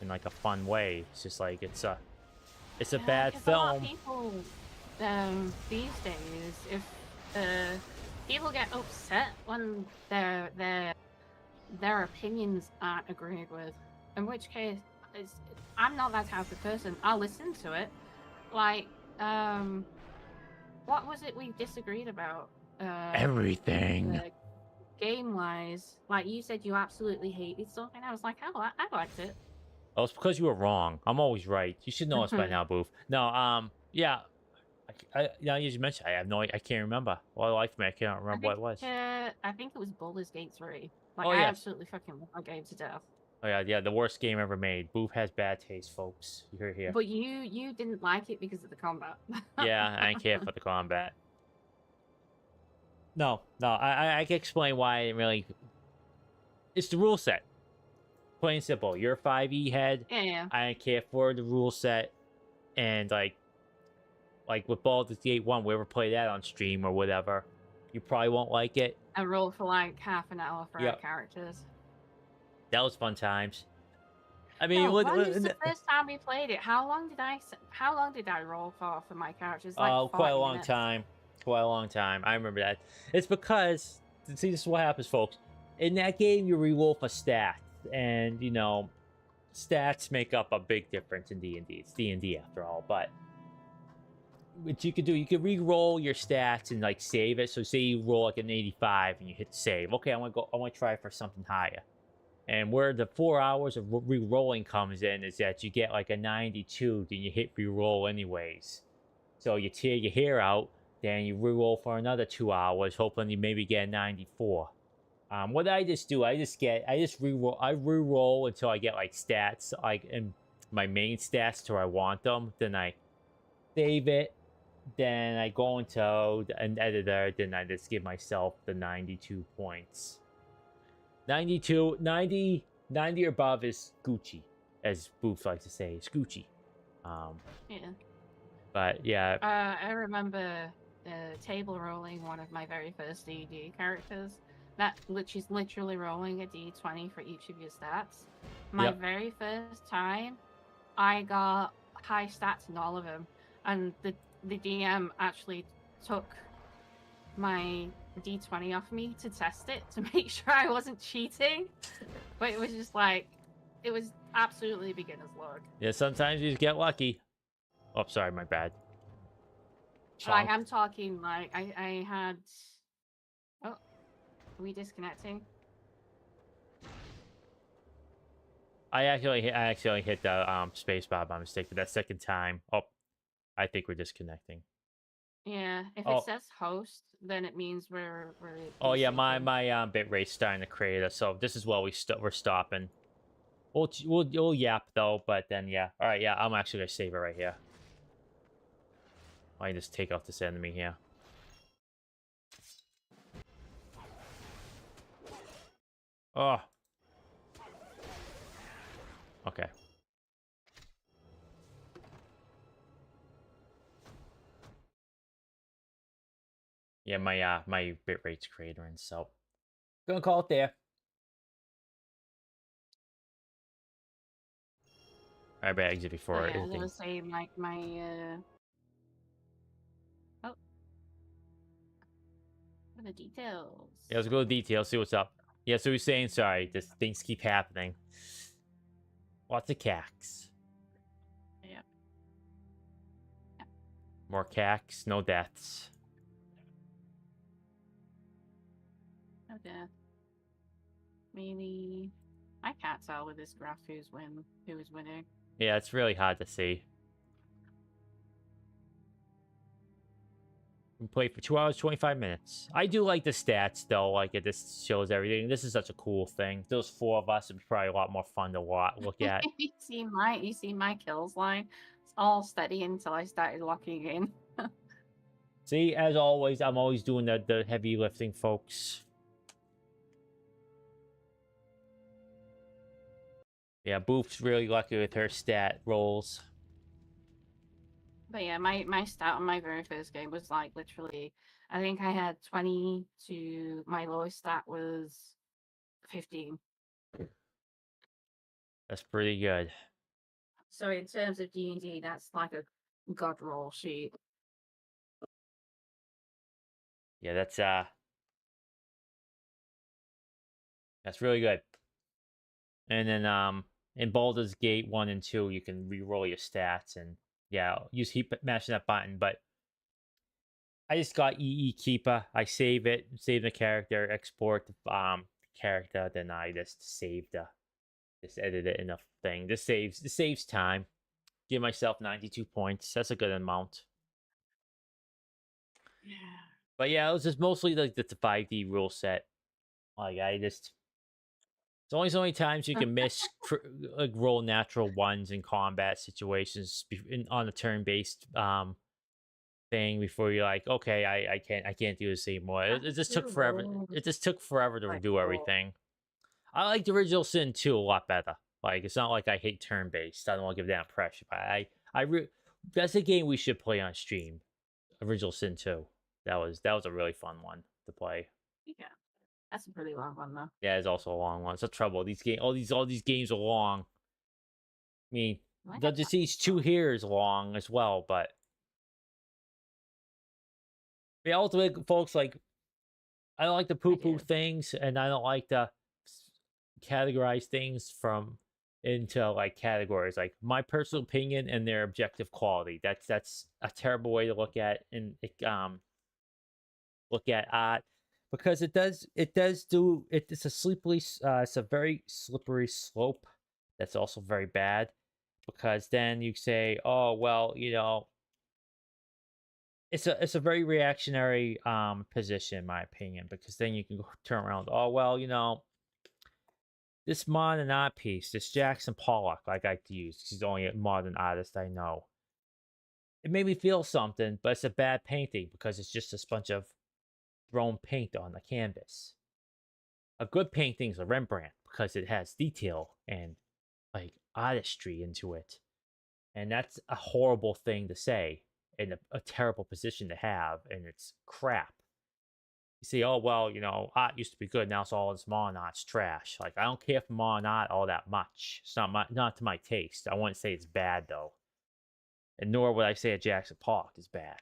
in like a fun way. It's just like it's a bad 'cause a lot of film. people these days, if people get upset when their opinions aren't agreed with, in which case I'm not that type of person. I'll listen to it. Like, what was it we disagreed about? Everything. Game wise, like you said, you absolutely hated something. I was like, oh, I liked it. Oh, it's because you were wrong. I'm always right. You should know us by now, Booth. No, yeah. Now you just mentioned, I have no, I can't remember. Well, life me, I can't remember what it was. I think it was Baldur's Gate 3. Like, Oh, I yes. absolutely fucking love that game to death. Oh yeah, the worst game ever made. Booth has bad taste, folks. You hear here. But you didn't like it because of the combat. Yeah, I didn't care for the combat. No, I can explain why I didn't really. It's the rule set. Plain and simple. You're a 5e head. Yeah. I didn't care for the rule set, and like with Baldur's Gate 1, we ever play that on stream or whatever, you probably won't like it. I rolled for like half an hour for our Yep. characters. That was fun times. I mean, No, when was the first time we played it? How long did I roll for my characters? Like quite a 40 long minutes. time. Quite a long time. I remember that. It's because, see, this is what happens, folks. In that game, you re-roll for stats, and you know, stats make up a big difference in D&D. It's D&D after all, but what you could do, you could re-roll your stats and like save it. So say you roll like an 85 and you hit save. Okay, I want to try for something higher. And where the 4 hours of re-rolling comes in is that you get like a 92, then you hit re-roll anyways. So you tear your hair out, then you re-roll for another 2 hours, hoping you maybe get a 94. What I just do, I re-roll until I get like stats, like in my main stats to where I want them. Then I save it. Then I go into an editor. Then I just give myself the 92 points. 90 or above is Gucci, as Booth likes to say. It's Gucci. Yeah. But yeah. I remember table rolling one of my very first D&D characters. Which is literally rolling a d20 for each of your stats. My very first time, I got high stats in all of them, and the DM actually took my d20 off me to test it to make sure I wasn't cheating. But it was just like, it was absolutely beginner's luck. Yeah, sometimes you just get lucky. Oh, sorry, my bad. Like, I'm talking like I had. Oh. Are we disconnecting? I actually hit the space bar by mistake for that second time. Oh, I think we're disconnecting. Yeah, if it says host, then it means we're oh yeah, my bit rate's starting to create us, so this is where we're stopping. We'll yap though, but then yeah. All right, yeah, I'm actually gonna save it right here. I just take off this enemy here. Oh. Okay. Yeah, my bitrate's cratering, so gonna call it there. I better exit before yeah, anything. I was saying like my oh, what are the details? Yeah, let's go to details. See what's up. Yeah, so he's saying sorry. This things keep happening. Lots of cacks. Yeah. More cacks, no deaths. No death. Maybe I can't tell with this graph who's winning. Yeah, it's really hard to see. We played for 2 hours, 25 minutes. I do like the stats, though. Like, it just shows everything. This is such a cool thing. Those 4 of us, it'd be probably a lot more fun to look at. You see my kills line? It's all steady until I started locking in. See, as always, I'm always doing the heavy lifting, folks. Yeah, Boof's really lucky with her stat rolls. But yeah, my stat on my very first game was like literally, I think I had 20 to my lowest stat was 15. That's pretty good. So in terms of D&D, that's like a god roll sheet. Yeah, that's really good. And then in Baldur's Gate 1 and 2, you can re-roll your stats and yeah, use keep mashing that button, but I just got EE Keeper. I save it, save the character, export the character, then I just just edit it in a thing. This saves time. Give myself 92 points. That's a good amount. Yeah. But yeah, it was just mostly like the 5D rule set. Like I just It's only so many times you can miss like roll natural ones in combat situations on a turn-based thing before you're like, okay, I can't do this anymore. It just took forever. It just took forever to do everything. I like the original Sin 2 a lot better. Like it's not like I hate turn-based. I don't want to give that impression, but that's a game we should play on stream. Original Sin 2. That was a really fun one to play. Yeah. That's a pretty long one though. Yeah, it's also a long one. It's a trouble. All these games are long. I mean, the Disease 2 here is long as well, but yeah, ultimately, folks, like I don't like the poo-poo things, and I don't like to categorize things from into like categories. Like my personal opinion and their objective quality. That's a terrible way to look at look at art because it's a very slippery slope. That's also very bad because then you say, oh well, it's a very reactionary position in my opinion because then you can turn around, oh well, this modern art piece, this Jackson Pollock, I like to use, he's the only modern artist I know. It made me feel something, but it's a bad painting because it's just a bunch of thrown paint on the canvas. A good painting is a Rembrandt because it has detail and like artistry into it. And that's a horrible thing to say and a terrible position to have, and it's crap. You say, oh well, art used to be good, now it's all this modern art's trash. Like I don't care for modern art all that much. It's not to my taste. I wouldn't say it's bad though. And nor would I say a Jackson Pollock is bad.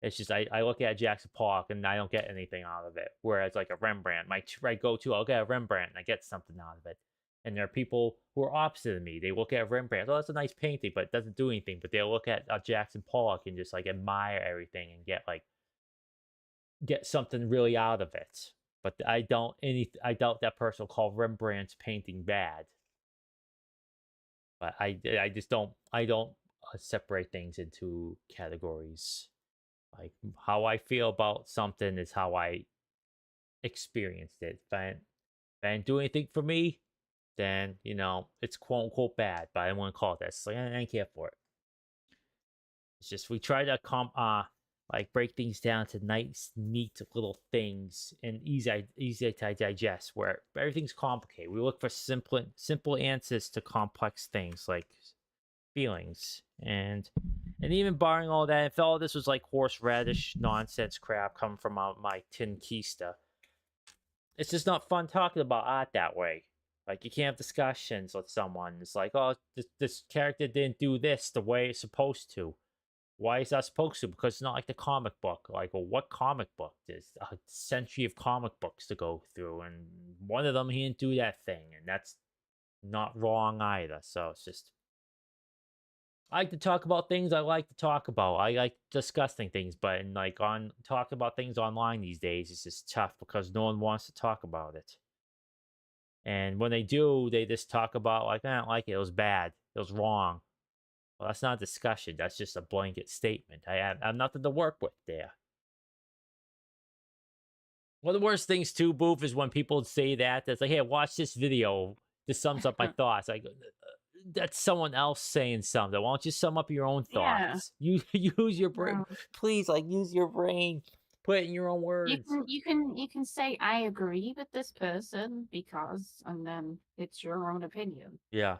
It's just I look at Jackson Pollock and I don't get anything out of it. Whereas like a Rembrandt, my go-to, I'll get a Rembrandt and I get something out of it. And there are people who are opposite of me. They look at Rembrandt, oh, that's a nice painting, but it doesn't do anything. But they'll look at Jackson Pollock and just like admire everything and get something really out of it. But I doubt that person will call Rembrandt's painting bad. But I just don't separate things into categories. Like how I feel about something is how I experienced it. If I didn't do anything for me, then it's quote unquote bad. But I don't want to call it that. So I don't care for it. It's just we try to break things down to nice, neat little things and easy to digest. Where everything's complicated, we look for simple answers to complex things like feelings and even barring all that, if all this was like horseradish nonsense crap coming from my tin keister, it's just not fun talking about art that way. Like you can't have discussions with someone. It's like, oh, this character didn't do this the way it's supposed to. Why is that supposed to? Because it's not like the comic book. Like, well, what comic book? There's a century of comic books to go through, and one of them he didn't do that thing, and that's not wrong either. So it's just I like to talk about things I like to talk about. I like discussing things, but talk about things online these days, it's just tough because no one wants to talk about it. And when they do, they just talk about like, I don't like it. It was bad. It was wrong. Well, that's not a discussion. That's just a blanket statement. I have nothing to work with there. One of the worst things too, Boof, is when people say that. That's like, hey, watch this video. This sums up my thoughts. I go, that's someone else saying something. Why don't you sum up your own thoughts? You use your brain, please. Like use your brain, put it in your own words. You can say I agree with this person because, and then it's your own opinion. Yeah,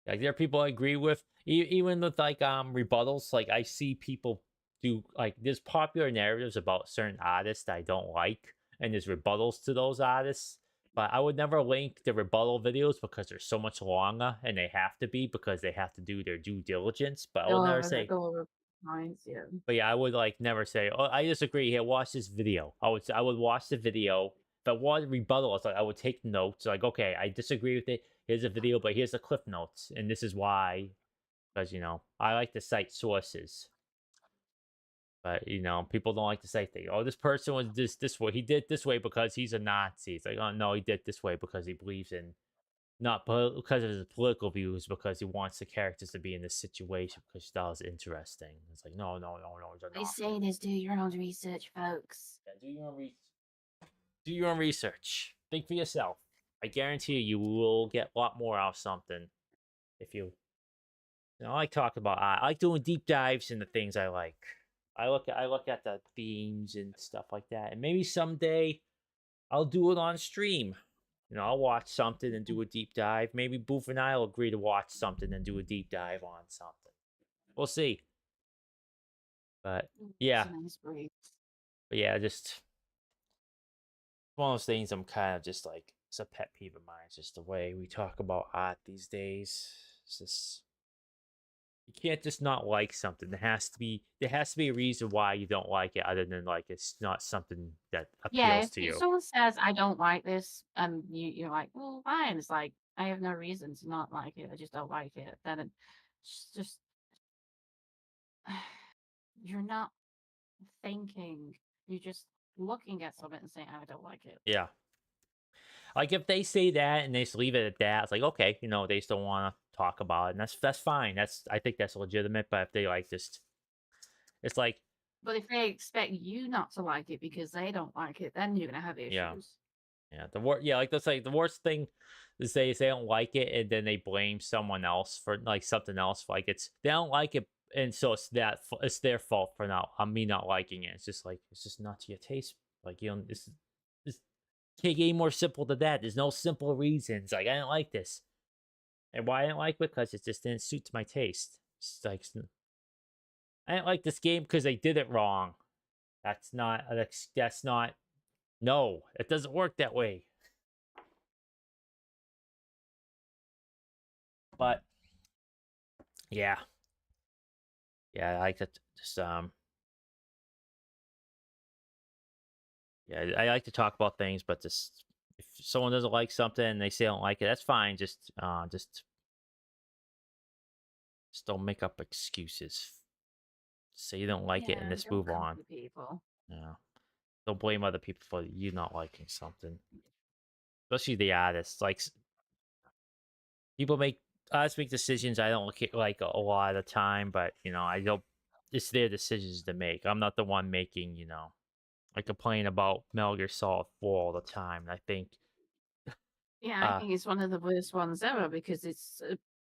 Like there are people I agree with, even with like rebuttals. Like I see people do like there's popular narratives about certain artists that I don't like, and there's rebuttals to those artists. But I would never link the rebuttal videos because they're so much longer, and they have to be because they have to do their due diligence. But I would never say. Go over lines, yeah. But yeah, I would like never say, "Oh, I disagree." Here, watch this video. I would watch the video. If I wanted rebuttal, it's like I would take notes. Like, okay, I disagree with it. Here's a video, but here's the cliff notes, and this is why. Because I like to cite sources. But people don't like to cite things. Oh, this person was this way. He did this way because he's a Nazi. It's like, oh no, he did this way because he believes in not because of his political views, because he wants the characters to be in this situation because he thought it was interesting. It's like, no, They say this, do your own research, folks. Yeah, do your own research. Think for yourself. I guarantee you will get a lot more out of something if you. I like talking about art. I like doing deep dives into things I like. I look at the themes and stuff like that, and maybe someday I'll do it on stream. I'll watch something and do a deep dive. Maybe Boof and I will agree to watch something and do a deep dive on something. We'll see. But yeah, but yeah, just one of those things. I'm kind of just like it's a pet peeve of mine. It's just the way we talk about art these days. It's just you can't just not like something. There has to be a reason why you don't like it, other than like it's not something that appeals to If you. someone says I don't like this, and you're like, well, fine. It's like I have no reason to not like it. I just don't like it. Then it's just you're not thinking. You're just looking at something and saying I don't like it. Yeah. Like if they say that and they just leave it at that, it's like okay, they still want to talk about it, and that's fine. I think that's legitimate. But if they like just, it's like But if they expect you not to like it because they don't like it, then you're gonna have issues. yeah, like that's like the worst thing is they don't like it and then they blame someone else for like something else. Like they don't like it, and so it's their fault for me not liking it. It's just like it's just not to your taste. Like this can't get any more simple than that. There's no simple reasons. Like I didn't like this, and why I didn't like it because it just didn't suit my taste. It's like I didn't like this game because they did it wrong. That's not. No, it doesn't work that way. But yeah, I like to just yeah, I like to talk about things, but just if someone doesn't like something and they say they don't like it, that's fine. Just don't make up excuses. Say you don't like it and just move on. People. Yeah, don't blame other people for you not liking something, especially the artists. Like people make decisions I don't like a lot of the time, but I don't. It's their decisions to make. I'm not the one making. I complain about Metal Gear Solid 4 all the time. And I think. Yeah, I think it's one of the worst ones ever because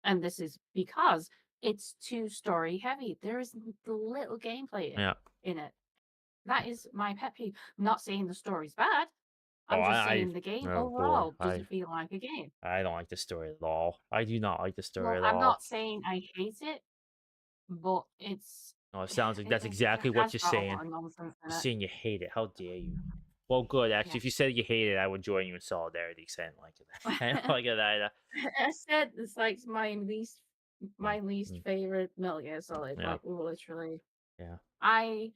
and this is because it's too story heavy. There is little gameplay in it. That is my pet peeve. I'm not saying the story's bad. I'm just saying the game overall doesn't feel like a game. I don't like the story at all. I do not like the story at all. I'm not saying I hate it, but it's. No, it sounds like that's exactly what you're saying. You're saying you hate it. How dare you? Well, good. Actually, if you said you hate it, I would join you in solidarity because I didn't like it. I didn't like it either. I said it's like my least favorite Metal Gear Solid. Yeah. Like literally. Yeah. I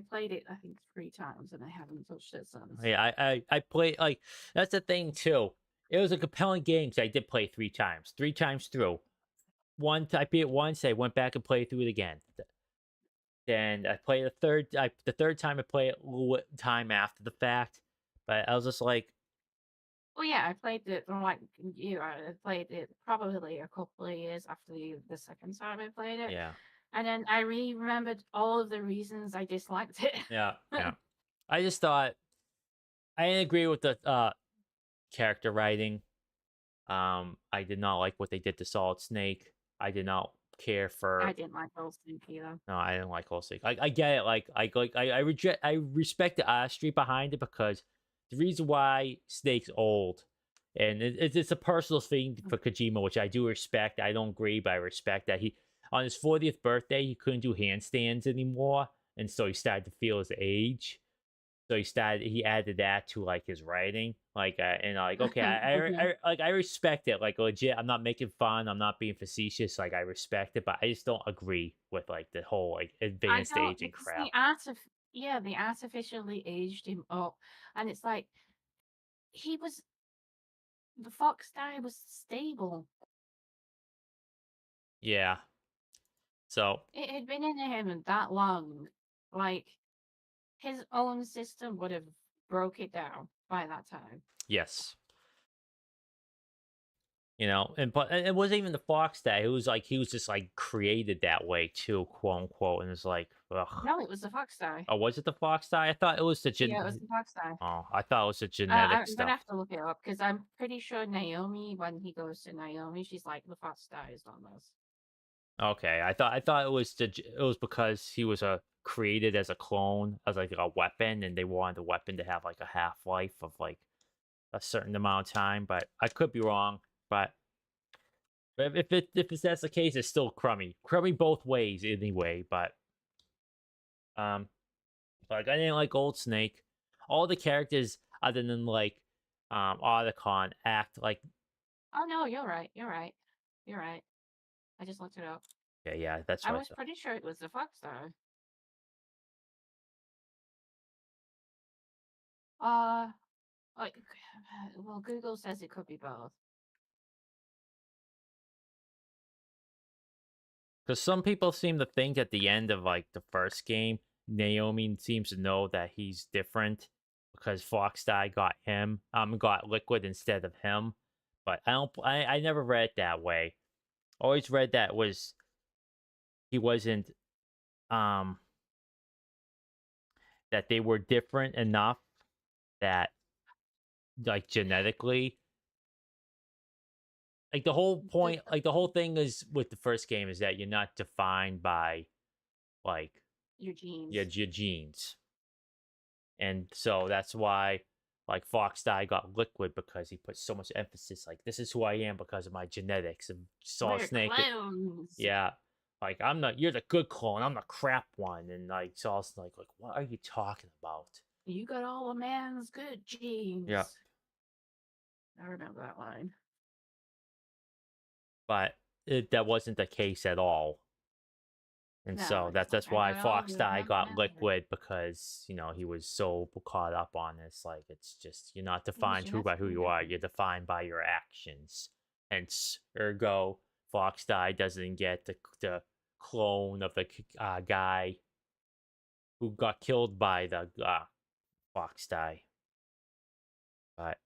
played it I think 3 times and I haven't touched it since. Yeah, I played like that's the thing too. It was a compelling game, so I did play 3 times. 3 times through. I beat it once, I went back and played through it again. Then I played the third time I played it a little time after the fact. But I was just like, well, yeah, I played it like you. I played it probably a couple of years after the second time I played it. yeah. And then I really remembered all of the reasons I disliked it. Yeah. I just thought I didn't agree with the character writing. I did not like what they did to Solid Snake. I did not care for. I didn't like Solid Snake either. No, I didn't like Solid Snake. I get it. I respect the artistry behind it because the reason why Snake's old and it's a personal thing for Kojima, which I do respect. I don't agree, but I respect that he on his 40th birthday he couldn't do handstands anymore, and so he started to feel his age. So he added that to like his writing, and like okay, I respect it, like legit. I'm not making fun. I'm not being facetious. Like I respect it, but I just don't agree with like the whole like I advanced don't aging because crap. they artificially aged him up, and it's like he was the fox guy was stable. Yeah. So It had been in him that long, like his own system would have broke it down by that time. yes, but it wasn't even the Fox guy. It was like he was just like created that way too, quote unquote. And it's like, ugh. No, it was the fox guy. Oh, was it the Fox guy? I thought it was the Yeah, it was the fox guy. Oh, I thought it was the I'm genetic gonna stuff. have to look it up because I'm pretty sure Naomi, when he goes to Naomi, she's like the fox guy is on this. Okay, I thought it was because he was created as a clone, as like a weapon, and they wanted the weapon to have like a half life of like a certain amount of time. But I could be wrong. But if that's the case, it's still crummy both ways anyway. But like I didn't like Old Snake. All the characters other than like Otacon act like Oh no, you're right. You're right. You're right. I just looked it up. yeah, that's I what I was thought. pretty sure it was the fox guy. Like, well, Google says it could be both. Because some people seem to think at the end of like the first game, Naomi seems to know that he's different because Foxdie got Liquid instead of him. But I never read it that way. Always read that he wasn't um that they were different enough that like genetically, like the whole point, like the whole thing is with the first game is that you're not defined by like Your genes. your genes. And so that's why like Fox got Liquid because he put so much emphasis like this is who I am because of my genetics and Solid We're Snake. clones. Yeah. Like you're the good clone, I'm the crap one. And like Solid Snake, like, what are you talking about? You got all a man's good genes. Yeah. I remember that line. But that wasn't the case at all. And No, so it's that's like, why I got all Fox the got man's good. Liquid because he was so caught up on this. Like it's just you're not defined by who you are. You're defined by your actions. Hence, ergo, Fox doesn't get the clone of the guy who got killed by the Fox. But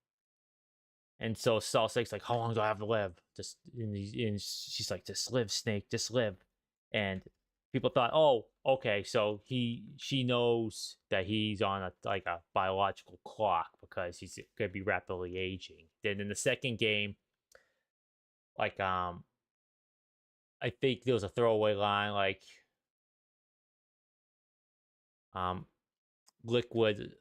and so Snake's like, how long do I have to live? Just and she's like, just live, Snake, just live. And people thought, oh, okay, so she knows that he's on a biological clock because he's gonna be rapidly aging. Then in the second game, like I think there was a throwaway line like liquid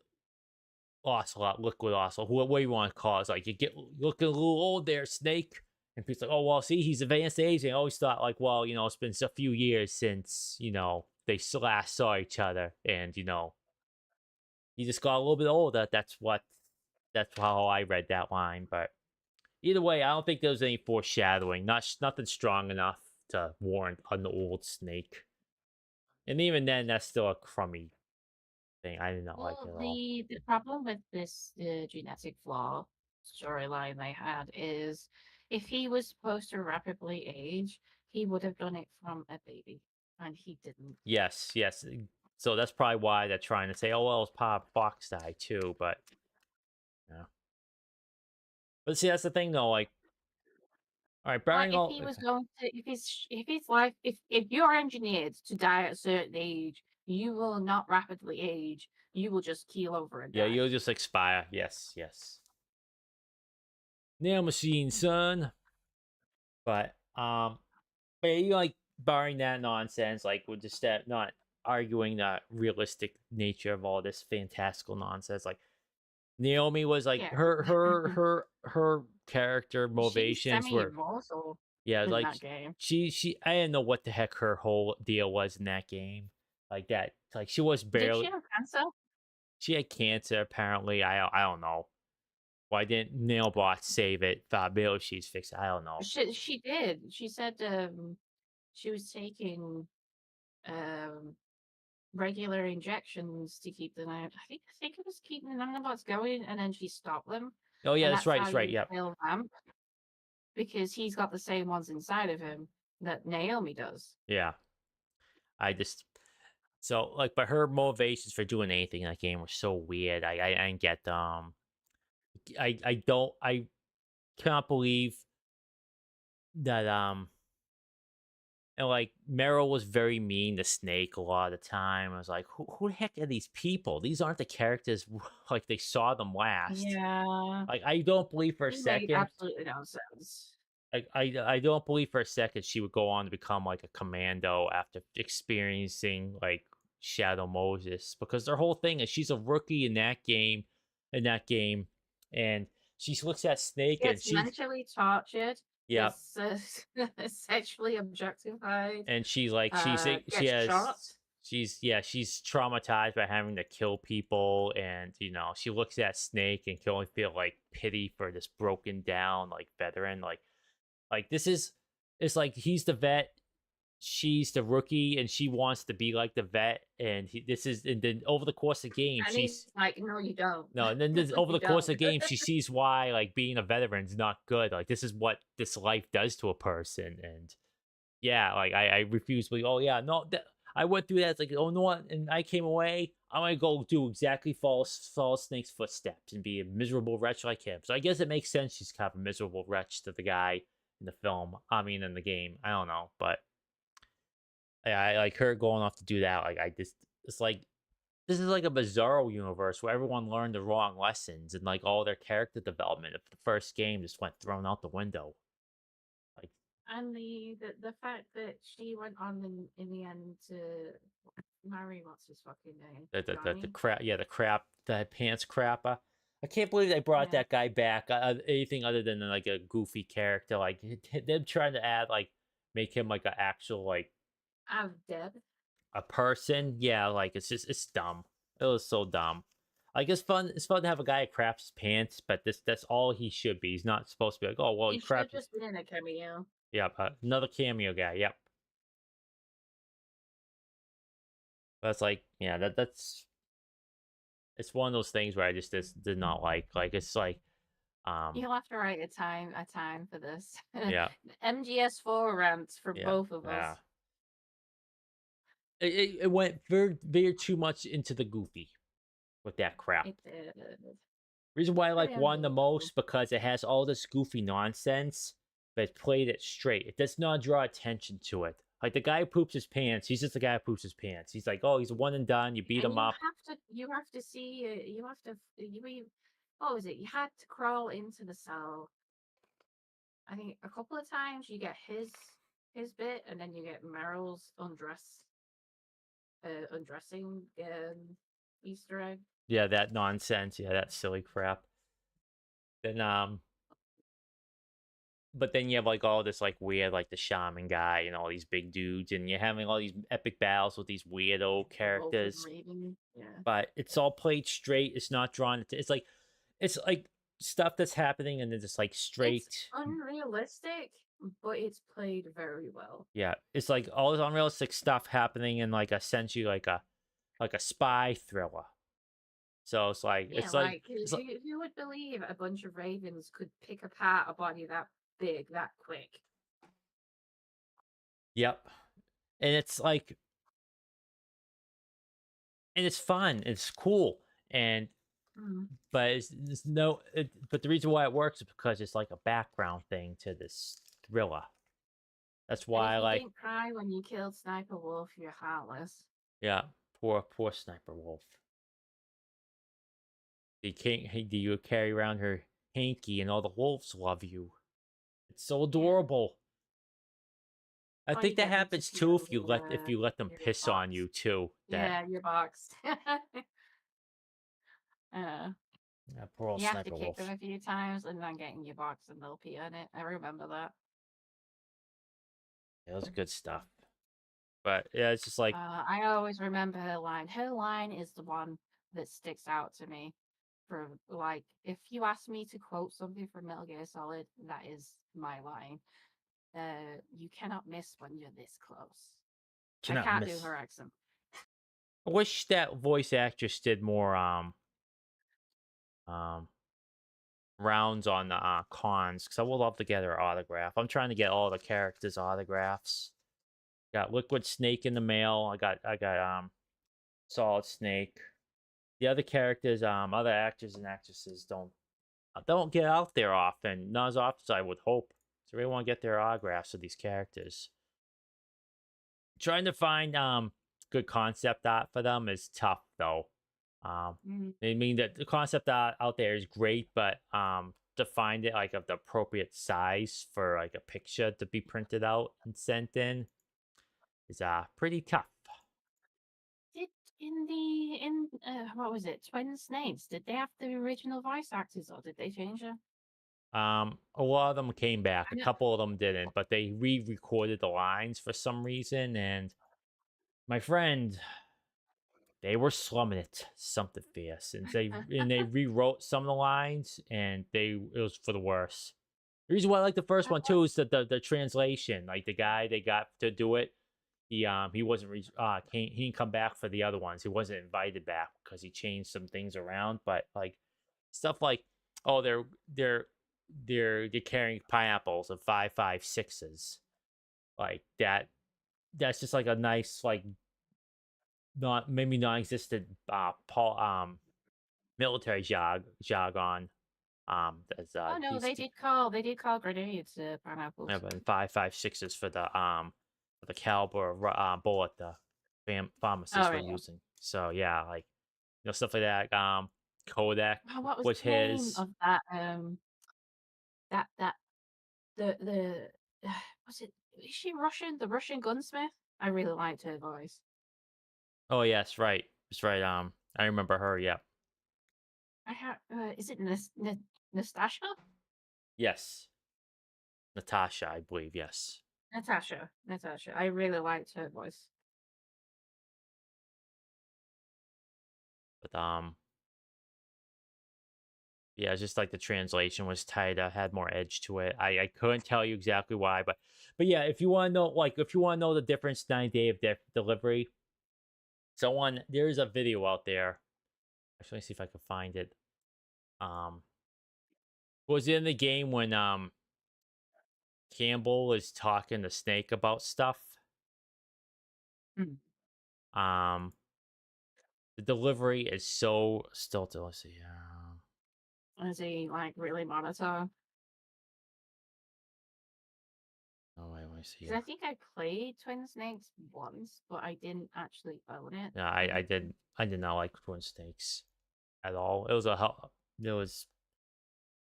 Ocelot, liquid Ocelot, what you want to call it. It's like you're looking a little old there, Snake. And people's like, oh well, see, he's advanced aging. I always thought like, well, it's been a few years since they last saw each other, and he just got a little bit older. That's how I read that line. But either way, I don't think there was any foreshadowing. Nothing strong enough to warrant an old Snake. And even then, that's still a crummy thing. I did not like it at all. The problem with this genetic flaw storyline they had is if he was supposed to rapidly age, he would have done it from a baby, and he didn't. Yes. So that's probably why they're trying to say, oh well, it's part of Fox die too, but yeah. But see, that's the thing though. Like, all right, Like barring if all, he was going to, if his life, if you're engineered to die at a certain age, you will not rapidly age. You will just keel over and yeah, die. you'll just expire. Yes. Nail machine, son. But you like barring that nonsense, like with just that not arguing the realistic nature of all this fantastical nonsense, like Naomi was like Yeah. her character She's motivations were semi-immortal yeah, in like that game. she I didn't know what the heck her whole deal was in that game. Like that, like she was Did she barely have cancer? she had cancer apparently. I don't know. Why didn't Nailbot save it? Maybe she's fixed. I don't know. She did. She said she was taking um regular injections to keep the I think it was keeping the nanobots going, and then she stopped them, Oh yeah, and that's that's right. how That's right. you Yep. kill Vamp because he's got the same ones inside of him that Naomi does. Yeah. I just so like, but her motivations for doing anything in that game were so weird. I didn't get them. I cannot believe that and like Meryl was very mean to Snake a lot of the time. I was like, who the heck are these people? These aren't the characters like they saw them last. Yeah, Like I don't believe for a he made second. absolutely no sense. I don't believe for a second she would go on to become like a commando after experiencing like Shadow Moses, because their whole thing is she's a rookie in that game, and she looks at Snake and Gets she's mentally tortured, yeah, gets sexually objectified, and she's like she gets has shot. she's traumatized by having to kill people, and she looks at Snake and can only feel like pity for this broken down like veteran, like this is it's like he's the vet, she's the rookie, and she wants to be like the vet, and this is and then over the course of the game And he's like, no, you don't. no, and then this, over You the course don't. of the game, she sees why like being a veteran is not good. Like this is what this life does to a person, and yeah, like I refuse to believe. Oh yeah, no, I went through that. It's like, oh no, and I came away. I'm gonna go do exactly follow Snake's footsteps and be a miserable wretch like him. So I guess it makes sense she's kind of a miserable wretch to the guy in the film. I mean, in the game. I don't know, but yeah, I like her going off to do that. Like I just, it's like this is like a bizarro universe where everyone learned the wrong lessons, and like all their character development of the first game just went thrown out the window. Like And the fact that she went on in the end to marry what's his fucking name, the Johnny. crap, yeah, the pants crapper. I can't believe they brought Yeah. that guy back. Anything other than like a goofy character, like them trying to add like make him like an actual like Av Deb. a person. Yeah, like it's dumb. It was so dumb. Like it's fun. It's fun to have a guy that craps his pants, but that's all he should be. He's not supposed to be like, oh well, he He should have crapped. just been in a cameo. Yep, another cameo guy. Yep. That's like yeah, that's it's one of those things where I just did not like. Like it's like You'll have to write a time for this. yeah. MGS4 rants for Yeah, both of yeah. us. It went very too much into the goofy with that crap. It did. Reason why I like Very one the unbelievable. most because it has all this goofy nonsense, but it played it straight. It does not draw attention to it. Like the guy who poops his pants, he's just the guy who poops his pants. He's like, oh, he's a one and done. You beat And him up. you have to see what was it? You had to crawl into the cell. I think a couple of times you get his bit, and then you get Meryl's undressing Easter egg. Yeah, that nonsense. Yeah, that silly crap. Then but then you have like all this like weird like the shaman guy and all these big dudes, and you're having all these epic battles with these weirdo characters. Yeah. But it's all played straight. It's not drawn. It's like stuff that's happening, and then just like straight. It's unrealistic, but it's played very well. Yeah, it's like all this unrealistic stuff happening in like essentially like a spy thriller. So it's like Yeah, it's like it's like who would believe a bunch of ravens could pick apart a body that big that quick? yep, and it's like and it's fun, it's cool, and but it's no. But the reason why it works is because it's like a background thing to this thriller. That's And why if I you like didn't cry when you killed Sniper Wolf, you're heartless. yeah. Poor Sniper Wolf. Do you carry around her hanky and all the wolves love you? It's so adorable. I Oh, think you that get her to happens feel too if you let them your piss on box. you too. That Yeah, you're boxed. uh, Yeah, poor old You have to Sniper kick them Wolf. a few times and then get in your box and they'll pee on it. I remember that. Yeah, that was good stuff. But yeah, it's just like I always remember her line. Her line is the one that sticks out to me. For like, if you ask me to quote something from Metal Gear Solid, that is my line. You cannot miss when you're this close. I cannot can't do miss. her accent. I wish that voice actress did more um rounds on the cons because I would love to get her autograph. I'm trying to get all the characters' autographs. Got Liquid Snake in the mail. I got Solid Snake. The other characters, other actors and actresses don't get out there often. Not as often as I would hope. So I really want to get their autographs of these characters. Trying to find good concept art for them is tough though. I mean that the concept art out there is great, but to find it like of the appropriate size for like a picture to be printed out and sent in is pretty tough. Did in what was it? Twin Snakes? Did they have the original voice actors or did they change it? A lot of them came back. A I know. couple of them didn't, but they re-recorded the lines for some reason. And my friend, they were slumming it something fierce, and they rewrote some of the lines, and it was for the worse. The reason why I like the first one too is that the translation, like the guy they got to do it, he wasn't he didn't come back for the other ones. He wasn't invited back because he changed some things around. But like stuff like, oh, they're carrying pineapples of 5.56s like that. That's just like a nice like not maybe non-existent military jargon. That's Oh no, these they did call grenades yeah, pineapples. but 5.56s for the caliber bullet the pharmacists Oh were yeah. using. So yeah, like stuff like that. Kodak Oh, what was was the name his. of that? That the was it? Is she Russian? The Russian gunsmith. I really liked her voice. Oh yes, right. That's right. I remember her. Yeah. I have. Is it Nastasha? Yes. Natasha, I believe. Yes. Natasha. Natasha. I really liked her voice. But yeah, it's just like the translation was tighter, had more edge to it. I couldn't tell you exactly why, but yeah, if you want to know, like, if you want to know the difference, 9 day of delivery. Someone there's a video out there. Actually, let me see if I can find it. Um, was in the game when Campbell is talking to Snake about stuff. Mm. The delivery is so still. Let's see. Is he like really monotone? Oh, wait, let me see Because I here. think I played Twin Snakes once, but I didn't actually own it. No, I did not like Twin Snakes at all. It was a hell. It was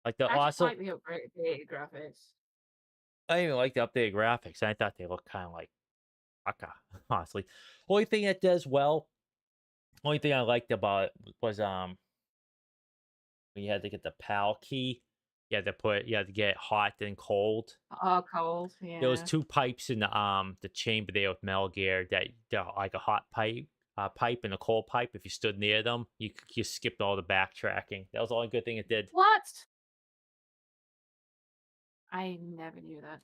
like the I just also. like the upgraded graphics. I didn't even like the updated graphics. I thought they looked kind of like Aka, honestly. Only thing that does well, only thing I liked about it was when you had to get the PAL key, you had to get hot and cold. Oh, cold. There was Yeah. two pipes in the chamber there with Metal Gear like a hot pipe and a cold pipe. If you stood near them, you skipped all the backtracking. That was the only good thing it did. What? I never knew that.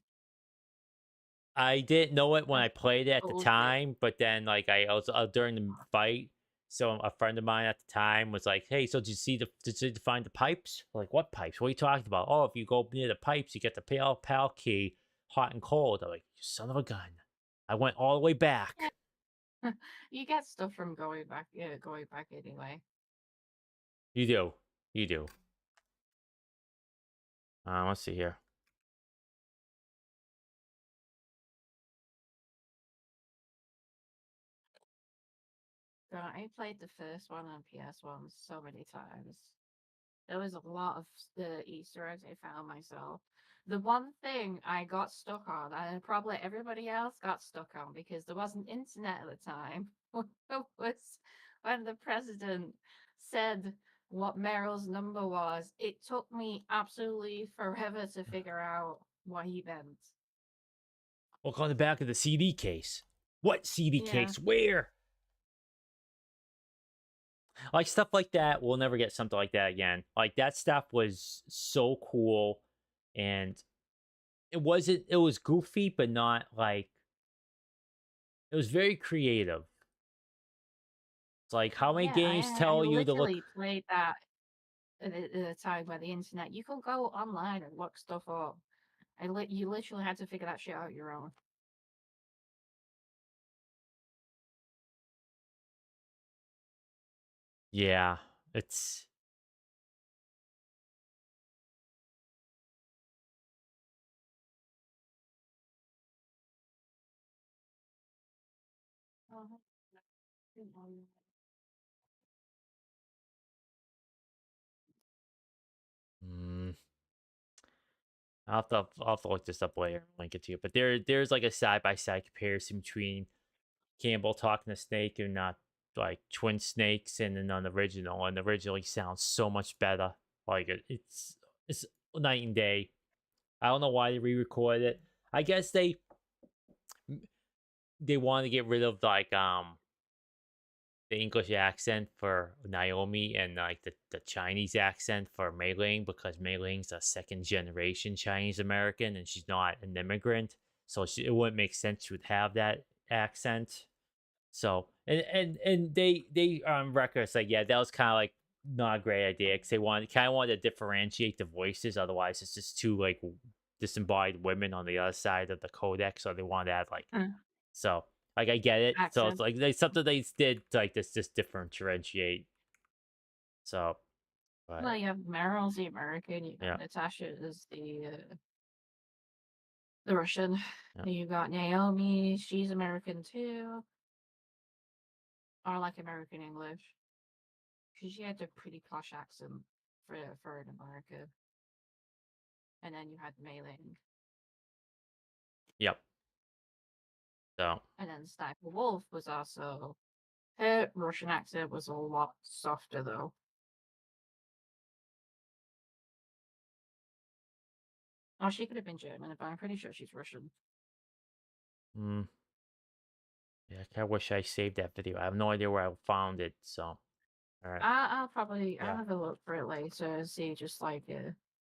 I didn't know it when I That's played it at the bullshit. time, but then like I was during the fight. So a friend of mine at the time was like, "Hey, so did you find the pipes? Like, what pipes? What are you talking about? Oh, if you go near the pipes, you get the PAL key, hot and cold." I'm like, "You son of a gun!" I went all the way back. You get stuff from going back. Yeah, going back anyway. You do, you do. Let's see here. So I played the first one on PS1 so many times. There was a lot of the Easter eggs I found myself. The one thing I got stuck on, and probably everybody else got stuck on because there wasn't internet at the time, was when the president said what Meryl's number was. It took me absolutely forever to figure out what he meant. Look on the back of the CD case. What CD Yeah. case? Where? Like stuff like that, we'll never get something like that again. Like that stuff was so cool, and it wasn't. It was goofy, but not like. It was very creative. It's like how many Yeah, games I tell you to look. literally played that at a time where the internet, you could go online and look stuff up. You literally had to figure that shit out your own. Yeah, it's. Mm, I'll have to look this up later and link it to you. But there's like a side by side comparison between Campbell talking to Snake and not like Twin Snakes and then on the original. And the original sounds so much better. Like it's night and day. I don't know why they re-recorded it. I guess they want to get rid of like the English accent for Naomi and like the Chinese accent for Mei Ling because Mei Ling's a second generation Chinese American and she's not an immigrant. So it wouldn't make sense to have that accent. So and they on record say yeah that was kind of like not a great idea because they wanted to differentiate the voices, otherwise it's just too like disembodied women on the other side of the codec, so they wanted to add like so like I get it, so it's Accent. like they something they did like this just differentiate. So Well, you have Meryl's the American, you got yeah. Natasha is the Russian. Yeah. You got Naomi, she's American too. Or like American English. Because she had a pretty posh accent for an America. And then you had Mei Ling. Yep. So And then Sniper Wolf was also her Russian accent was a lot softer though. Oh, she could have been German, but I'm pretty sure she's Russian. yeah, I kind of wish I saved that video. I have no idea where I found it. So all right. I'll probably Yeah. I'll have a look for it later and see just like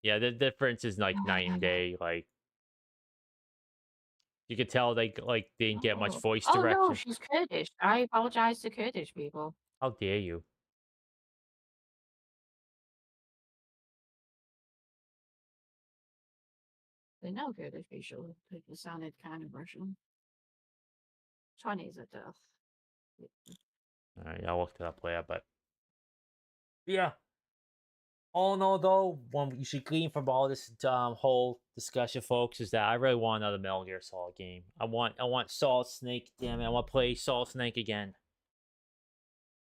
Yeah, the difference is like night and day. Like you could tell they didn't get much voice Oh no, direction. she's Kurdish. I apologize to Kurdish people. How dare you? They know Kurdish people. It sounded kind of Russian. Chinese at death. All right, I'll look it up later, but yeah. All in all, though, what you should glean from all this whole discussion, folks, is that I really want another Metal Gear Solid game. I want Solid Snake. Damn it, I want to play Solid Snake again.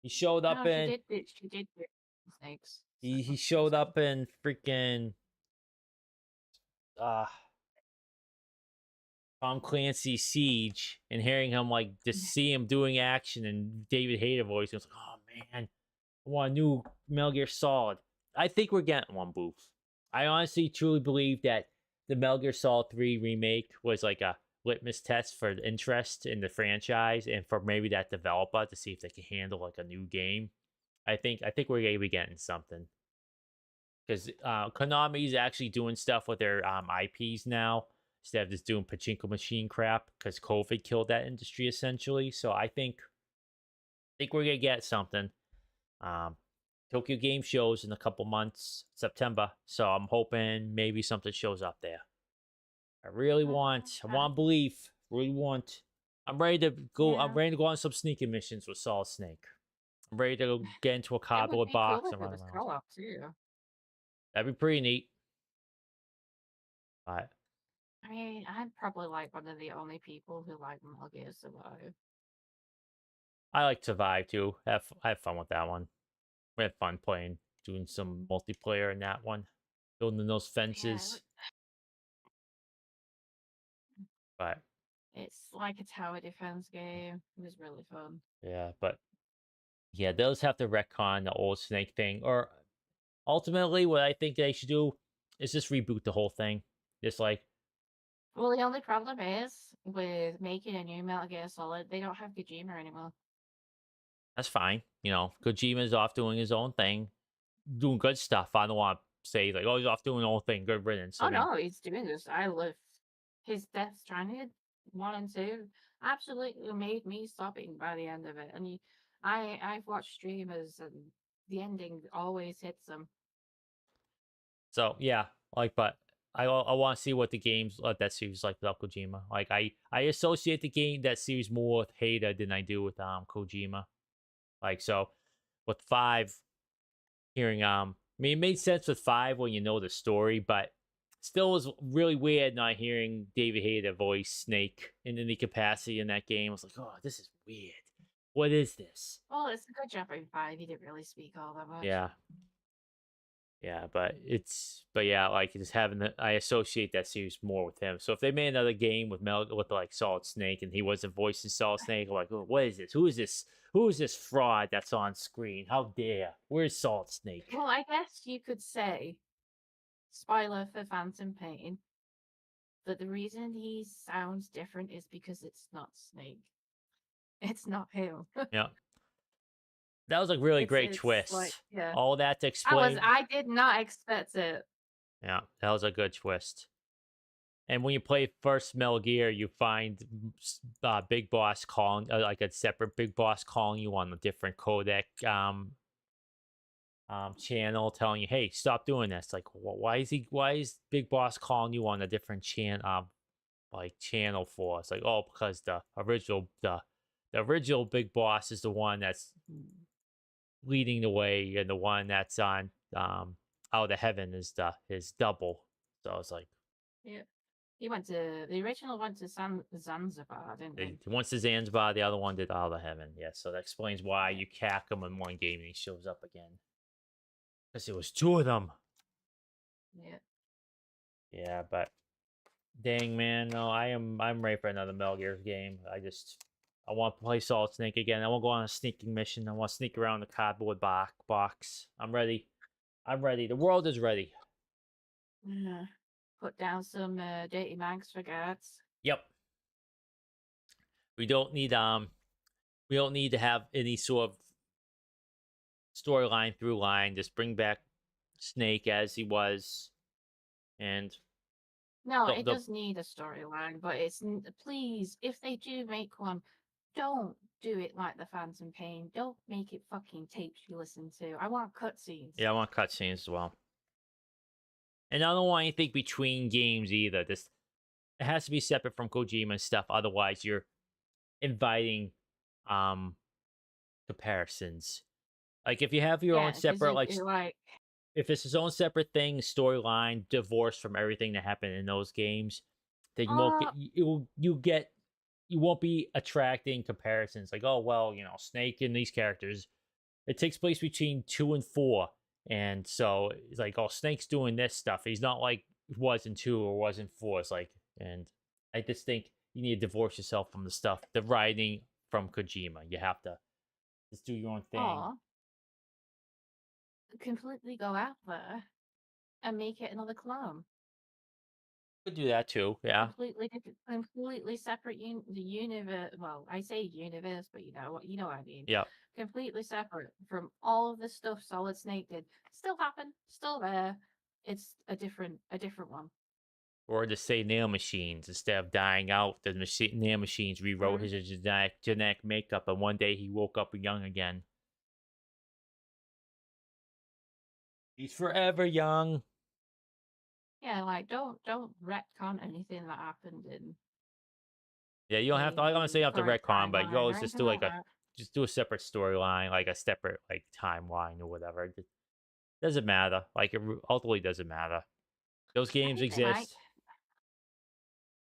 He showed up No, in. she did snakes. He showed up in freaking Tom Clancy's Siege, and hearing him like just see him doing action and David Hayter voice. It was like, oh man, I want a new Metal Gear Solid. I think we're getting one, Booth. I honestly truly believe that the Metal Gear Solid 3 remake was like a litmus test for interest in the franchise and for maybe that developer to see if they can handle like a new game. I think we're gonna be getting something because Konami's actually doing stuff with their IPs now instead of just doing pachinko machine crap because COVID killed that industry essentially. So I think we're gonna get something. Tokyo Game Shows in a couple months, September. So I'm hoping maybe something shows up there. I really want. I want belief. Really want. I'm ready to go. Yeah. I'm ready to go on some sneaking missions with Solid Snake. I'm ready to get into a cardboard box and run around. Co-op too. That'd be pretty neat. But I mean, I'm probably like one of the only people who like Metal Gear Survive. I like Survive too. I have fun with that one. We had fun playing, doing some multiplayer in that one, building those fences. But it's like a tower defense game. It was really fun. yeah, but yeah, those have to retcon the old Snake thing, or ultimately, what I think they should do is just reboot the whole thing. Just like, Well, the only problem is with making a new Metal Gear Solid, they don't have Kojima anymore. that's fine. You know, Kojima's off doing his own thing, doing good stuff. I don't want to say like, oh, he's off doing his own thing. Good riddance. Oh I mean, no, he's doing this. I love his Death Stranded 1 and 2. Absolutely made me sobbing by the end of it. And I've watched streamers and the ending always hits them. so yeah, like, but I want to see what the games that series like without Kojima. Like, I associate the game that series more with Hayda than I do with Kojima. Like, so with 5, hearing I mean, it made sense with 5 when you know the story, but still was really weird not hearing David Hayter voice Snake in any capacity in that game. I was like, oh, this is weird. What is this? Well, it's a good job in 5. He didn't really speak all that much. Yeah. Yeah, but yeah, like just having I associate that series more with him. So if they made another game with with like Solid Snake and he wasn't voicing Solid Snake, I'm like, oh, what is this? Who is this? Who is this fraud that's on screen? How dare? Where's Solid Snake? Well, I guess you could say, spoiler for Phantom Pain, that the reason he sounds different is because it's not Snake. It's not him. Yeah. That was a really great It's twist. like, yeah. All that to explain. I did not expect it. Yeah, that was a good twist. And when you play first Metal Gear, you find Big Boss calling, like a separate Big Boss calling you on a different codec channel, telling you, "Hey, stop doing this." Like, why is Big Boss calling you on a different channel for? It's like, oh, because the original Big Boss is the one that's leading the way, and the one that's on Out of Heaven is his double. So it's like, Yeah. He went to the original went to Zanzibar, didn't he? once to Zanzibar, the other one did Out of Heaven. Yeah, so that explains why you cack him in one game and he shows up again. Because it was 2 of them. Yeah. Yeah, but dang, man, no, I'm ready for another Metal Gear game. I want to play Solid Snake again. I want to go on a sneaking mission. I want to sneak around the cardboard box. I'm ready. I'm ready. The world is ready. Put down some dirty mags for guards. Yep. We don't need to have any sort of storyline through line. Just bring back Snake as he was, and No, it does need a storyline, but please, if they do make one, don't do it like the Phantom Pain. Don't make it fucking tapes you listen to. I want cutscenes. Yeah, I want cutscenes as well. And I don't want anything between games either. It has to be separate from Kojima stuff. Otherwise, you're inviting comparisons. Like if you have your own separate if it's his own separate thing, storyline, divorced from everything that happened in those games, then you won't be attracting comparisons. Like, oh well, Snake and these characters. It takes place between 2 and 4. And so it's like, oh, Snake's doing this stuff. He's not like was in 2 or was in 4. It's like, and I just think you need to divorce yourself from the stuff, the writing from Kojima. You have to just do your own thing. Or completely go out there and make it another clone. Could do that too, yeah. Completely different, completely separate the universe. Well, I say universe, but you know what I mean. Yeah. Completely separate from all of the stuff Solid Snake did. Still happened, still there. It's a different one. Or to say nail machines instead of dying out, the nail machines rewrote his genetic makeup, and one day he woke up young again. He's forever young. Yeah, like don't retcon anything that happened in. Yeah, you don't have to. I'm gonna say you have to retcon, but you always just do just do a separate storyline, like a separate timeline or whatever. It doesn't matter. Like it ultimately doesn't matter. Those games exist.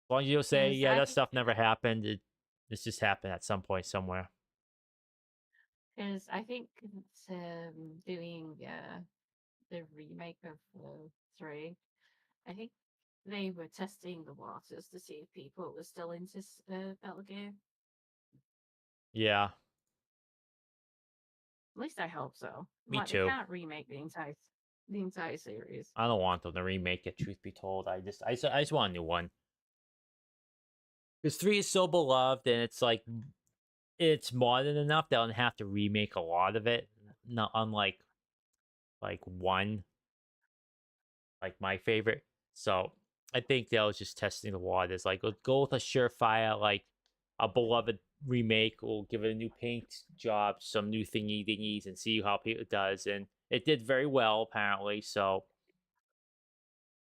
As long as you say, yeah, that stuff never happened. This just happened at some point somewhere. Because I think doing the remake of 3, I think they were testing the waters to see if people were still into Metal Gear. Yeah. At least I hope so. Me too. They can't remake the entire. the entire series. I don't want them to remake it. Truth be told, I just want a new one. Because 3 is so beloved, and it's like it's modern enough that I don't have to remake a lot of it. Not unlike like 1, like my favorite. So I think that was just testing the waters. Like, let's go with a surefire, like a beloved remake. We'll give it a new paint job, some new thingy thingies, and see how it does. And it did very well, apparently. So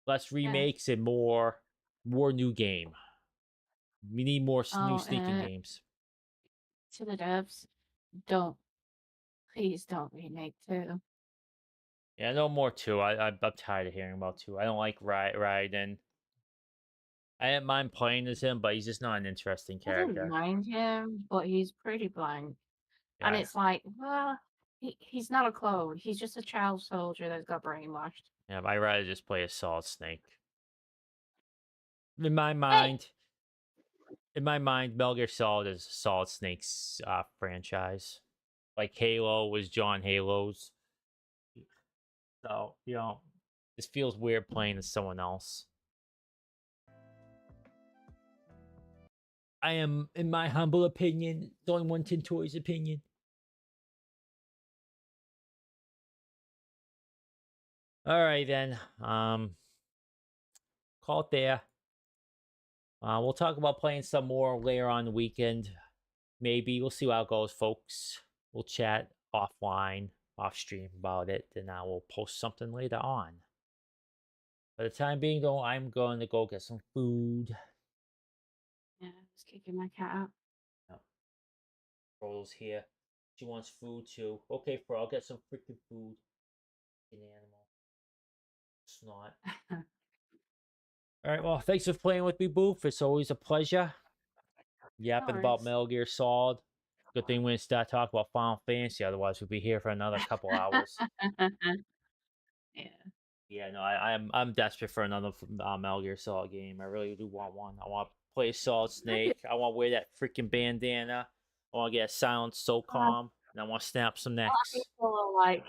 less Yeah. remakes and more new game. We need more new Oh, sneaking games. to the devs, please don't remake 2. Yeah, no more 2. I'm tired of hearing about 2. I don't like Raiden. I didn't mind playing as him, but he's just not an interesting I didn't character. mind him, but he's pretty blank. And Yeah, it's like, well, he's not a clone. He's just a child soldier that's got brainwashed. yeah. I'd rather just play a Solid Snake. In my Hey! mind, Metal Gear Solid is Solid Snake's franchise. Like Halo was John Halo's. So, this feels weird playing as someone else. I am, in my humble opinion, it's only one Tintoy's opinion. All right, then. Call it there. We'll talk about playing some more later on the weekend. Maybe we'll see how it goes, folks. We'll chat offline, off stream about it, and I will post something later on. For the time being, though, I'm going to go get some food. Yeah, just kicking my cat out. Oh. Frodo's here. She wants food too. Okay, Fro, I'll get some freaking food. An animal. Snot. All right, well, thanks for playing with me, Boof. It's always a pleasure. Yapping about Metal Gear Solid. Good thing we didn't start talking about Final Fantasy, otherwise we'd be here for another couple hours. Yeah. Yeah, no, I'm desperate for another Metal Gear Solid game. I really do want one. I want to play Solid Snake. I want to wear that freaking bandana. I want to get a silent SOCOM, and I want to snap some A lot necks. of people are like,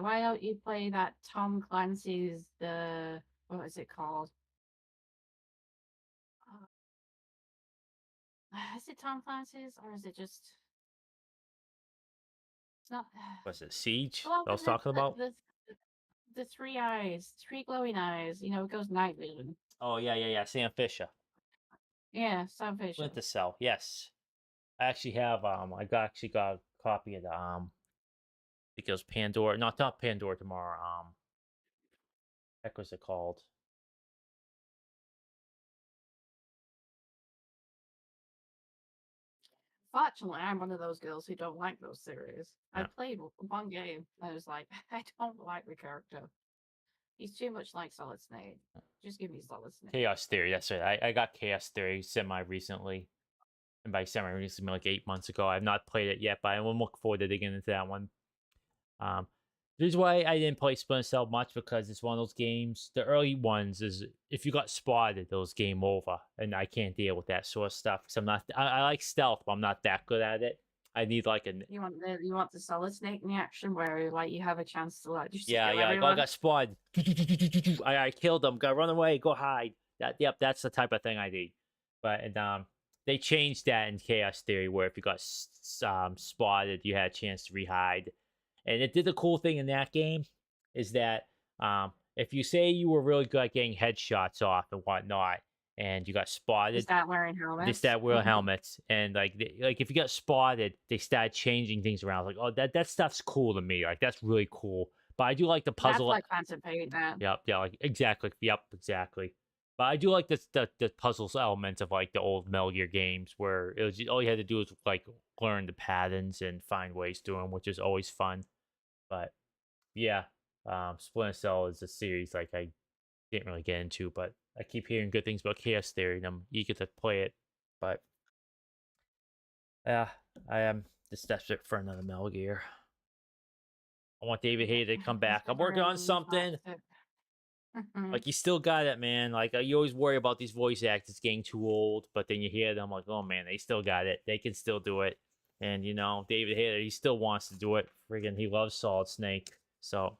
why don't you play that Tom Clancy's what is it called? Is it Tom Clancy's or is it just? It's not. Was it Siege? Well, I was talking about. The 3 eyes, 3 glowing eyes. You know, it goes night vision. Oh yeah. Sam Fisher. Yeah, Sam Fisher. Splinter Cell. Yes, I actually have. Actually got a copy of the I think it was Pandora. Not Pandora tomorrow. Heck was it called? Fortunately, I'm one of those girls who don't like those series. Yeah. I played one game. And I was like, I don't like the character. He's too much like Solid Snake. Just give me Solid Snake. Chaos Theory. That's right. I got Chaos Theory semi recently, and by semi recently, like 8 months ago. I've not played it yet, but I'm looking forward to digging into that one. The reason why I didn't play Splinter Cell much because it's one of those games. The early ones is if you got spotted, it was game over, and I can't deal with that sort of stuff. Because I'm not. I like stealth, but I'm not that good at it. I need like a. You want the Solid Snake in the action where like you have a chance to like just Yeah. kill Like, everyone. I got spotted. I killed them. Gotta run away. Go hide. That's the type of thing I need. But they changed that in Chaos Theory where if you got spotted, you had a chance to rehide. And it did the cool thing in that game is that if you say you were really good at getting headshots off and whatnot, and you got spotted, They start wearing helmets. they start wearing helmets, and like if you got spotted, they start changing things around. Like, oh, that stuff's cool to me. Like that's really cool. But I do like the puzzle. That's like Phantom Pain, that. Yep, yeah, like exactly. Yep, exactly. But I do like the puzzles elements of like the old Metal Gear games where it was all you had to do was like learn the patterns and find ways through them, which is always fun. But yeah, Splinter Cell is a series like I didn't really get into, but I keep hearing good things about Chaos Theory, and I'm eager to play it. But yeah, I am just desperate for another Metal Gear. I want David Hayter to come back. I'm working on something. Like, you still got it, man. Like, you always worry about these voice actors getting too old, but then you hear them like, oh man, they still got it. They can still do it. And David Hayter, he still wants to do it. Friggin', he loves Solid Snake. So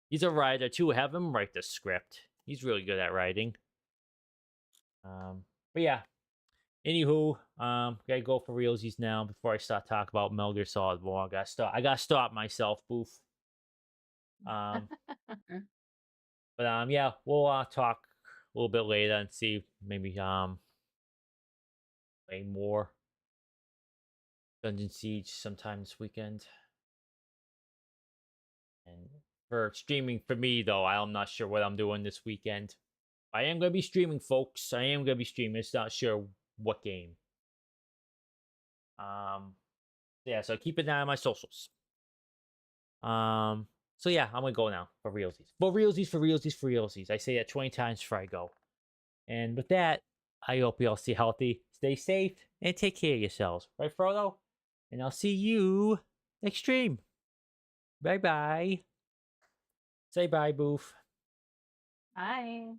He's a writer too. Have him write the script. He's really good at writing. But yeah. Anywho, gotta go for realsies now before I start talking about Metal Gear Solid more. I gotta stop myself, boof. But yeah, we'll talk a little bit later and see maybe play more Dungeon Siege sometime this weekend. And for streaming for me though, I'm not sure what I'm doing this weekend. I am gonna be streaming, folks. I am gonna be streaming. It's not sure what game. Yeah, so keep an eye on my socials. So yeah, I'm gonna go now for realsies. For realsies, for realsies, for realsies. I say that 20 times before I go. And with that, I hope you all stay healthy, stay safe, and take care of yourselves. Right, Frodo? And I'll see you next stream. Bye bye. Say bye, Boof. Bye.